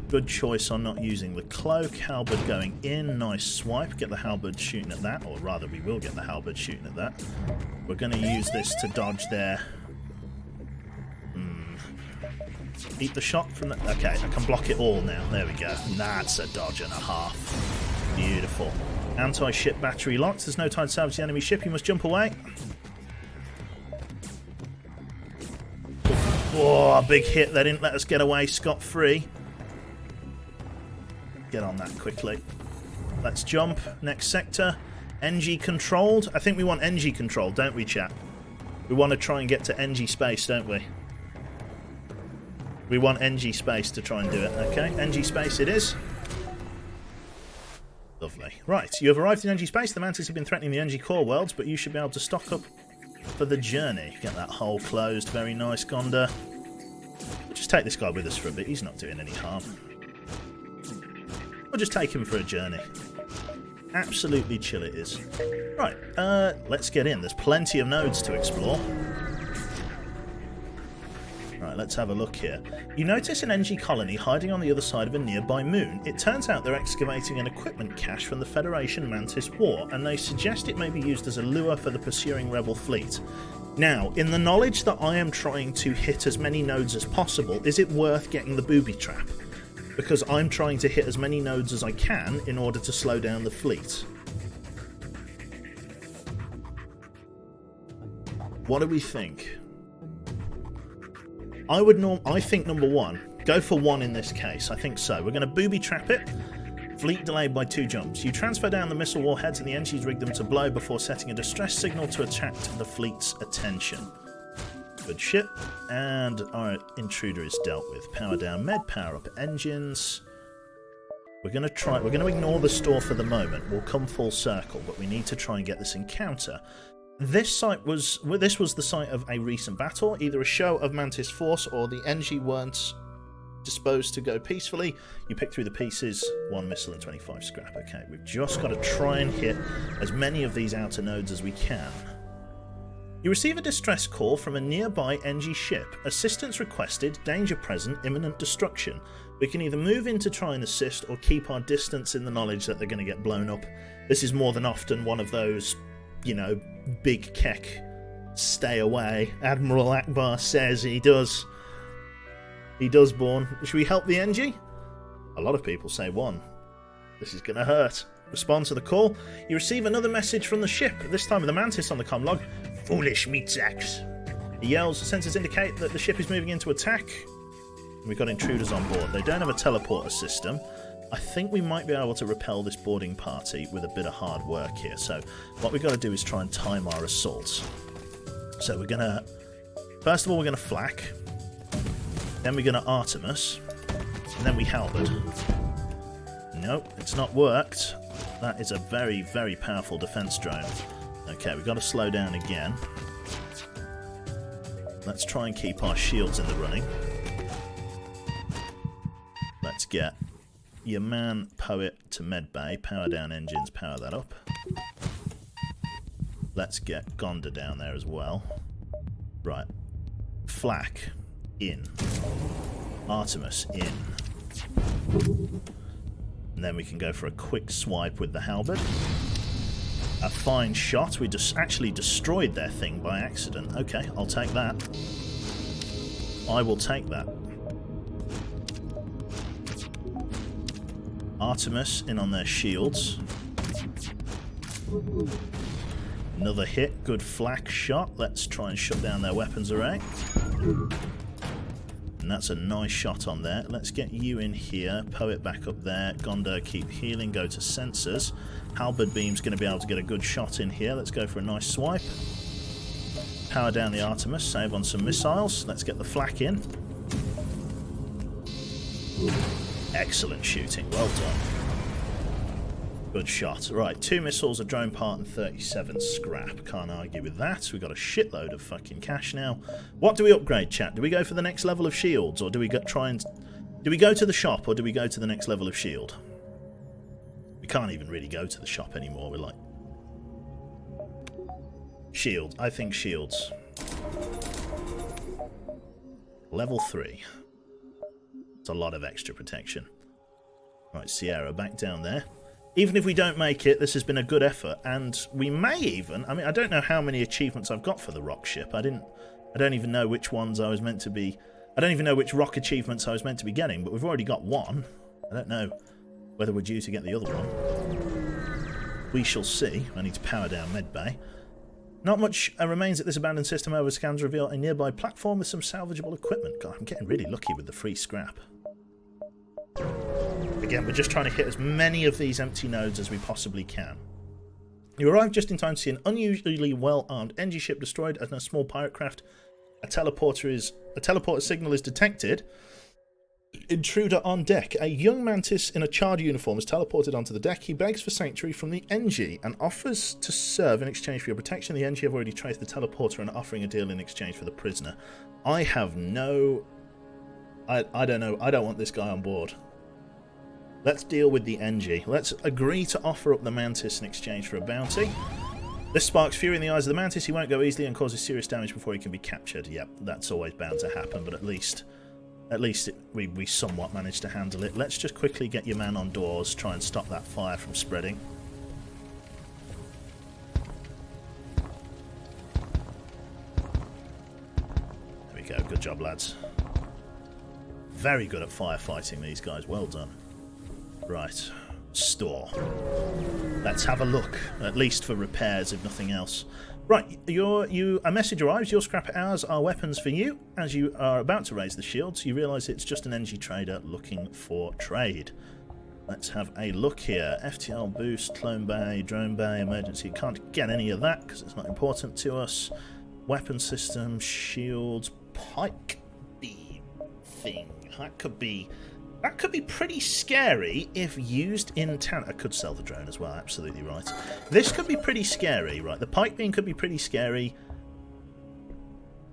Good choice on not using the cloak. Halberd going in. Nice swipe. Get the halberd shooting at that. Or rather, we will get the halberd shooting at that. We're going to use this to dodge there. Eat the shot from the... Okay, I can block it all now. There we go. That's a dodge and a half. Beautiful. Anti-ship battery locked. There's no time to salvage the enemy ship. You must jump away. Whoa, a big hit. They didn't let us get away scot-free. Get on that quickly. Let's jump. Next sector. NG controlled. I think we want NG controlled, don't we, chat? We want to try and get to NG space, don't we? We want NG space to try and do it. Okay, NG space it is. Lovely. Right, you have arrived in NG space. The Mantis have been threatening the NG core worlds, but you should be able to stock up for the journey. Get that hole closed. Very nice, Gonda. We'll just take this guy with us for a bit. He's not doing any harm. We'll just take him for a journey. Absolutely chill it is. Right, let's get in. There's plenty of nodes to explore. Right, let's have a look here. You notice an NG colony hiding on the other side of a nearby moon. It turns out they're excavating an equipment cache from the Federation Mantis War, and they suggest it may be used as a lure for the pursuing rebel fleet. Now, in the knowledge that I am trying to hit as many nodes as possible, is it worth getting the booby trap? Because I'm trying to hit as many nodes as I can in order to slow down the fleet. What do we think? I think number one. Go for one in this case. I think so. We're going to booby trap it. Fleet delayed by 2 jumps. You transfer down the missile warheads and the NGs rig them to blow before setting a distress signal to attract the fleet's attention. Good shit. And our intruder is dealt with. Power down med, power up engines. We're going to ignore the store for the moment. We'll come full circle, but we need to try and get this encounter. This was the site of a recent battle, either a show of Mantis force or the NG weren't disposed to go peacefully. You pick through the pieces, 1 missile and 25 scrap. Okay, we've just got to try and hit as many of these outer nodes as we can. You receive a distress call from a nearby NG ship. Assistance requested, danger present, imminent destruction. We can either move in to try and assist or keep our distance in the knowledge that they're going to get blown up. This is more than often one of those, you know, big keck, stay away. Admiral Akbar says he does. He does, Born. Should we help the NG? A lot of people say 1. This is going to hurt. Respond to the call. You receive another message from the ship, this time with the Mantis on the comm log. Foolish meat sacks. He yells. Sensors indicate that the ship is moving into attack. We've got intruders on board. They don't have a teleporter system. I think we might be able to repel this boarding party with a bit of hard work here. So what we've got to do is try and time our assaults. So we're going to... First of all, we're going to flak. Then we're going to Artemis. And then we halberd. Nope, it's not worked. That is a very, very powerful defense drone. Okay, we've got to slow down again. Let's try and keep our shields in the running. Let's get your man Poet to medbay. Power down engines, power that up. Let's get Gonda down there as well. Right. Flak in. Artemis in. And then we can go for a quick swipe with the halberd. A fine shot. We just actually destroyed their thing by accident. Okay, I'll take that. I will take that. Artemis in on their shields. Another hit. Good flak shot. Let's try and shut down their weapons array. And that's a nice shot on there. Let's get you in here. Poet back up there. Gonda, keep healing. Go to sensors. Halberd beam's going to be able to get a good shot in here. Let's go for a nice swipe. Power down the Artemis. Save on some missiles. Let's get the flak in. Excellent shooting. Well done. Good shot. Right, 2 missiles, a drone part, and 37 scrap. Can't argue with that. We've got a shitload of fucking cash now. What do we upgrade, chat? Do we go for the next level of shields, or do we try and... Do we go to the shop, or do we go to the next level of shield? We can't even really go to the shop anymore. We're like... Shield. I think shields. Level 3. It's a lot of extra protection. Right, Sierra, back down there. Even if we don't make it, this has been a good effort, and we may even... I mean, I don't know how many achievements I've got for the rock ship. I don't even know which ones I was meant to be... I don't even know which rock achievements I was meant to be getting, but we've already got one. I don't know whether we're due to get the other one. We shall see. I need to power down medbay. Not much remains at this abandoned system. Over scans reveal a nearby platform with some salvageable equipment. God, I'm getting really lucky with the free scrap. Again, we're just trying to hit as many of these empty nodes as we possibly can. You arrive just in time to see an unusually well-armed NG ship destroyed and a small pirate craft. A teleporter signal is detected. Intruder on deck. A young mantis in a charred uniform is teleported onto the deck. He begs for sanctuary from the NG and offers to serve in exchange for your protection. The NG have already traced the teleporter and are offering a deal in exchange for the prisoner. I have no... I don't know. I don't want this guy on board. Let's deal with the NG. Let's agree to offer up the Mantis in exchange for a bounty. This sparks fury in the eyes of the Mantis. He won't go easily and causes serious damage before he can be captured. Yep, that's always bound to happen, but at least we somewhat managed to handle it. Let's just quickly get your man on doors, try and stop that fire from spreading. There we go. Good job, lads. Very good at firefighting, these guys. Well done. Right, store. Let's have a look, at least for repairs, if nothing else. Right, a message arrives. Your scrap at ours are weapons for you. As you are about to raise the shields, you realise it's just an NG trader looking for trade. Let's have a look here. FTL boost, clone bay, drone bay, emergency. Can't get any of that because it's not important to us. Weapon system, shields, pike beam thing. That could be pretty scary if used in town. I could sell the drone as well, absolutely right. This could be pretty scary, right? The pike beam could be pretty scary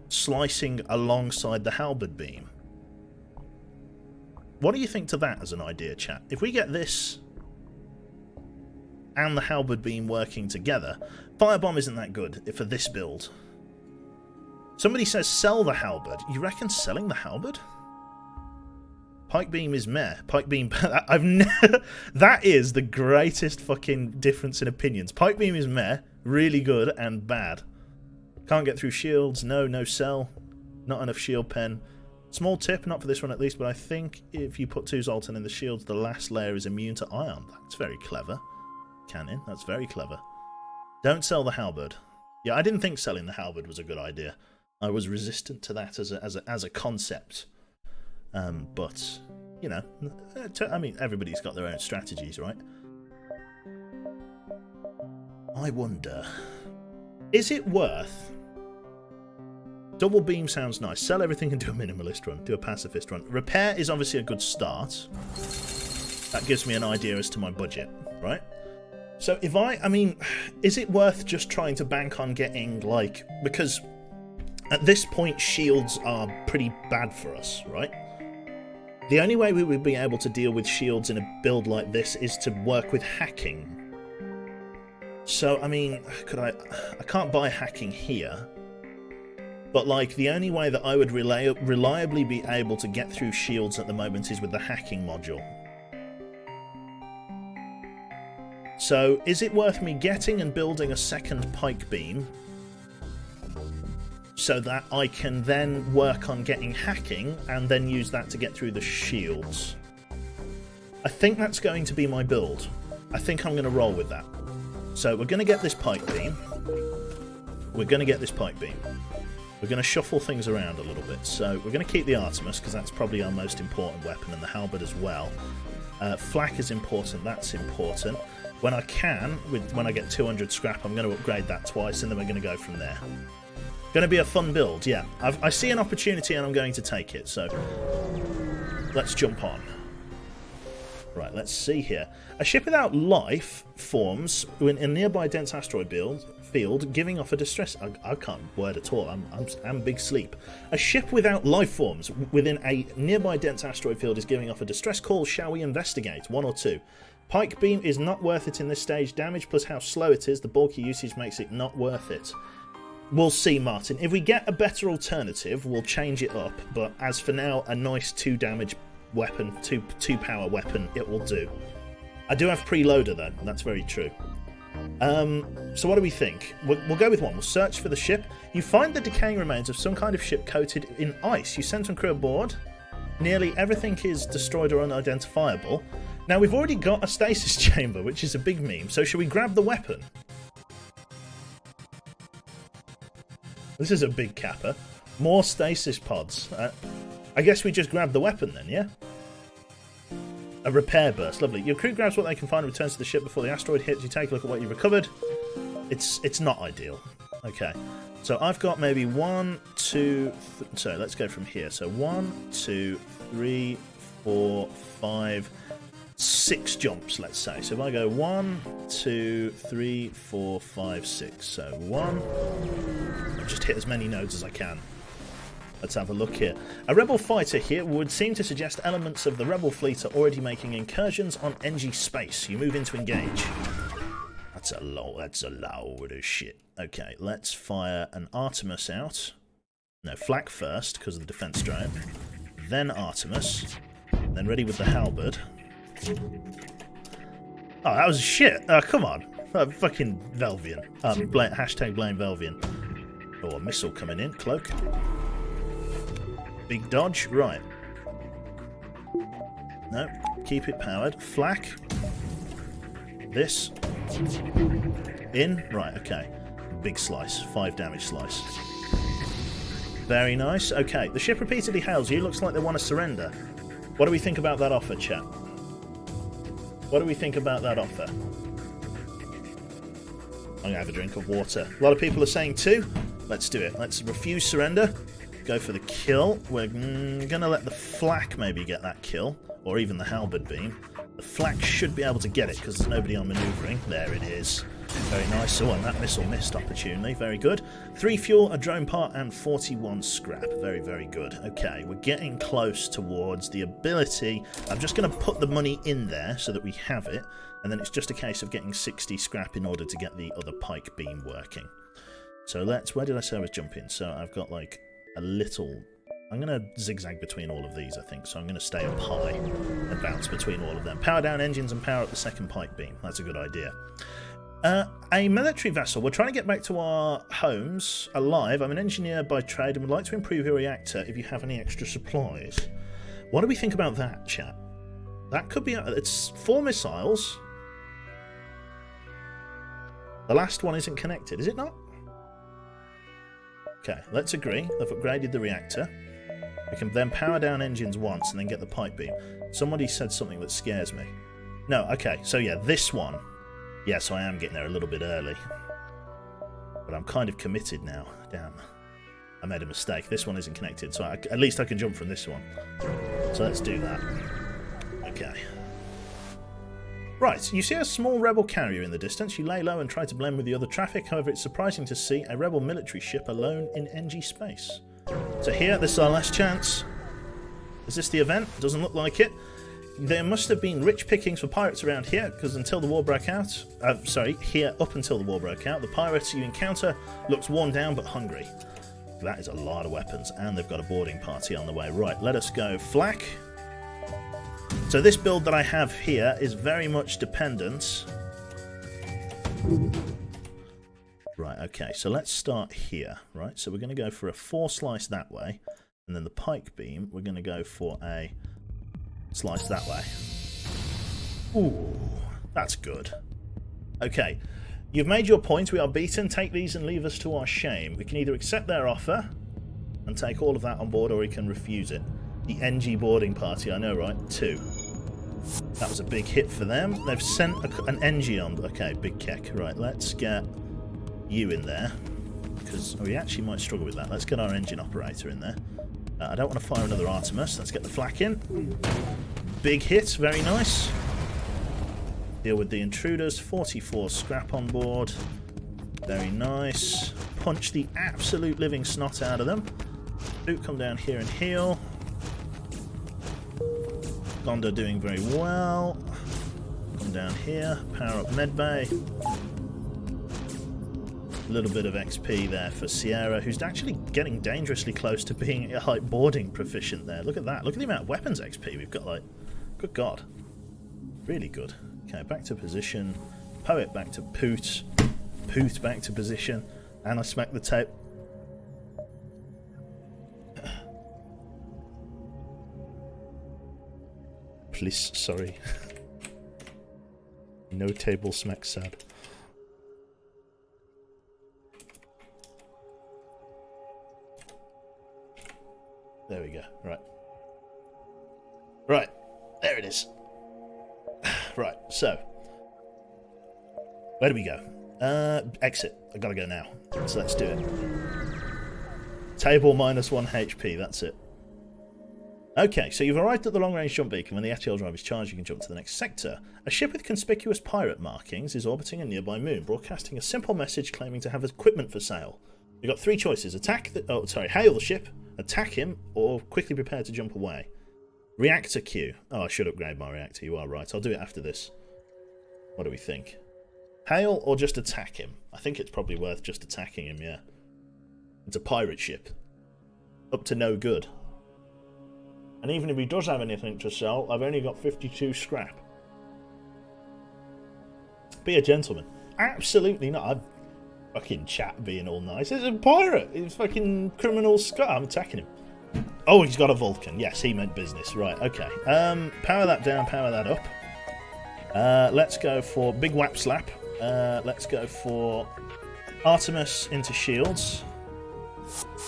slicing alongside the halberd beam. What do you think to that as an idea, chat? If we get this and the halberd beam working together, firebomb isn't that good for this build. Somebody says sell the halberd. You reckon selling the halberd? Pike beam is meh. Pike beam... that is the greatest fucking difference in opinions. Pike beam is meh, really good, and bad. Can't get through shields. No cell. Not enough shield pen. Small tip, not for this one at least, but I think if you put 2 Zoltan in the shields, the last layer is immune to ion. That's very clever. Cannon, that's very clever. Don't sell the halberd. Yeah, I didn't think selling the halberd was a good idea. I was resistant to that as a concept. But, you know, I mean, everybody's got their own strategies, right? I wonder, is it worth... Double beam sounds nice. Sell everything and do a minimalist run. Do a pacifist run. Repair is obviously a good start. That gives me an idea as to my budget, right? So if I mean, is it worth just trying to bank on getting, like... Because at this point, shields are pretty bad for us, right? The only way we would be able to deal with shields in a build like this is to work with hacking. So, I mean, I can't buy hacking here. But, like, the only way that I would reliably be able to get through shields at the moment is with the hacking module. So, is it worth me getting and building a second pike beam so that I can then work on getting hacking and then use that to get through the shields? I think that's going to be my build. I think I'm going to roll with that. So we're going to get this pike beam. We're going to get this pike beam. We're going to shuffle things around a little bit. So we're going to keep the Artemis because that's probably our most important weapon, and the halberd as well. Flak is important. That's important. When I can, when I get 200 scrap, I'm going to upgrade that twice, and then we're going to go from there. Going to be a fun build, yeah. I see an opportunity and I'm going to take it, so let's jump on. Right, let's see here. A ship without life forms in a nearby dense asteroid field, giving off a distress... I can't word at all. I'm big sleep. A ship without life forms within a nearby dense asteroid field is giving off a distress call. Shall we investigate? 1 or 2. Pike beam is not worth it in this stage. Damage plus how slow it is. The bulky usage makes it not worth it. We'll see, Martin. If we get a better alternative, we'll change it up. But as for now, a nice 2 damage weapon, 2 power weapon, it will do. I do have preloader though, that's very true. So what do we think? We'll go with 1. We'll search for the ship. You find the decaying remains of some kind of ship coated in ice. You send some crew aboard. Nearly everything is destroyed or unidentifiable. Now we've already got a stasis chamber, which is a big meme. So should we grab the weapon? This is a big capper. More stasis pods. I guess we just grab the weapon then, yeah? A repair burst, lovely. Your crew grabs what they can find and returns to the ship before the asteroid hits. You take a look at what you recovered. It's not ideal. Okay, so I've got maybe 1, 2... So let's go from here. So 1, 2, 3, 4, 5, 6 jumps, let's say. So if I go 1, 2, 3, 4, 5, 6. So 1... I'll just hit as many nodes as I can. Let's have a look here. A rebel fighter here would seem to suggest elements of the rebel fleet are already making incursions on NG space. You move in to engage. That's a load of shit. Okay, let's fire an Artemis out. No, flak first, because of the defense drone. Then Artemis. Then ready with the halberd. Oh, that was shit. Oh, come on. Fucking Velvian. Hashtag blame Velvian. Oh, a missile coming in. Cloak. Big dodge, right. No, keep it powered. Flak. This. In. Right, okay. Big slice. 5 damage slice. Very nice. Okay, the ship repeatedly hails you. Looks like they want to surrender. What do we think about that offer, chat? What do we think about that offer? I'm going to have a drink of water. A lot of people are saying 2. Let's do it. Let's refuse surrender. Go for the kill. We're going to let the flak maybe get that kill, or even the halberd beam. The flak should be able to get it because there's nobody on manoeuvring. There it is. Very nice. Oh, and that missile missed opportunely. Very good. 3 fuel, a drone part, and 41 scrap. Very, very good. Okay, we're getting close towards the ability. I'm just going to put the money in there so that we have it, and then it's just a case of getting 60 scrap in order to get the other pike beam working. So let's... Where did I say I was jumping? So I've got like... a little... I'm going to zigzag between all of these, I think, so I'm going to stay up high and bounce between all of them. Power down engines and power up the second pike beam. That's a good idea. A military vessel. We're trying to get back to our homes alive. I'm an engineer by trade and would like to improve your reactor if you have any extra supplies. What do we think about that, chat? That could be... It's 4 missiles. The last one isn't connected, is it not? Okay, let's agree. They've upgraded the reactor. We can then power down engines once and then get the pipe beam. Somebody said something that scares me. No, okay, so yeah, this one. Yes, I am getting there a little bit early. But I'm kind of committed now. Damn. I made a mistake. This one isn't connected, so at least I can jump from this one. So let's do that. Okay. Right, you see a small rebel carrier in the distance. You lay low and try to blend with the other traffic. However, it's surprising to see a rebel military ship alone in NG space. So here, this is our last chance. Is this the event? Doesn't look like it. There must have been rich pickings for pirates around here, because until the war broke out... here up until the war broke out, the pirates you encounter looks worn down but hungry. That is a lot of weapons, and they've got a boarding party on the way. Right, let us go flak. So this build that I have here is very much dependent. Right, okay, so let's start here, right? So we're going to go for a 4 slice that way, and then the pike beam, we're going to go for a slice that way. Ooh, that's good. Okay, you've made your point. We are beaten. Take these and leave us to our shame. We can either accept their offer and take all of that on board, or we can refuse it. The NG boarding party, I know, right? 2. That was a big hit for them. They've sent an NG on. Okay, big keck. Right, let's get you in there, because we actually might struggle with that. Let's get our engine operator in there. I don't want to fire another Artemis. Let's get the flak in. Big hit, very nice. Deal with the intruders. 44 scrap on board. Very nice. Punch the absolute living snot out of them. Duke, come down here and heal. Gonda doing very well. Come down here. Power up medbay. A little bit of XP there for Sierra, who's actually getting dangerously close to being like boarding proficient there. Look at that. Look at the amount of weapons XP we've got. Like, good God. Really good. Okay, back to position. Poet back to Poot. Poot back to position. And I smack the tape. Please, sorry. No table smack sad. There we go. Right. Right. There it is. Right, so. Where do we go? Exit. I gotta go now. So let's do it. Table minus 1 HP, that's it. Okay, so you've arrived at the long-range jump beacon. When the FTL drive is charged, you can jump to the next sector. A ship with conspicuous pirate markings is orbiting a nearby moon, broadcasting a simple message claiming to have equipment for sale. You've got 3 choices. Hail the ship, attack him, or quickly prepare to jump away. Reactor queue. Oh, I should upgrade my reactor. You are right. I'll do it after this. What do we think? Hail or just attack him? I think it's probably worth just attacking him, yeah. It's a pirate ship. Up to no good. And even if he does have anything to sell, I've only got 52 scrap. Be a gentleman. Absolutely not. I'm fucking chat being all nice. It's a pirate. He's fucking criminal Scott. I'm attacking him. Oh, he's got a Vulcan. Yes, he meant business. Right, okay. Power that down, power that up. Let's go for Big Whap Slap. Let's go for Artemis into shields.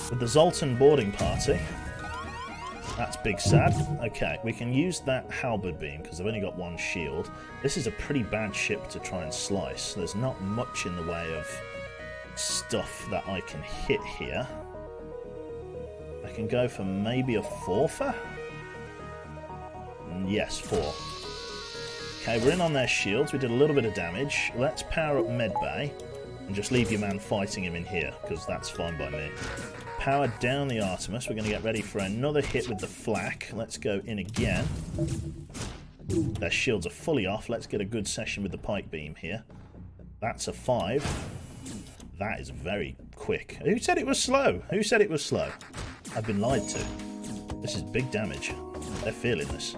With the Zoltan boarding party. That's big sad. Okay, we can use that halberd beam because I've only got 1 shield. This is a pretty bad ship to try and slice. There's not much in the way of stuff that I can hit here. I can go for maybe a 4-fer? Yes, 4. Okay, we're in on their shields. We did a little bit of damage. Let's power up medbay and just leave your man fighting him in here because that's fine by me. Power down the Artemis. We're going to get ready for another hit with the flak. Let's go in again. Their shields are fully off. Let's get a good session with the pike beam here. That's a 5. That is very quick. Who said it was slow? Who said it was slow? I've been lied to. This is big damage. They're feeling this.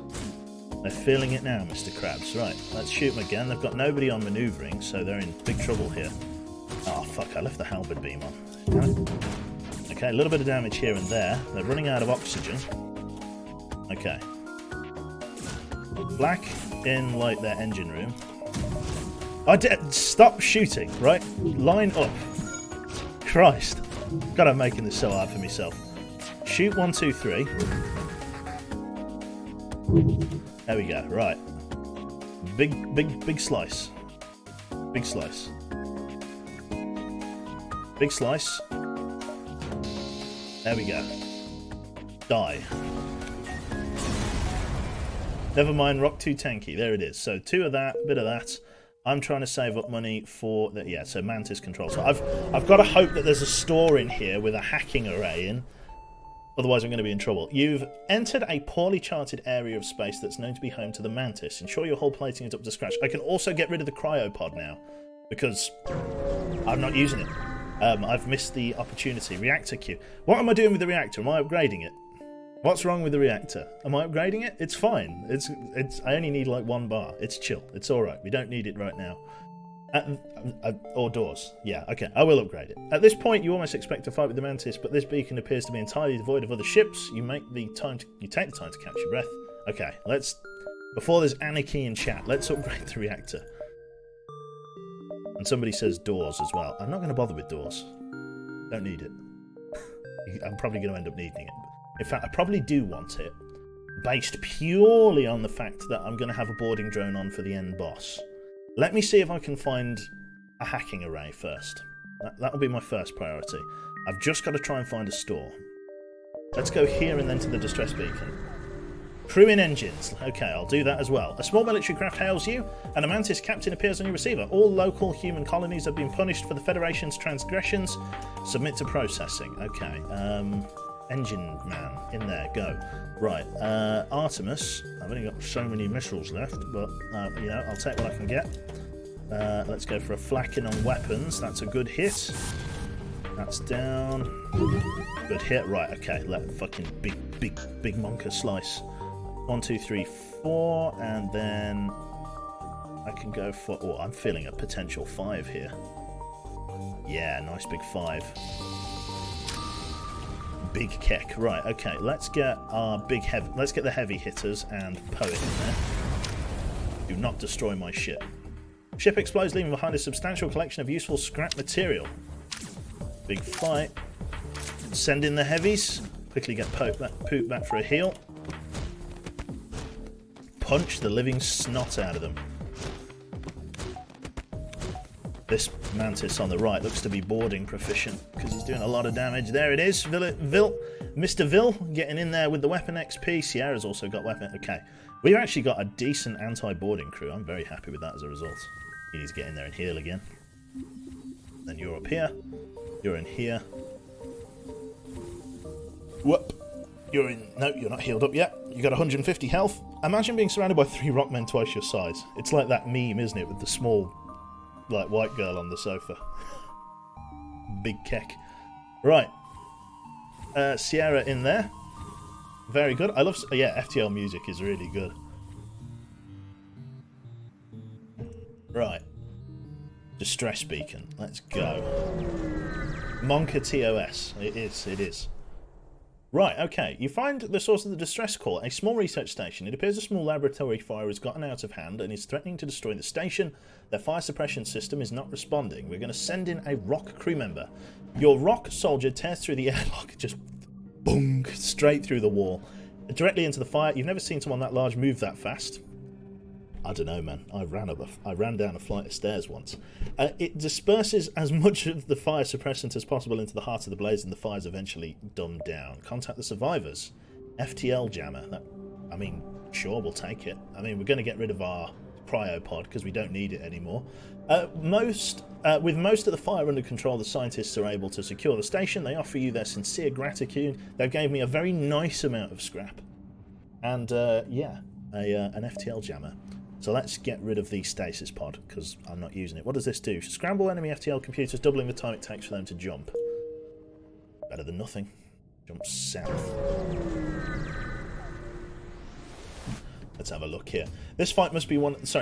They're feeling it now, Mr. Krabs. Right, let's shoot them again. They've got nobody on manoeuvring, so they're in big trouble here. Oh, fuck, I left the halberd beam on. Damn it. Okay, a little bit of damage here and there. They're running out of oxygen. Okay. Black in, like, their engine room. Stop shooting, right? Line up. Christ. God, I'm making this so hard for myself. Shoot 1, 2, 3. There we go, right. Big slice. Big slice. Big slice. There we go. Die. Never mind, rock too tanky. There it is. So 2 of that, bit of that. I'm trying to save up money for the, yeah, so Mantis control. So I've got to hope that there's a store in here with a hacking array in. Otherwise I'm going to be in trouble. You've entered a poorly charted area of space that's known to be home to the Mantis. Ensure your hull plating is up to scratch. I can also get rid of the cryopod now because I'm not using it. I've missed the opportunity. Reactor queue. What am I doing with the reactor? Am I upgrading it? What's wrong with the reactor? Am I upgrading it? It's fine. I only need like 1 bar. It's chill. It's alright. We don't need it right now. Or doors. Yeah, okay. I will upgrade it. At this point, you almost expect to fight with the Mantis, but this beacon appears to be entirely devoid of other ships. You take the time to catch your breath. Okay, before there's anarchy in chat, let's upgrade the reactor. And somebody says doors as well. I'm not going to bother with doors. Don't need it. I'm probably going to end up needing it. In fact, I probably do want it, based purely on the fact that I'm going to have a boarding drone on for the end boss. Let me see if I can find a hacking array first. That'll be my first priority. I've just got to try and find a store. Let's go here and then to the distress beacon. Crew in engines. Okay, I'll do that as well. A small military craft hails you, and a Mantis captain appears on your receiver. All local human colonies have been punished for the Federation's transgressions. Submit to processing. Okay. Engine man, in there, go. Right, Artemis. I've only got so many missiles left, but, you know, I'll take what I can get. Let's go for a flacking on weapons. That's a good hit. That's down. Good hit. Right, okay, let fucking big monka slice. 1, 2, 3, 4, and then I can go for... Oh, I'm feeling a potential 5 here. Yeah, nice big 5. Big keck. Right, okay, let's get our let's get the heavy hitters and Poet in there. Do not destroy my ship. Ship explodes, leaving behind a substantial collection of useful scrap material. Big fight. Send in the heavies. Quickly get Poot back for a heal. Punch the living snot out of them. This Mantis on the right looks to be boarding proficient because he's doing a lot of damage. There it is. Mr. Vil getting in there with the weapon XP. Sierra's also got weapon. Okay. We've actually got a decent anti-boarding crew. I'm very happy with that as a result. He needs to get in there and heal again. Then you're up here. You're in here. Whoop. You're in... No, you're not healed up yet. You got 150 health. Imagine being surrounded by 3 rockmen twice your size. It's like that meme, isn't it, with the small, like, white girl on the sofa. Big keck. Right. Sierra in there. Very good. I love... Yeah, FTL music is really good. Right. Distress beacon. Let's go. Monka TOS. It is. Right, okay. You find the source of the distress call, a small research station. It appears a small laboratory fire has gotten out of hand and is threatening to destroy the station. Their fire suppression system is not responding. We're going to send in a rock crew member. Your rock soldier tears through the airlock, just boom, straight through the wall, directly into the fire. You've never seen someone that large move that fast. I don't know, man. I ran down a flight of stairs once. It disperses as much of the fire suppressant as possible into the heart of the blaze, and the fire's eventually dumbed down. Contact the survivors. FTL jammer. I mean, sure, we'll take it. I mean, we're going to get rid of our cryopod because we don't need it anymore. With most of the fire under control, the scientists are able to secure the station. They offer you their sincere gratitude. They gave me a very nice amount of scrap. And, yeah, an FTL jammer. So let's get rid of the stasis pod, because I'm not using it. What does this do? Scramble enemy FTL computers, doubling the time it takes for them to jump. Better than nothing. Jump south. Let's have a look here. This fight must be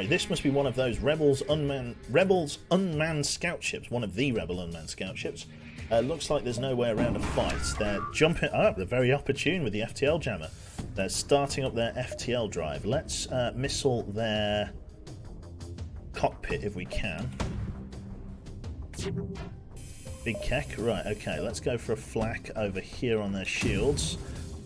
this must be one of those rebels unmanned scout ships. One of the rebel unmanned scout ships. Looks like there's no way around a fight. They're jumping up. They're very opportune with the FTL jammer. They're starting up their FTL drive. Let's missile their cockpit if we can. Big keck. Right, okay. Let's go for a flak over here on their shields.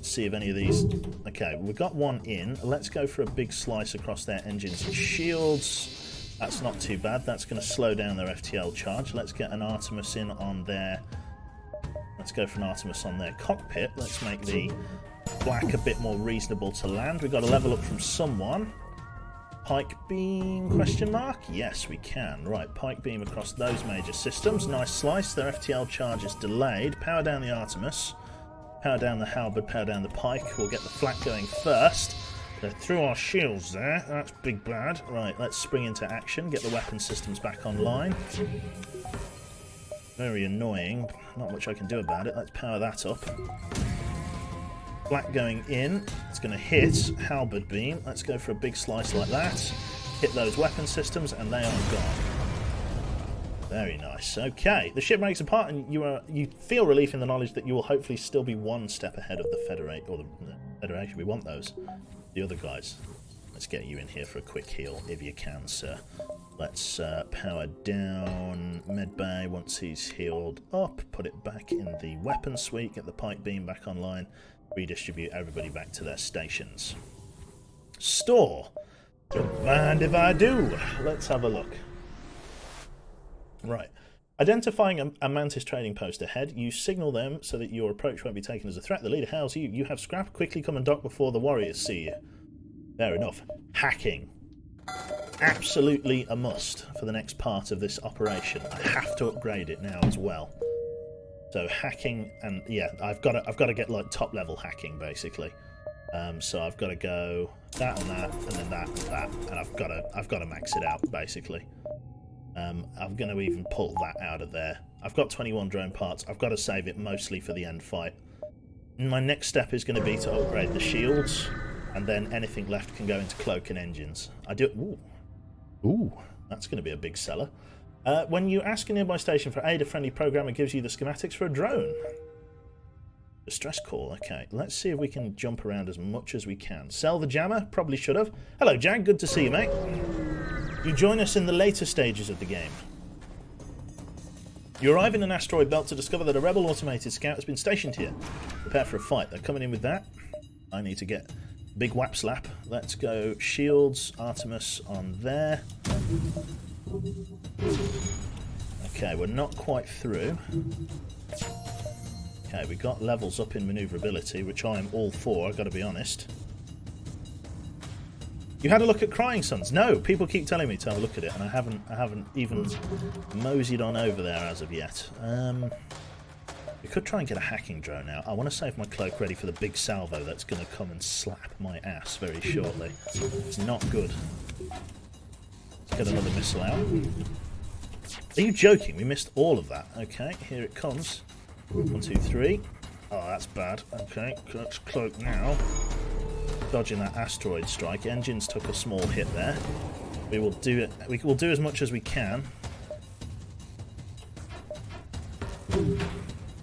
See if any of these... Okay, we've got one in. Let's go for a big slice across their engines and shields. That's not too bad. That's going to slow down their FTL charge. Let's get an Artemis in on their... Let's go for an Artemis on their cockpit. Let's make the black a bit more reasonable to land. We've got to level up from someone. Pike beam, question mark? Yes, we can. Right, pike beam across those major systems. Nice slice. Their FTL charge is delayed. Power down the Artemis. Power down the halberd, power down the pike. We'll get the flak going first. They're through our shields there. That's big bad. Right, let's spring into action. Get the weapon systems back online. Very annoying. Not much I can do about it. Let's power that up. Flak going in. It's going to hit halberd beam. Let's go for a big slice like that. Hit those weapon systems and they are gone. Very nice. Okay, the ship breaks apart and you feel relief in the knowledge that you will hopefully still be one step ahead of the Federation. We want those. The other guys. Let's get you in here for a quick heal if you can, sir. Let's power down medbay once he's healed up. Put it back in the weapon suite. Get the pike beam back online. Redistribute everybody back to their stations. Store. Don't mind if I do. Let's have a look. Right. Identifying a Mantis trading post ahead, you signal them so that your approach won't be taken as a threat. The leader hails you. You have scrap. Quickly come and dock before the warriors see you. Fair enough. Hacking. Absolutely a must for the next part of this operation. I have to upgrade it now as well. So hacking, and yeah, I've got to get like top level hacking basically. So I've got to go that and that, and then that and that, and I've got to max it out basically. I'm going to even pull that out of there. I've got 21 drone parts. I've got to save it mostly for the end fight. My next step is going to be to upgrade the shields, and then anything left can go into cloak and engines. I do. Ooh, that's going to be a big seller. When you ask a nearby station for aid, a friendly programmer gives you the schematics for a drone. Distress call. Okay, let's see if we can jump around as much as we can. Sell the jammer? Probably should have. Hello, Jag. Good to see you, mate. You join us in the later stages of the game. You arrive in an asteroid belt to discover that a rebel automated scout has been stationed here. Prepare for a fight. They're coming in with that. I need to get big whap slap. Let's go shields, Artemis on there. Okay, we're not quite through. Okay, we got levels up in manoeuvrability, which I'm all for, I've got to be honest. You had a look at Crying Suns? No, people keep telling me to have a look at it, and I haven't even moseyed on over there as of yet. We could try and get a hacking drone out. I want to save my cloak ready for the big salvo that's going to come and slap my ass very shortly. It's not good. Let's get another missile out. Are you joking? We missed all of that. Okay, here it comes. 1, 2, 3. Oh, that's bad. Okay, let's cloak now. Dodging that asteroid strike. Engines took a small hit there. We will do it. We will do as much as we can.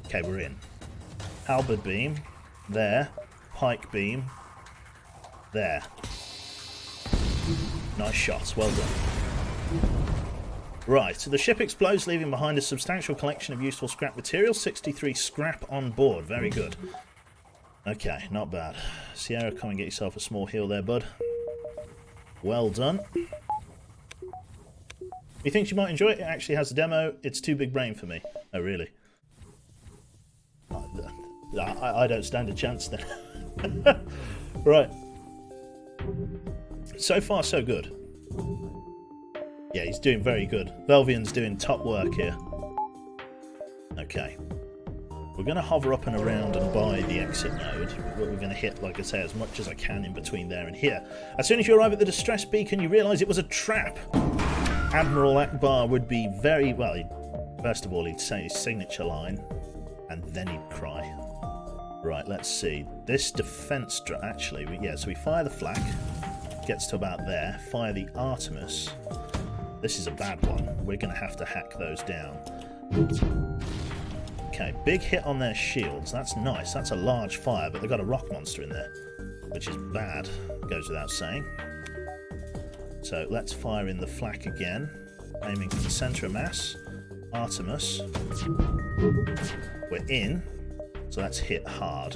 Okay, we're in. Halberd beam. There. Pike beam. There. Nice shots. Well done. Right, so the ship explodes, leaving behind a substantial collection of useful scrap material. 63 scrap on board. Very good. Okay, not bad. Sierra, come and get yourself a small heal there, bud. Well done. You think you might enjoy it? It actually has a demo. It's too big brain for me. Oh, really? I don't stand a chance then. Right. So far, so good. Yeah, he's doing very good. Velvian's doing top work here. Okay. We're going to hover up and around and by the exit node. We're going to hit, like I say, as much as I can in between there and here. As soon as you arrive at the distress beacon, you realise it was a trap. Admiral Akbar would be very... Well, first of all, he'd say his signature line, and then he'd cry. Right, let's see. This defence... Actually, so we fire the flak. Gets to about there. Fire the Artemis. This is a bad one. We're going to have to hack those down. Okay, big hit on their shields. That's nice. That's a large fire, but they've got a rock monster in there, which is bad. Goes without saying. So let's fire in the flak again. Aiming for the centre of mass. Artemis. We're in. So that's hit hard.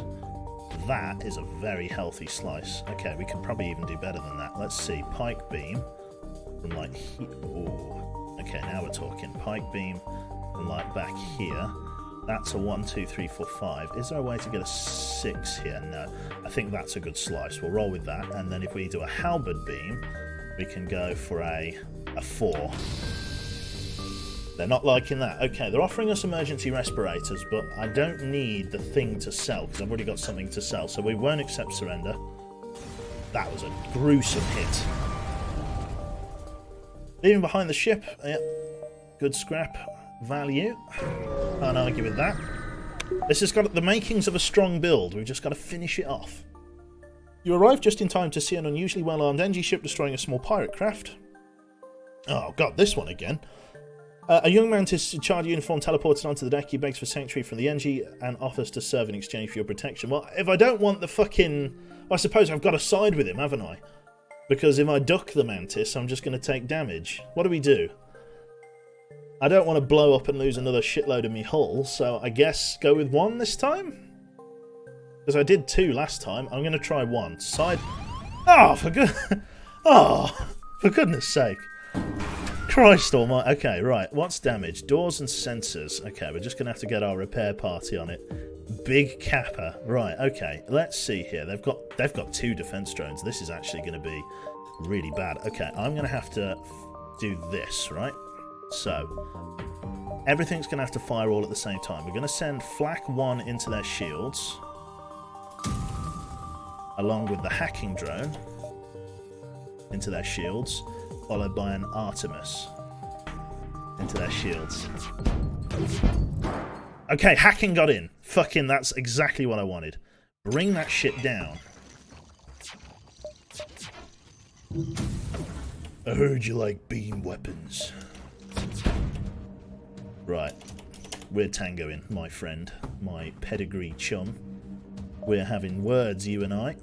That is a very healthy slice. Okay, we can probably even do better than that. Let's see. Pike beam. From like here. Ooh. Okay, now we're talking. Pike beam from like back here. That's a 1, 2, 3, 4, 5. Is there a way to get a 6 here? No. I think that's a good slice. We'll roll with that. And then if we do a halberd beam, we can go for a 4. They're not liking that. Okay, they're offering us emergency respirators, but I don't need the thing to sell because I've already got something to sell. So we won't accept surrender. That was a gruesome hit. Leaving behind the ship. Yep. Good scrap value. Can't argue with that. This has got the makings of a strong build. We've just got to finish it off. You arrive just in time to see an unusually well-armed NG ship destroying a small pirate craft. Oh god, this one again. A young mantis in charred uniform teleported onto the deck. He begs for sanctuary from the NG and offers to serve in exchange for your protection. Well, if I don't want the fucking... I suppose I've got to side with him, haven't I? Because if I duck the mantis, I'm just going to take damage. What do we do? I don't want to blow up and lose another shitload of me hull, so I guess go with 1 this time? Because I did 2 last time. I'm going to try 1. Side... Oh, for goodness sake. Christ almighty. Okay, right. What's damage? Doors and sensors. Okay, we're just going to have to get our repair party on it. Big Kappa. Right, okay. Let's see here. They've got 2 defense drones. This is actually going to be really bad. Okay, I'm going to have to do this, right? So, everything's going to have to fire all at the same time. We're going to send Flak 1 into their shields, along with the hacking drone into their shields, followed by an Artemis into their shields. Okay, hacking got in. Fucking, that's exactly what I wanted. Bring that shit down. I heard you like beam weapons. Right. We're tangoing, my friend. My pedigree chum. We're having words, you and I.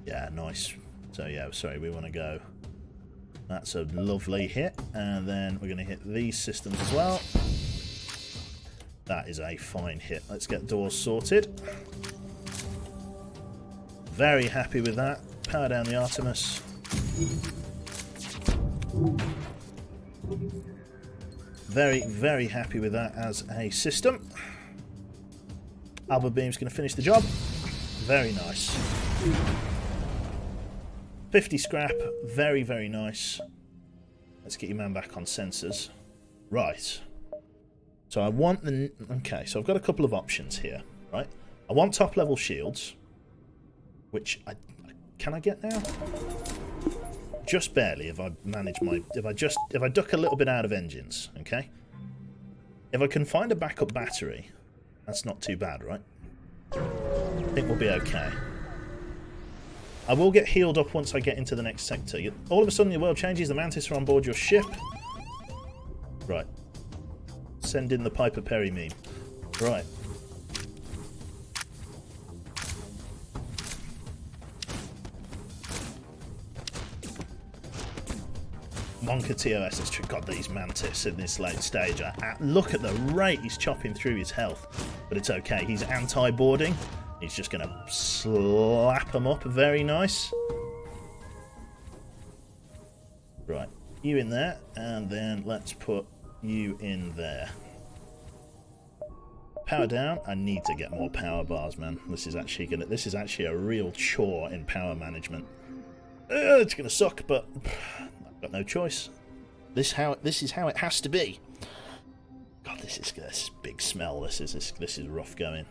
Yeah, nice. So yeah, sorry, we want to go. That's a lovely hit. And then we're going to hit these systems as well. That is a fine hit. Let's get doors sorted. Very happy with that. Power down the Artemis. Very, very happy with that as a system. Alba Beam's going to finish the job. Very nice. 50 scrap. Very, very nice. Let's get your man back on sensors. Right. So I want the... Okay, so I've got a couple of options here, right? I want top level shields, which can I get now? Just barely if I manage my... If I duck a little bit out of engines, okay? If I can find a backup battery, that's not too bad, right? I think we'll be okay. I will get healed up once I get into the next sector. All of a sudden your world changes, the Mantis are on board your ship. Right. Send in the Piper Perry meme. Right. Monka TOS has got these Mantis in this late stage. Look at the rate he's chopping through his health. But it's okay. He's anti-boarding. He's just going to slap them up. Very nice. Right. You in there. And then let's put you in there. Power down. I need to get more power bars, man. This is actually a real chore in power management. It's going to suck, but I've got no choice. This is how it has to be. God, this is big smell. This is rough going.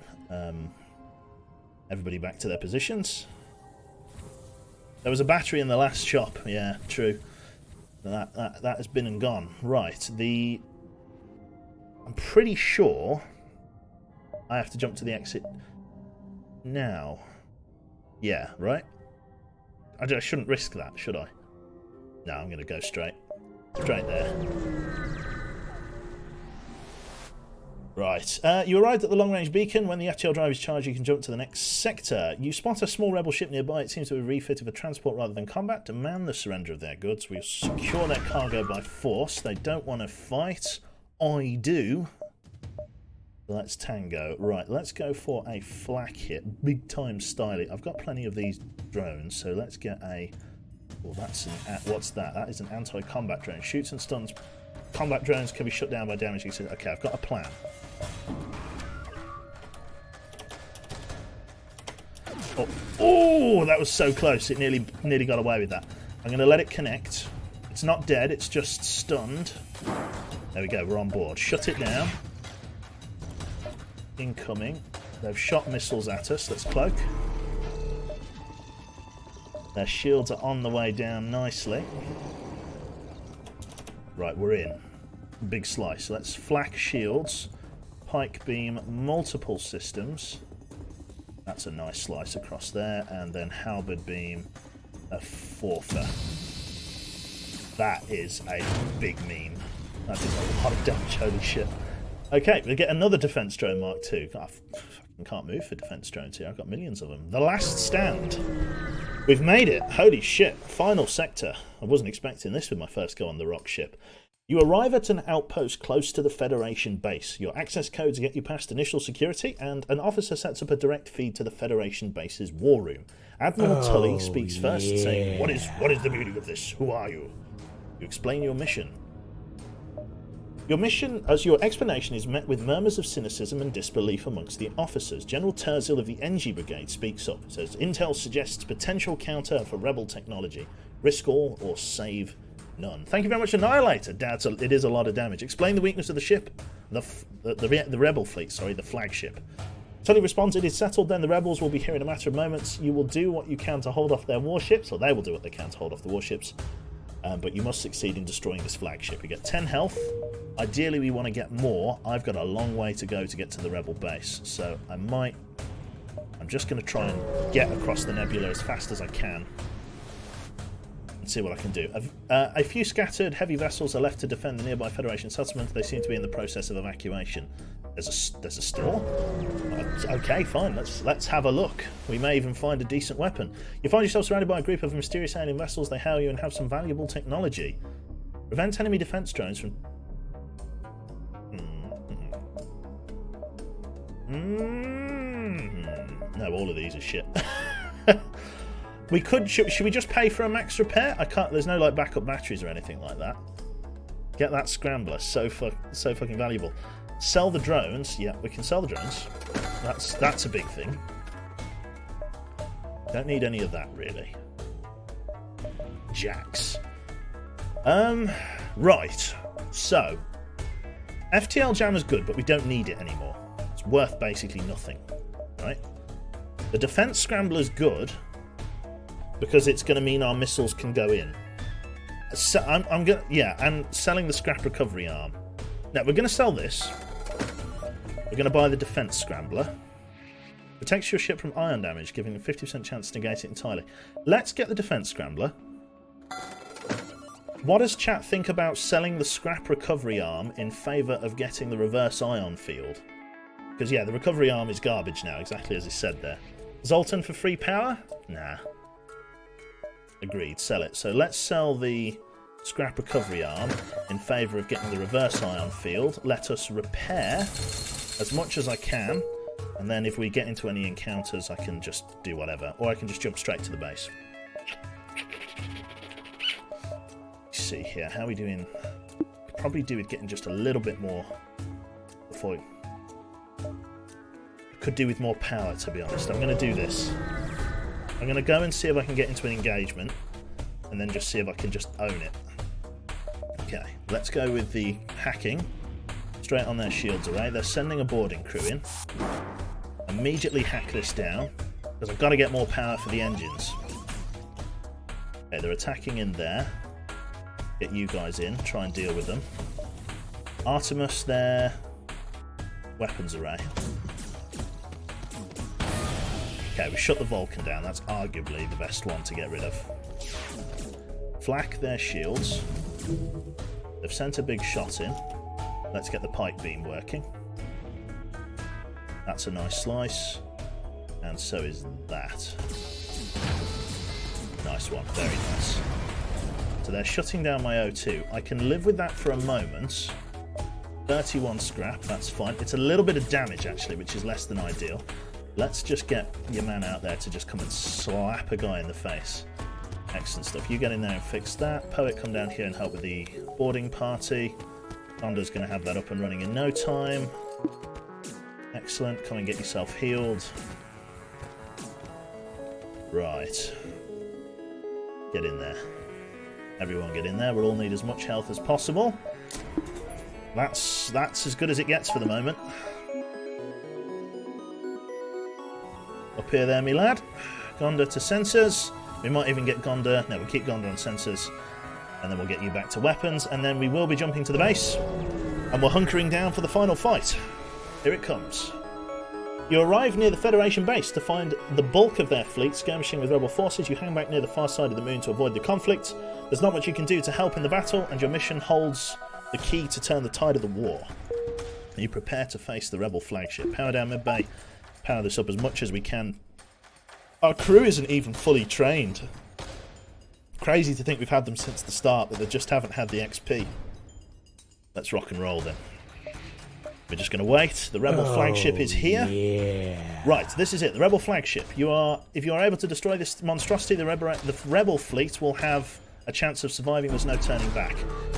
Everybody back to their positions. There was a battery in the last shop. Yeah, true. That has been and gone. Right. I'm pretty sure I have to jump to the exit now. Yeah, right? I shouldn't risk that, should I? No, I'm going to go straight there. Right. You arrived at the long-range beacon. When the FTL drive is charged, you can jump to the next sector. You spot a small rebel ship nearby. It seems to be refitted for transport rather than combat. Demand the surrender of their goods. We'll secure their cargo by force. They don't want to fight. I do. Let's tango. Right, let's go for a flak hit. Big time styling. I've got plenty of these drones, so let's get a... Oh, that's an... What's that? That is an anti-combat drone. Shoots and stuns. Combat drones can be shut down by damage. Okay, I've got a plan. Oh, that was so close. It nearly got away with that. I'm going to let it connect. It's not dead. It's just stunned. There we go. We're on board. Shut it down. Incoming. They've shot missiles at us. Let's cloak. Their shields are on the way down nicely. Right, we're in. Big slice. Let's flak shields. Pike beam, multiple systems. That's a nice slice across there. And then halberd beam, a fourther. That is a big meme. That is a lot of damage, holy shit. Okay, we get another defense drone Mark II. I can't move for defense drones here. I've got millions of them. The last stand. We've made it. Holy shit. Final sector. I wasn't expecting this with my first go on the rock ship. You arrive at an outpost close to the Federation base. Your access codes get you past initial security, and an officer sets up a direct feed to the Federation base's war room. Admiral Tully speaks first, saying, What is the meaning of this? Who are you? You explain your mission. Your mission, as your explanation, is met with murmurs of cynicism and disbelief amongst the officers. General Terzil of the NG Brigade speaks up. It says, Intel suggests potential counter for rebel technology. Risk all or save none. Thank you very much, Annihilator. It is a lot of damage. Explain the weakness of the ship. The rebel fleet, sorry, the flagship. Tully responds, it is settled then. The rebels will be here in a matter of moments. You will do what you can to hold off their warships, or they will do what they can to hold off the warships. But you must succeed in destroying this flagship. We get 10 health. Ideally, we want to get more. I've got a long way to go to get to the rebel base, so I'm just going to try and get across the nebula as fast as I can and see what I can do. A few scattered heavy vessels are left to defend the nearby Federation settlement. They seem to be in the process of evacuation. There's a store? Okay, fine. Let's have a look. We may even find a decent weapon. You find yourself surrounded by a group of mysterious alien vessels. They hail you and have some valuable technology. Prevent enemy defense drones from... No, all of these are shit. We could... Should we just pay for a max repair? I can't... There's no, like, backup batteries or anything like that. Get that scrambler. So fucking valuable. Sell the drones. Yeah, we can sell the drones. That's a big thing. Don't need any of that, really. Jacks. Right. So, FTL jammer's good, but we don't need it anymore. It's worth basically nothing, right? The defense scrambler's good because it's going to mean our missiles can go in. So and selling the scrap recovery arm. Now we're going to sell this. We're going to buy the defense scrambler. Protects your ship from ion damage, giving a 50% chance to negate it entirely. Let's get the defense scrambler. What does chat think about selling the scrap recovery arm in favour of getting the reverse ion field? Because, yeah, the recovery arm is garbage now, exactly as he said there. Zoltan for free power? Nah. Agreed, sell it. So let's sell the scrap recovery arm in favour of getting the reverse ion field. Let us repair as much as I can, and then if we get into any encounters I can just do whatever, or I can just jump straight to the base. Let's see here, how are we doing? Probably do with getting just a little bit more before... Could do with more power, to be honest. I'm going to do this. I'm going to go and see if I can get into an engagement, and then just see if I can just own it. Okay, let's go with the hacking. Straight on their shields array. They're sending a boarding crew in. Immediately hack this down, because I've got to get more power for the engines. Okay, they're attacking in there. Get you guys in, try and deal with them. Artemis there. Weapons array. Okay, we shut the Vulcan down. That's arguably the best one to get rid of. Flak their shields. They've sent a big shot in. Let's get the pike beam working. That's a nice slice. And so is that. Nice one, very nice. So they're shutting down my O2. I can live with that for a moment. 31 scrap, that's fine. It's a little bit of damage, actually, which is less than ideal. Let's just get your man out there to just come and slap a guy in the face. Excellent stuff. You get in there and fix that. Poet, come down here and help with the boarding party. Gondor's going to have that up and running in no time. Excellent. Come and get yourself healed. Right. Get in there. Everyone get in there. We'll all need as much health as possible. That's as good as it gets for the moment. Up here there, me lad. Gondor to sensors. We might even get Gondor... No, we'll keep Gondor on sensors. And then we'll get you back to weapons. And then we will be jumping to the base. And we're hunkering down for the final fight. Here it comes. You arrive near the Federation base to find the bulk of their fleet skirmishing with rebel forces. You hang back near the far side of the moon to avoid the conflict. There's not much you can do to help in the battle, and your mission holds the key to turn the tide of the war. You prepare to face the rebel flagship. Power down mid-bay. Power this up as much as we can. Our crew isn't even fully trained. Crazy to think we've had them since the start, but they just haven't had the XP. Let's rock and roll then. We're just going to wait. The rebel flagship is here. Yeah. Right, this is it. The rebel flagship. If you are able to destroy this monstrosity, the rebel fleet will have a chance of surviving. There's no turning back.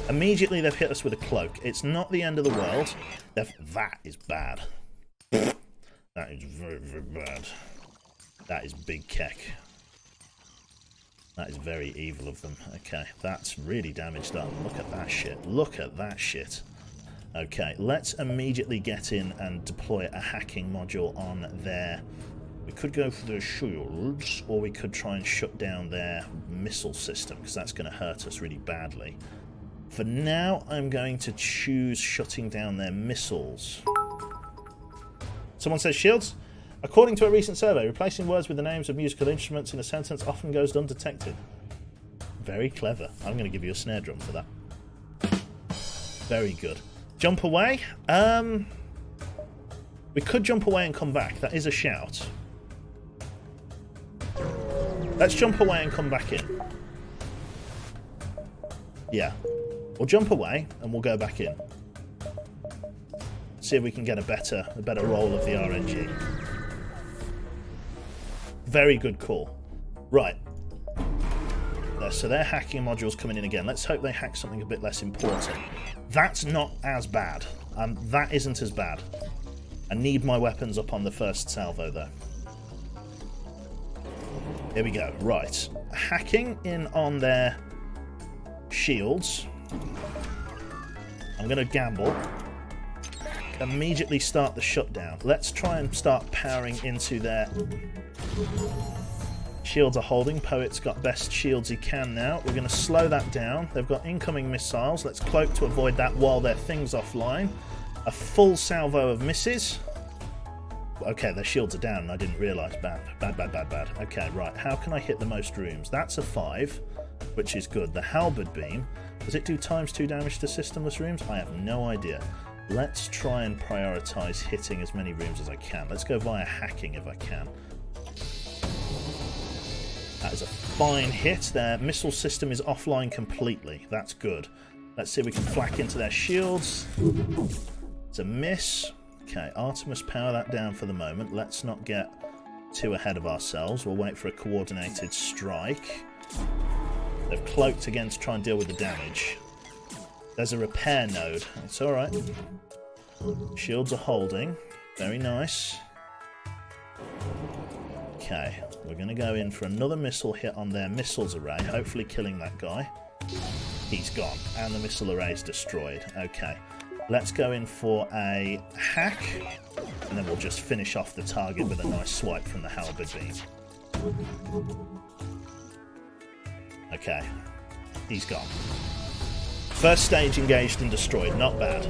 Immediately they've hit us with a cloak. It's not the end of the world. That is bad. That is very, very bad. That is big keck. That is very evil of them. Okay, that's really damaged up. Look at that shit. Look at that shit. Okay, let's immediately get in and deploy a hacking module on there. We could go for the shields, or we could try and shut down their missile system, because that's going to hurt us really badly. For now, I'm going to choose shutting down their missiles. Someone says shields? According to a recent survey, replacing words with the names of musical instruments in a sentence often goes undetected. Very clever. I'm going to give you a snare drum for that. Very good. Jump away? We could jump away and come back. That is a shout. Let's jump away and come back in. Yeah. We'll jump away and we'll go back in. See if we can get a better roll of the RNG. Very good call. Right. So their hacking module's coming in again. Let's hope they hack something a bit less important. That's not as bad. That isn't as bad. I need my weapons up on the first salvo, though. Here we go. Right. Hacking in on their shields. I'm going to gamble. Immediately start the shutdown. Let's try and start powering into their... Shields are holding. Poet's got best shields he can now. We're going to slow that down. They've got incoming missiles. Let's cloak to avoid that while their thing's offline. A full salvo of misses. Okay, their shields are down and I didn't realise. Bad. Okay, right. How can I hit the most rooms? That's a 5, which is good. The halberd beam. Does it do ×2 damage to systemless rooms? I have no idea. Let's try and prioritise hitting as many rooms as I can. Let's go via hacking if I can. That is a fine hit. Their missile system is offline completely. That's good. Let's see if we can flak into their shields. It's a miss. Okay, Artemis, power that down for the moment. Let's not get too ahead of ourselves. We'll wait for a coordinated strike. They've cloaked again to try and deal with the damage. There's a repair node. It's alright. Shields are holding. Very nice. Okay, we're going to go in for another missile hit on their missiles array, hopefully killing that guy. He's gone, and the missile array is destroyed. Okay, let's go in for a hack, and then we'll just finish off the target with a nice swipe from the halberd beam. Okay, he's gone. First stage engaged and destroyed, not bad.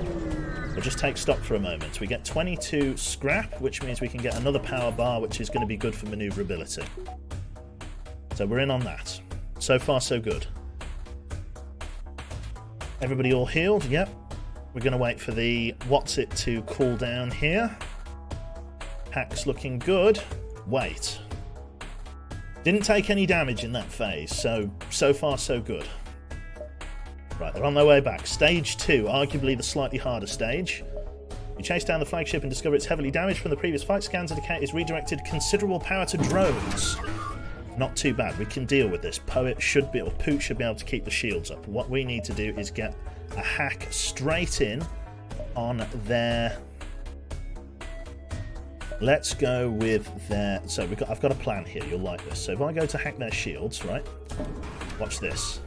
We'll just take stock for a moment. We get 22 scrap, which means we can get another power bar, which is going to be good for manoeuvrability. So we're in on that. So far, so good. Everybody all healed? Yep. We're going to wait for the what's it to cool down here. Hack's looking good. Wait. Didn't take any damage in that phase, so far, so good. Right, they're on their way back. Stage 2, arguably the slightly harder stage. You chase down the flagship and discover it's heavily damaged from the previous fight. Scans indicate it's redirected considerable power to drones. Not too bad. We can deal with this. Poet should be, or Poot should be able to keep the shields up. What we need to do is get a hack straight in on their... Let's go with their... So I've got a plan here. You'll like this. So if I go to hack their shields, right? Watch this.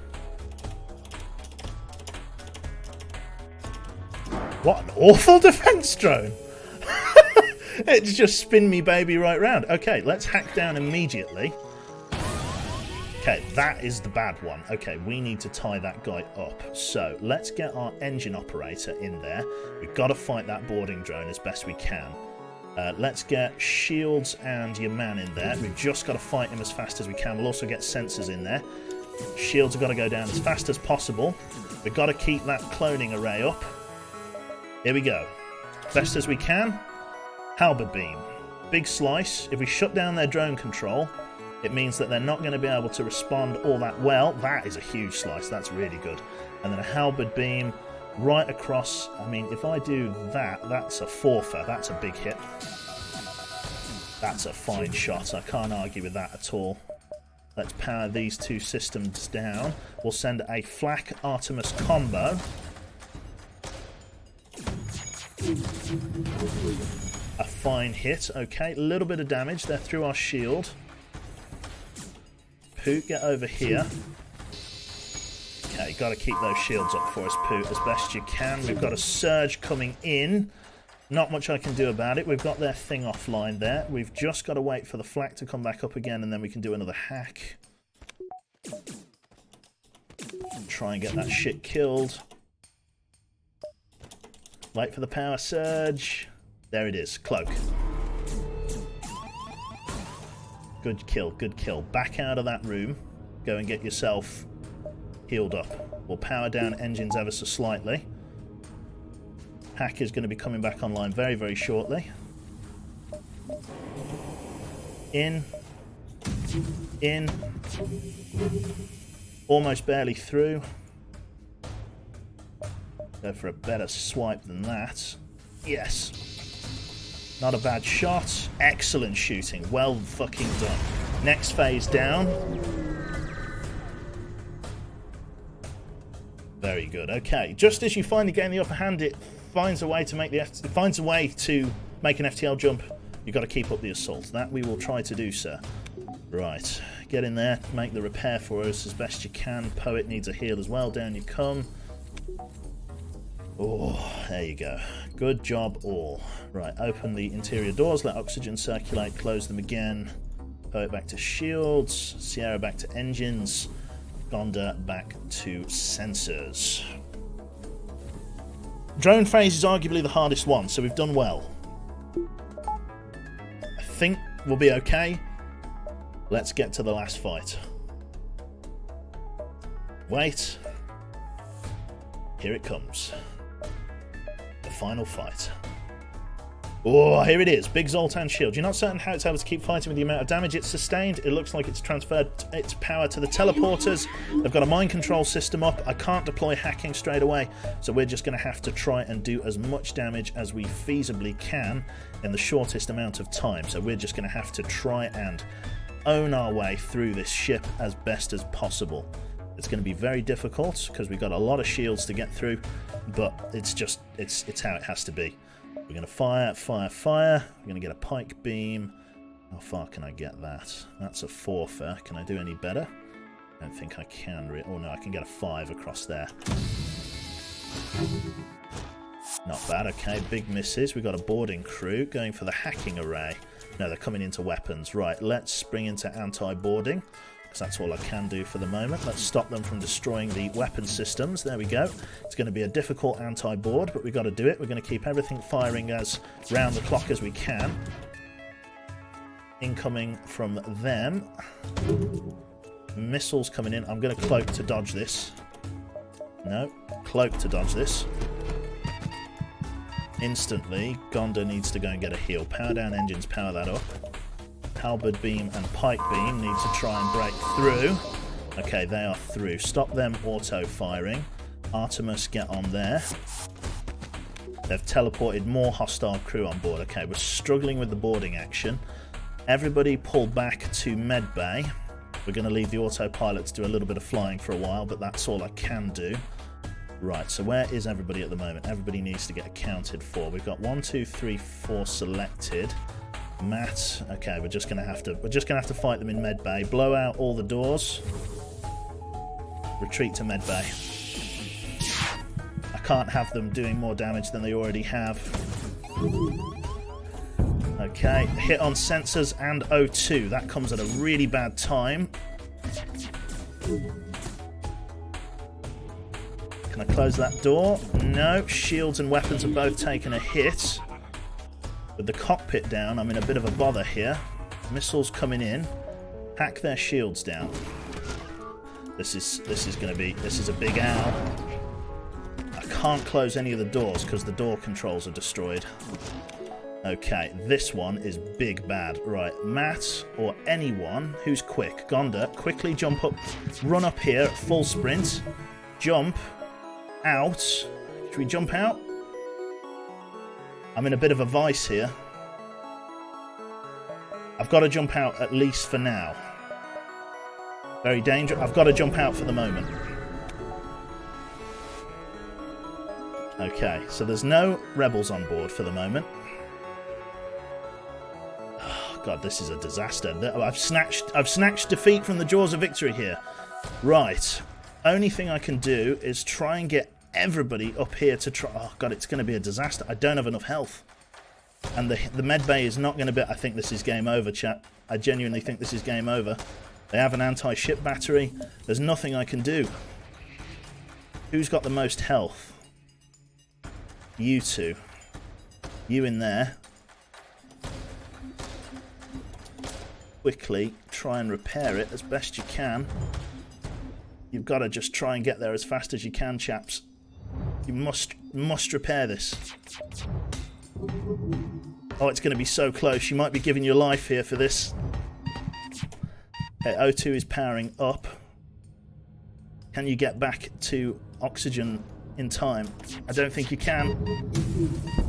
What an awful defense drone! It's just spin me baby right round. Okay, let's hack down immediately. Okay, that is the bad one. Okay, we need to tie that guy up. So let's get our engine operator in there. We've got to fight that boarding drone as best we can. Let's get shields and your man in there. We've just got to fight him as fast as we can. We'll also get sensors in there. Shields have got to go down as fast as possible. We've got to keep that cloning array up. Here we go. Best as we can. Halberd beam. Big slice. If we shut down their drone control, it means that they're not going to be able to respond all that well. That is a huge slice. That's really good. And then a halberd beam right across. I mean, if I do that, that's a forfer. That's a big hit. That's a fine shot. I can't argue with that at all. Let's power these two systems down. We'll send a Flak Artemis combo. A fine hit. Okay, a little bit of damage. They're through our shield. Poot, get over here. Okay, got to keep those shields up for us, Poot, as best you can. We've got a surge coming in. Not much I can do about it. We've got their thing offline there. We've just got to wait for the flak to come back up again, and then we can do another hack. Try and get that shit killed. Wait for the power surge. There it is. Cloak. Good kill, good kill. Back out of that room. Go and get yourself healed up. We'll power down engines ever so slightly. Hack is going to be coming back online very, very shortly. In. In. Almost barely through. Go for a better swipe than that. Yes. Not a bad shot. Excellent shooting. Well fucking done. Next phase down. Very good. Okay. Just as you finally gain the upper hand, it finds a way to make an FTL jump. You've got to keep up the assault. That we will try to do, sir. Right. Get in there. Make the repair for us as best you can. Poet needs a heal as well. Down you come. Oh, there you go. Good job all. Right. Open the interior doors. Let oxygen circulate. Close them again. Poet back to shields. Sierra back to engines. Gonda back to sensors. Drone phase is arguably the hardest one, so we've done well. I think we'll be okay. Let's get to the last fight. Wait. Here it comes. The final fight. Oh, here it is. Big Zoltan shield. You're not certain how it's able to keep fighting with the amount of damage it's sustained. It looks like it's transferred its power to the teleporters. They've got a mind control system up. I can't deploy hacking straight away, so we're just going to have to try and do as much damage as we feasibly can in the shortest amount of time. So we're just going to have to try and own our way through this ship as best as possible. It's going to be very difficult because we've got a lot of shields to get through, but it's how it has to be. We're going to fire, fire, fire. We're going to get a pike beam. How far can I get that? That's a 4 fair. Can I do any better? I don't think I can. Oh no, I can get a 5 across there. Not bad. Okay, big misses. We've got a boarding crew going for the hacking array. No, they're coming into weapons. Right, let's spring into anti-boarding, because that's all I can do for the moment. Let's stop them from destroying the weapon systems. There we go. It's going to be a difficult anti-board, but we've got to do it. We're going to keep everything firing as round the clock as we can. Incoming from them. Missiles coming in. I'm going to cloak to dodge this. No, cloak to dodge this. Instantly, Gonda needs to go and get a heal. Power down engines, power that up. Halberd beam and pike beam need to try and break through. Okay, they are through. Stop them auto-firing. Artemis, get on there. They've teleported more hostile crew on board. Okay, we're struggling with the boarding action. Everybody pull back to medbay. We're going to leave the autopilot to do a little bit of flying for a while, but that's all I can do. Right, so where is everybody at the moment? Everybody needs to get accounted for. We've got 1, 2, 3, 4 selected. Matt, okay, we're just gonna have to fight them in medbay. Blow out all the doors. Retreat to medbay. I can't have them doing more damage than they already have. Okay, hit on sensors and O2. That comes at a really bad time. Can I close that door? No. Shields and weapons have both taken a hit. With the cockpit down, I'm in a bit of a bother here. Missiles coming in. Hack their shields down. This is a big owl. I can't close any of the doors because the door controls are destroyed. Okay, this one is big bad. Right, Matt or anyone who's quick. Gonda, quickly jump up, run up here at full sprint. Jump out. Should we jump out? I'm in a bit of a vice here. I've got to jump out at least for now. Very dangerous. I've got to jump out for the moment. Okay, so there's no rebels on board for the moment. Oh, God, this is a disaster. I've snatched defeat from the jaws of victory here. Right. Only thing I can do is try and get everybody up here to try... Oh, God, it's going to be a disaster. I don't have enough health. And the med bay is not going to be... I think this is game over, chat. I genuinely think this is game over. They have an anti-ship battery. There's nothing I can do. Who's got the most health? You two. You in there. Quickly try and repair it as best you can. You've got to just try and get there as fast as you can, chaps. You must repair this. Oh, it's going to be so close. You might be giving your life here for this. Okay, O2 is powering up. Can you get back to oxygen in time? I don't think you can.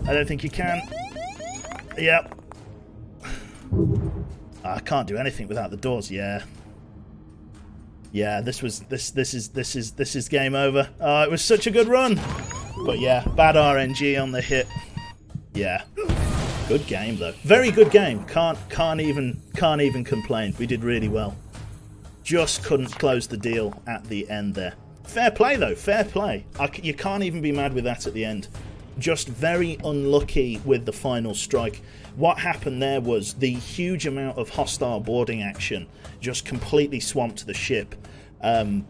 I don't think you can. Yep. I can't do anything without the doors. Yeah. Yeah, this is game over. Oh, it was such a good run. But yeah, bad RNG on the hit. Yeah. Good game though. Very good game. Can't even complain. We did really well. Just couldn't close the deal at the end there. Fair play though, fair play. You can't even be mad with that at the end. Just very unlucky with the final strike. What happened there was the huge amount of hostile boarding action just completely swamped the ship. Well,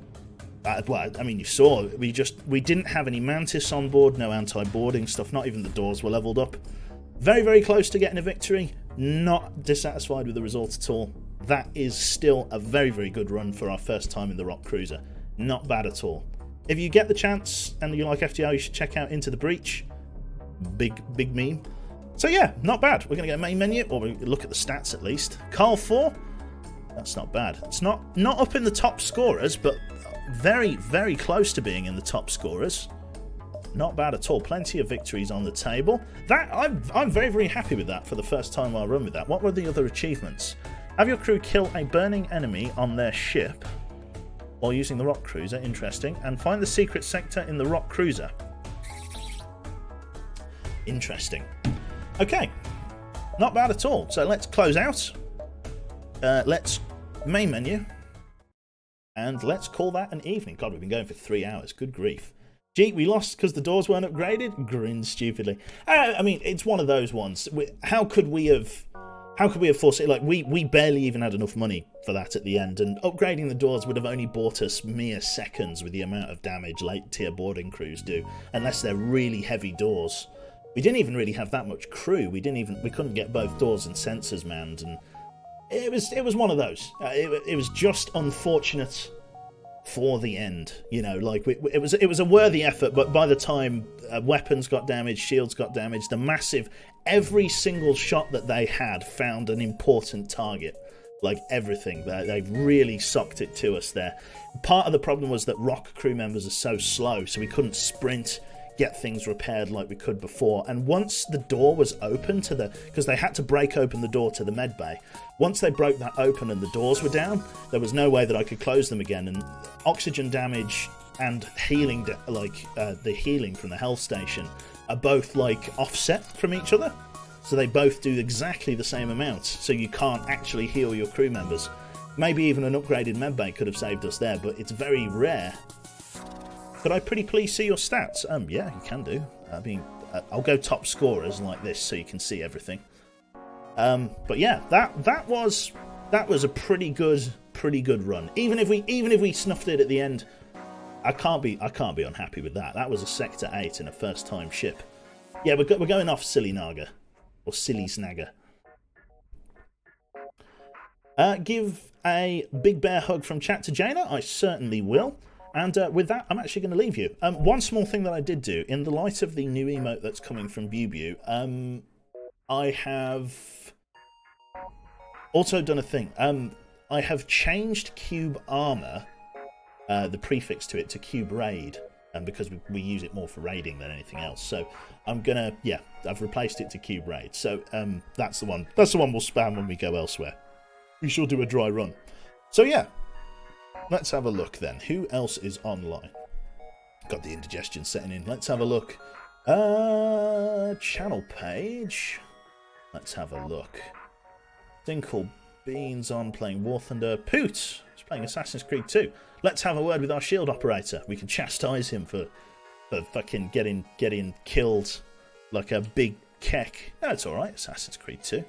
I mean, you saw, we didn't have any Mantis on board, no anti-boarding stuff, not even the doors were leveled up. Very, very close to getting a victory. Not dissatisfied with the result at all. That is still a very, very good run for our first time in the Rock Cruiser. Not bad at all. If you get the chance and you like FTL, you should check out Into the Breach. Big meme. So yeah, not bad. We're going to get a main menu, or we look at the stats at least. Carl 4. That's not bad. It's not up in the top scorers, but very, very close to being in the top scorers. Not bad at all. Plenty of victories on the table. That I'm very, very happy with that for the first time I'll run with that. What were the other achievements? Have your crew kill a burning enemy on their ship while using the Rock Cruiser. Interesting. And find the secret sector in the Rock Cruiser. Interesting. Okay. Not bad at all. So let's close out. Let's main menu. And let's call that an evening. God, we've been going for 3 hours. Good grief. Gee, we lost because the doors weren't upgraded? Grin stupidly. I mean, it's one of those ones. How could we have forced it? Like, we barely even had enough money for that at the end, and upgrading the doors would have only bought us mere seconds with the amount of damage late tier boarding crews do, unless they're really heavy doors. We didn't even really have that much crew. We couldn't get both doors and sensors manned, and it was one of those. It was just unfortunate for the end, you know. Like, it was a worthy effort, but by the time weapons got damaged, shields got damaged, every single shot that they had found an important target. Like, everything. They really socked it to us there. Part of the problem was that Rock crew members are so slow, so we couldn't sprint, get things repaired like we could before. And once the door was open because they had to break open the door to the med bay. Once they broke that open and the doors were down, there was no way that I could close them again. And oxygen damage and healing, the healing from the health station, are both like offset from each other. So they both do exactly the same amount. So you can't actually heal your crew members. Maybe even an upgraded medbay could have saved us there, but it's very rare. Could I pretty please see your stats? Yeah, you can do. I mean, I'll go top scorers like this so you can see everything. But yeah, that was a pretty good run. Even if we snuffed it at the end, I can't be unhappy with that. That was a sector 8 in a first time ship. Yeah, we're going off Silly Naga or Silly Snagger. Give a big bear hug from chat to Jaina. I certainly will. And with that, I'm actually going to leave you. One small thing that I did do, in the light of the new emote that's coming from BuBu, I have also done a thing. I have changed Cube Armor, the prefix to it, to Cube Raid, because we use it more for raiding than anything else. So I'm gonna, yeah, I've replaced it to Cube Raid. So that's the one. That's the one we'll spam when we go elsewhere. We shall do a dry run. So yeah. let's have a look then. Who else is online? Got the indigestion setting in. Let's have a look. Channel page. Let's have a look. Thing called Beans on playing War Thunder. Poot is playing Assassin's Creed 2. Let's have a word with our shield operator. We can chastise him for fucking getting killed like a big keck. No, it's alright. Assassin's Creed 2.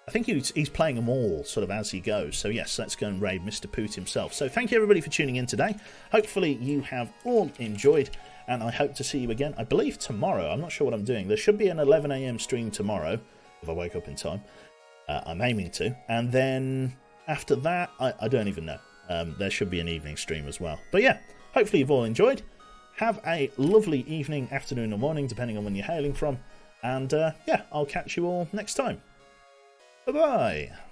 I think he's playing them all sort of as he goes. So yes, let's go and raid Mr. Poot himself. So thank you everybody for tuning in today. Hopefully you have all enjoyed, and I hope to see you again, I believe tomorrow. I'm not sure what I'm doing. There should be an 11 AM stream tomorrow, if I wake up in time. I'm aiming to. And then after that, I don't even know. There should be an evening stream as well. But yeah, hopefully you've all enjoyed. Have a lovely evening, afternoon or morning, depending on when you're hailing from. And yeah, I'll catch you all next time. Bye-bye.